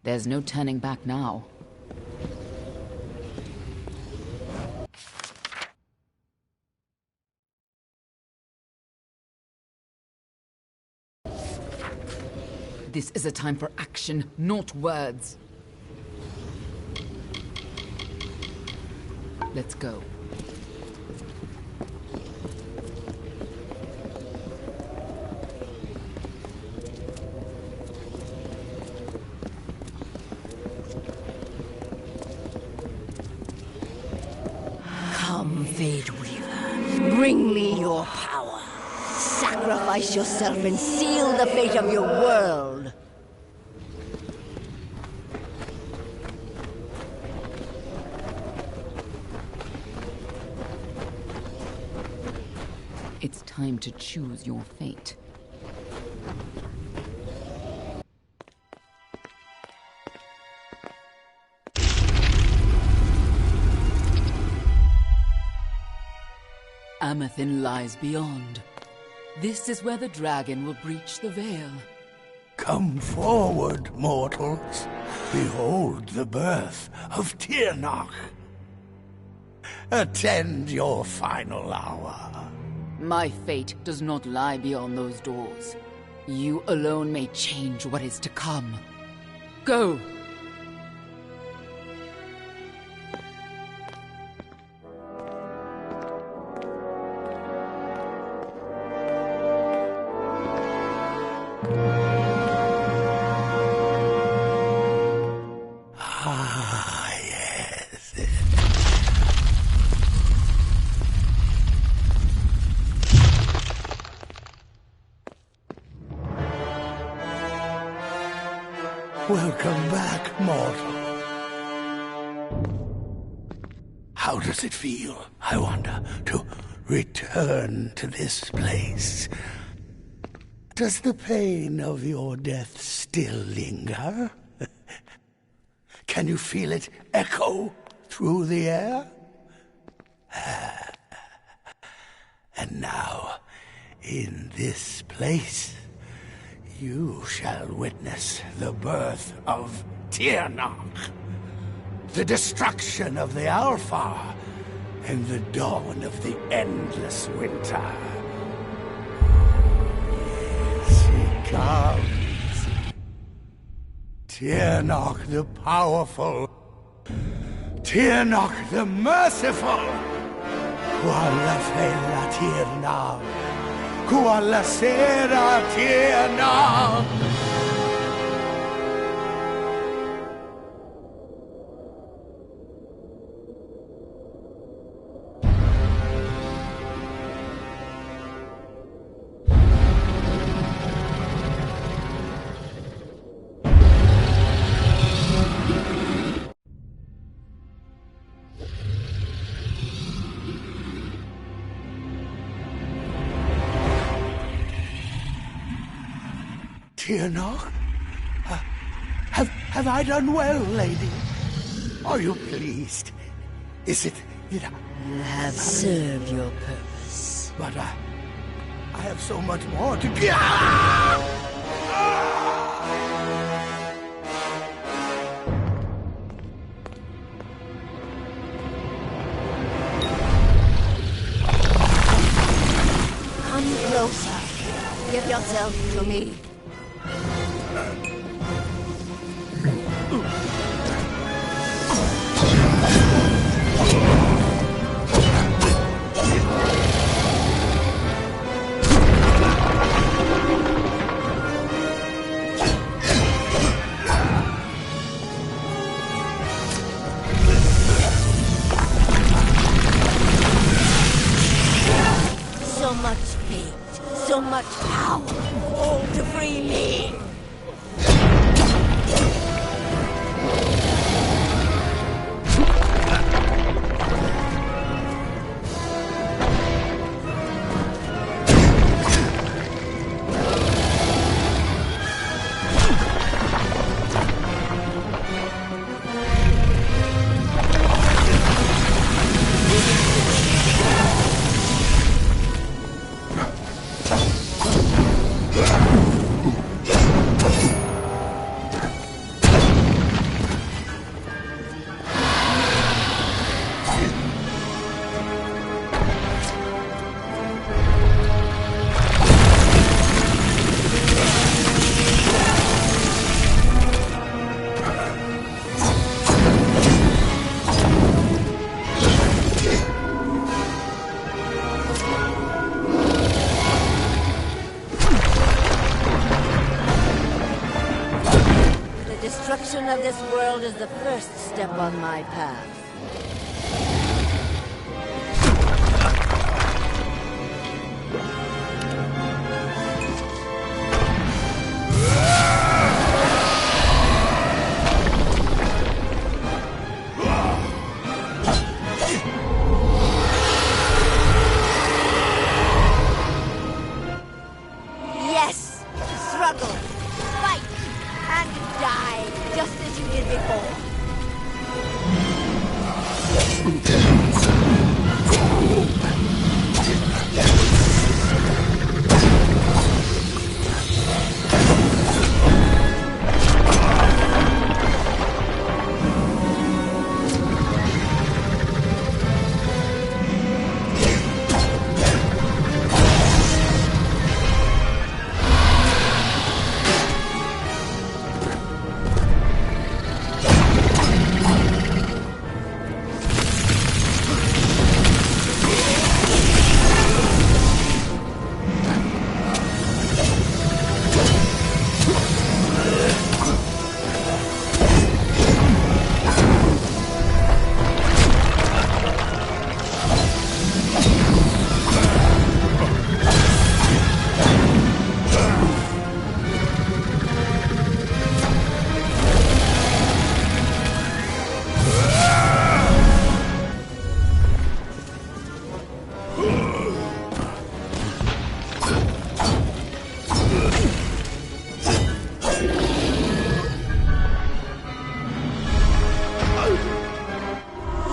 There's no turning back now. This is a time for action, not words. Let's go. Come, Fade Weaver. Bring me your power. Sacrifice yourself and seal the fate of your world. It's time to choose your fate. Amathin lies beyond. This is where the dragon will breach the veil. Come forward, mortals. Behold the birth of Tirnoch. Attend your final hour. My fate does not lie beyond those doors. You alone may change what is to come. Go! Ah, yes. Welcome back, mortal. How does it feel, I wonder, to return to this place? Does the pain of your death still linger? Can you feel it echo through the air? And now, in this place, you shall witness the birth of Tirnoch, the destruction of the Alfar, and the dawn of the endless winter. Yes, he comes. Tirnoch the powerful, Tirnoch the merciful. Qualla fella Tirnoch, qualla sera Tirnoch. Tirnoch? Have I done well, lady? Are you pleased? Is it that You have served your purpose. But I have so much more to give. Come closer. Give yourself to me. much hate, so much power, all to free me. The destruction of this world is the first step on my path. Yes! Struggle! Fight! And die, just as you did before.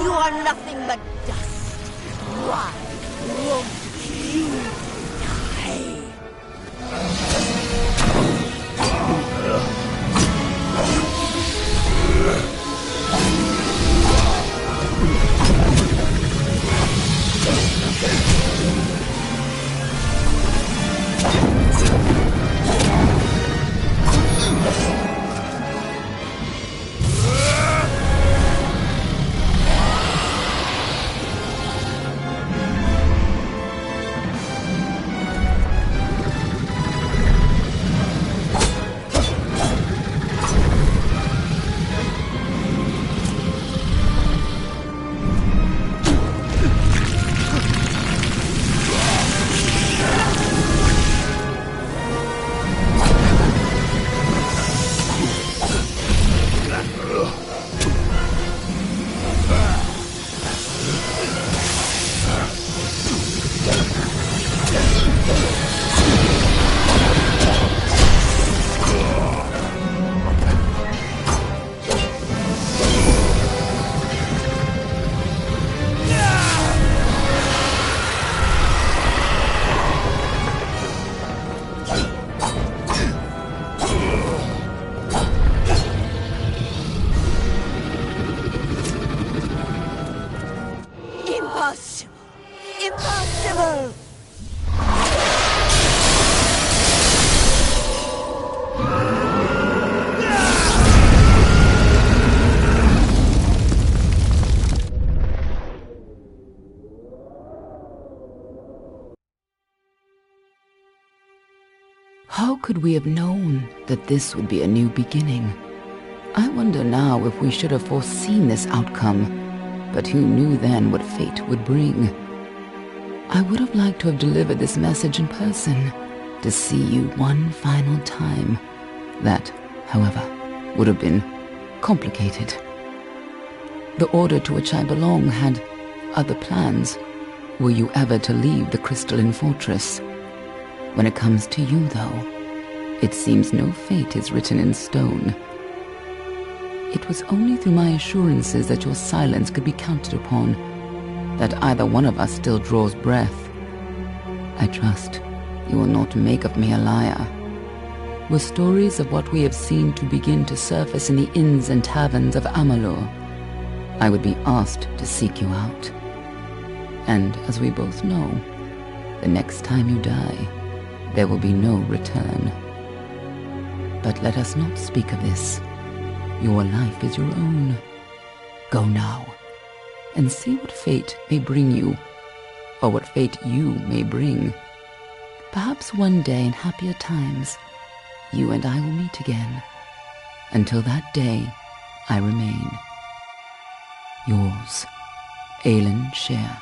You are nothing but dust. Why won't you die? Impossible! Impossible! How could we have known that this would be a new beginning? I wonder now if we should have foreseen this outcome, but who knew then what fate would bring? I would have liked to have delivered this message in person, to see you one final time. That, however, would have been complicated. The order to which I belong had other plans. Were you ever to leave the crystalline fortress? When it comes to you, though, it seems no fate is written in stone. It was only through my assurances that your silence could be counted upon that either one of us still draws breath. I trust you will not make of me a liar. Were stories of what we have seen to begin to surface in the inns and taverns of Amalur, I would be asked to seek you out. And as we both know, the next time you die, there will be no return. But let us not speak of this. Your life is your own. Go now, and see what fate may bring you, or what fate you may bring. Perhaps one day in happier times, you and I will meet again. Until that day, I remain yours, Aelin Sher.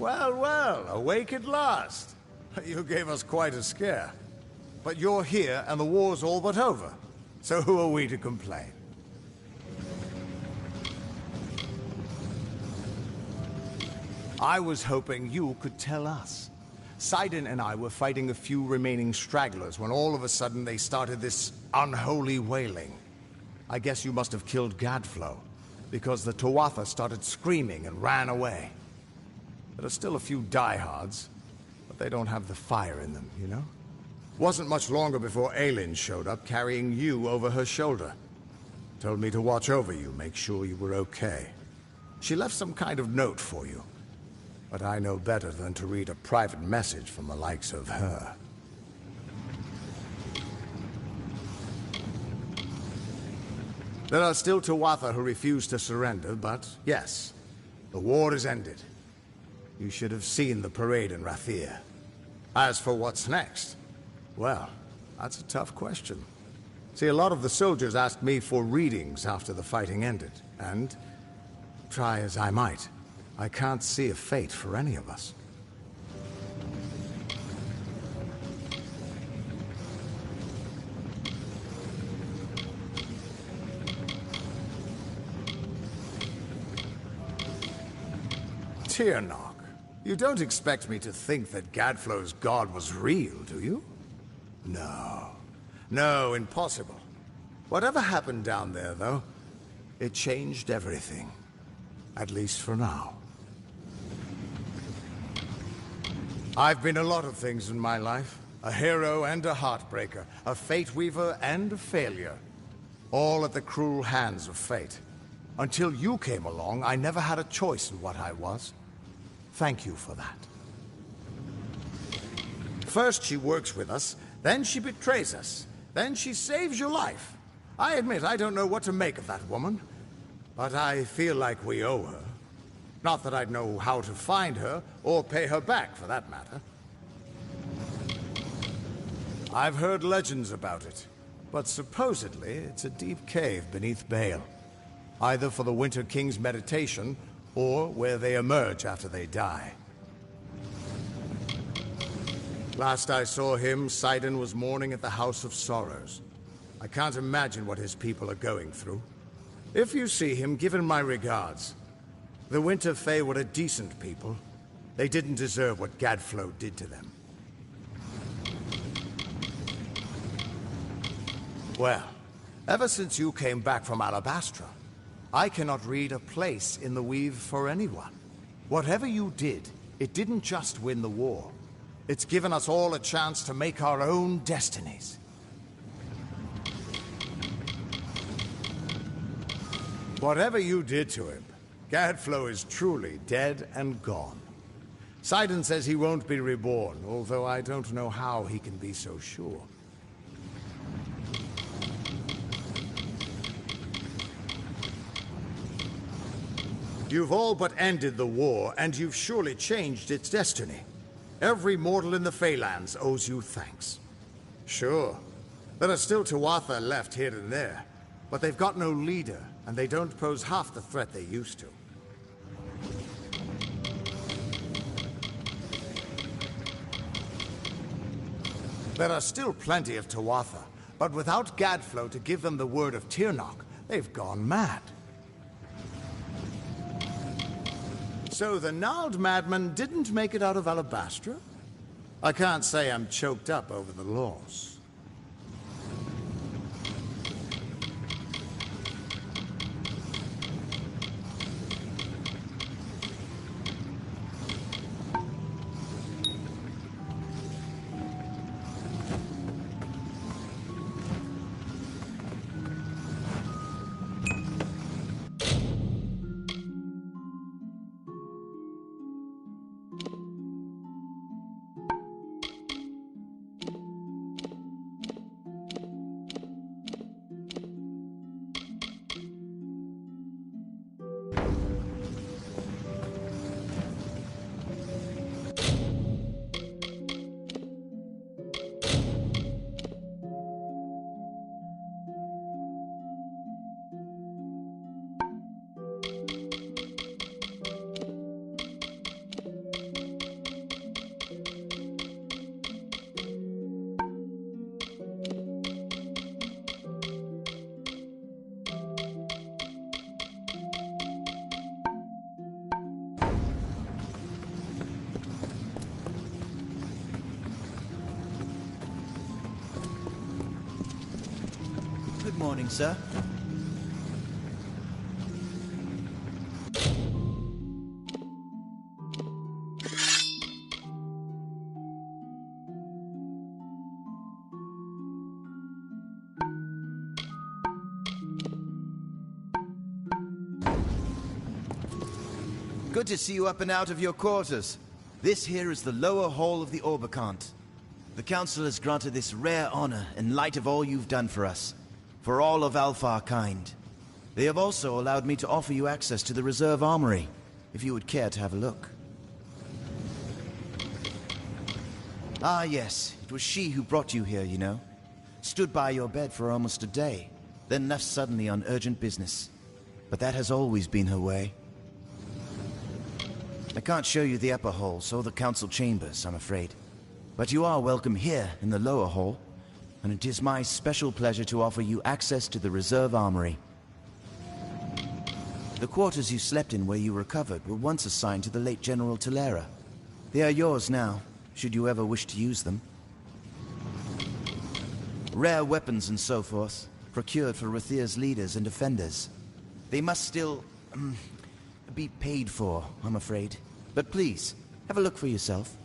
Well, well, awake at last. You gave us quite a scare. But you're here and the war's all but over. So who are we to complain? I was hoping you could tell us. Sidon and I were fighting a few remaining stragglers when all of a sudden they started this unholy wailing. I guess you must have killed Gadflow, because the Tuatha started screaming and ran away. There are still a few diehards, but they don't have the fire in them, you know? Wasn't much longer before Aelin showed up carrying you over her shoulder. Told me to watch over you, make sure you were okay. She left some kind of note for you. But I know better than to read a private message from the likes of her. There are still Tuatha who refuse to surrender, but yes, the war is ended. You should have seen the parade in Rathir. As for what's next, well, that's a tough question. See, a lot of the soldiers asked me for readings after the fighting ended, and try as I might, I can't see a fate for any of us. Tirnoch, you don't expect me to think that Gadflow's god was real, do you? No. No, impossible. Whatever happened down there, though, it changed everything. At least for now. I've been a lot of things in my life. A hero and a heartbreaker. A fate weaver and a failure. All at the cruel hands of fate. Until you came along, I never had a choice in what I was. Thank you for that. First she works with us, then she betrays us, then she saves your life. I admit I don't know what to make of that woman, but I feel like we owe her. Not that I'd know how to find her, or pay her back, for that matter. I've heard legends about it, but supposedly it's a deep cave beneath Bale. Either for the Winter King's meditation, or where they emerge after they die. Last I saw him, Sidon was mourning at the House of Sorrows. I can't imagine what his people are going through. If you see him, give him my regards. The Winter Fae were a decent people. They didn't deserve what Gadflow did to them. Well, ever since you came back from Alabastra, I cannot read a place in the Weave for anyone. Whatever you did, it didn't just win the war. It's given us all a chance to make our own destinies. Whatever you did to him, Gadflow is truly dead and gone. Sidon says he won't be reborn, although I don't know how he can be so sure. You've all but ended the war, and you've surely changed its destiny. Every mortal in the Feylands owes you thanks. Sure, there are still Tuatha left here and there, but they've got no leader, and they don't pose half the threat they used to. There are still plenty of Tuatha, but without Gadflow to give them the word of Tirnoch, they've gone mad. So the gnarled madman didn't make it out of Alabastra? I can't say I'm choked up over the loss. Good morning, sir. Good to see you up and out of your quarters. This here is the lower hall of the Orbicant. The Council has granted this rare honor in light of all you've done for us, for all of Alpha kind. They have also allowed me to offer you access to the reserve armory, if you would care to have a look. Ah yes, it was she who brought you here, you know. Stood by your bed for almost a day, then left suddenly on urgent business. But that has always been her way. I can't show you the upper halls or the council chambers, I'm afraid. But you are welcome here in the lower hall, and it is my special pleasure to offer you access to the reserve armory. The quarters you slept in where you recovered were once assigned to the late General Talera. They are yours now, should you ever wish to use them. Rare weapons and so forth, procured for Rathir's leaders and defenders. They must still be paid for, I'm afraid. But please, have a look for yourself.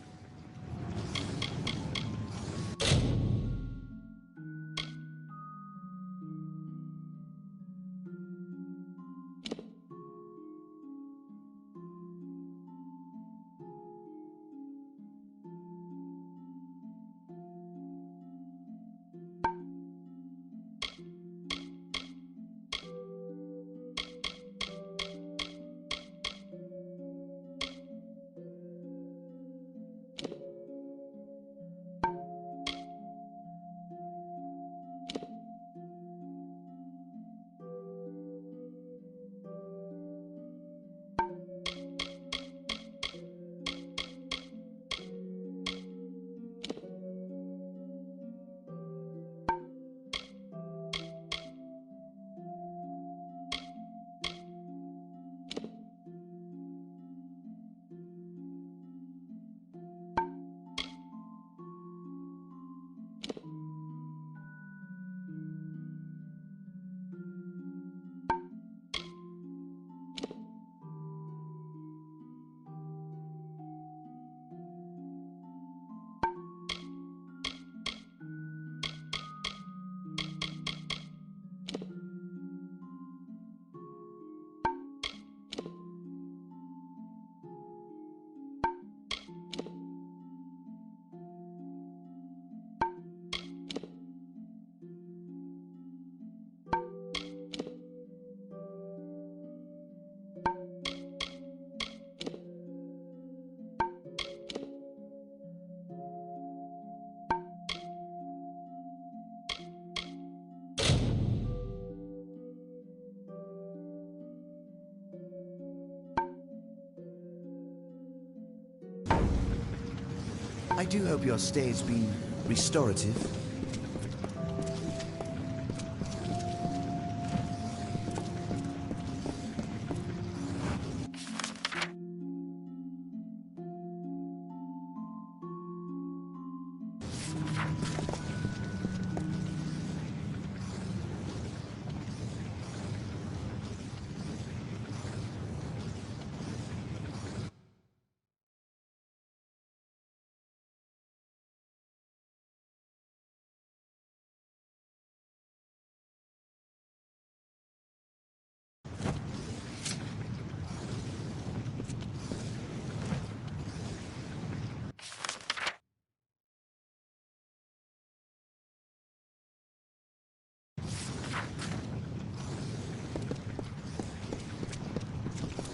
I do hope your stay has been restorative.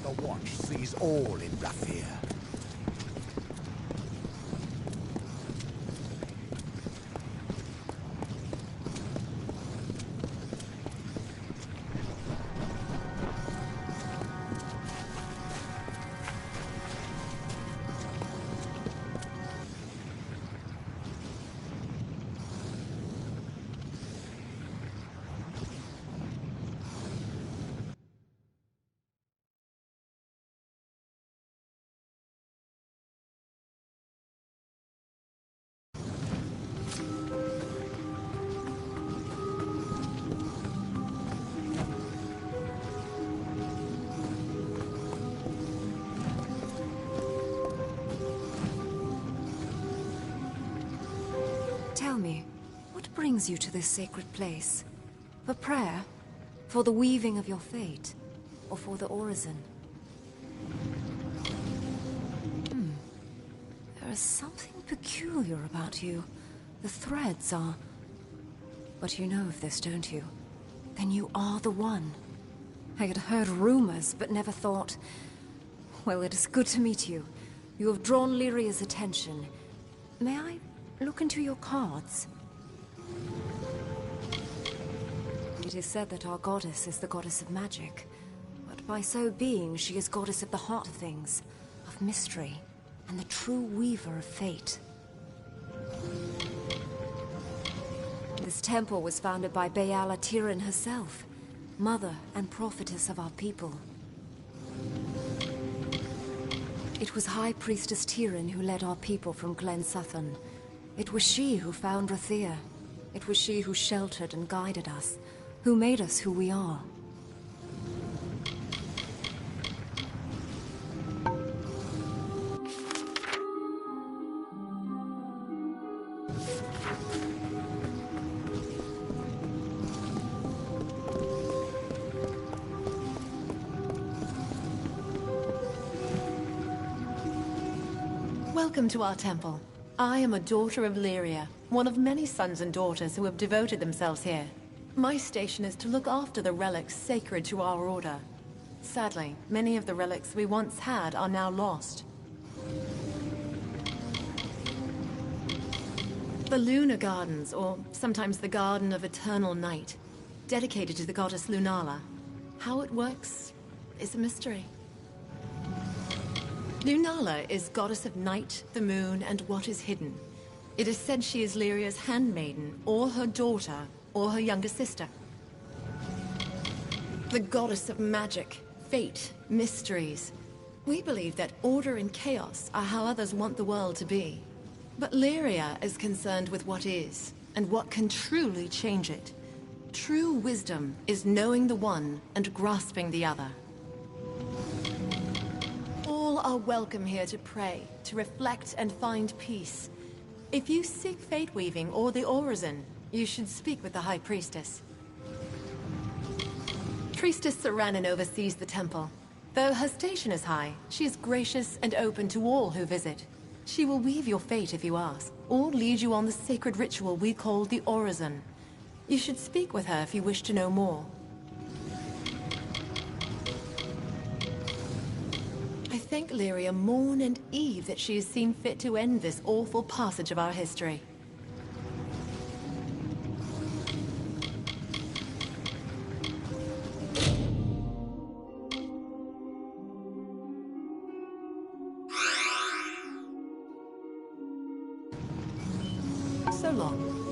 The watch sees all in Rathir. Tell me, what brings you to this sacred place? For prayer? For the weaving of your fate? Or for the orison? There is something peculiar about you. The threads are... But you know of this, don't you? Then you are the one. I had heard rumors, but never thought... Well, it is good to meet you. You have drawn Lyria's attention. May I look into your cards? It is said that our goddess is the goddess of magic. But by so being, she is goddess of the heart of things, of mystery, and the true weaver of fate. This temple was founded by Bayala Tiran herself, mother and prophetess of our people. It was High Priestess Tiran who led our people from Glen Sutton. It was she who found Rathir. It was she who sheltered and guided us, who made us who we are. Welcome to our temple. I am a daughter of Lyria, one of many sons and daughters who have devoted themselves here. My station is to look after the relics sacred to our order. Sadly, many of the relics we once had are now lost. The Lunar Gardens, or sometimes the Garden of Eternal Night, dedicated to the goddess Lunala. How it works is a mystery. Lunala is goddess of night, the moon, and what is hidden. It is said she is Lyria's handmaiden, or her daughter, or her younger sister. The goddess of magic, fate, mysteries. We believe that order and chaos are how others want the world to be. But Lyria is concerned with what is, and what can truly change it. True wisdom is knowing the one and grasping the other. All are welcome here to pray, to reflect and find peace. If you seek fate weaving or the orison, you should speak with the High Priestess. Priestess Saranin oversees the temple. Though her station is high, she is gracious and open to all who visit. She will weave your fate if you ask, or lead you on the sacred ritual we call the orison. You should speak with her if you wish to know more. I thank Lyria morn and eve that she has seen fit to end this awful passage of our history. So long.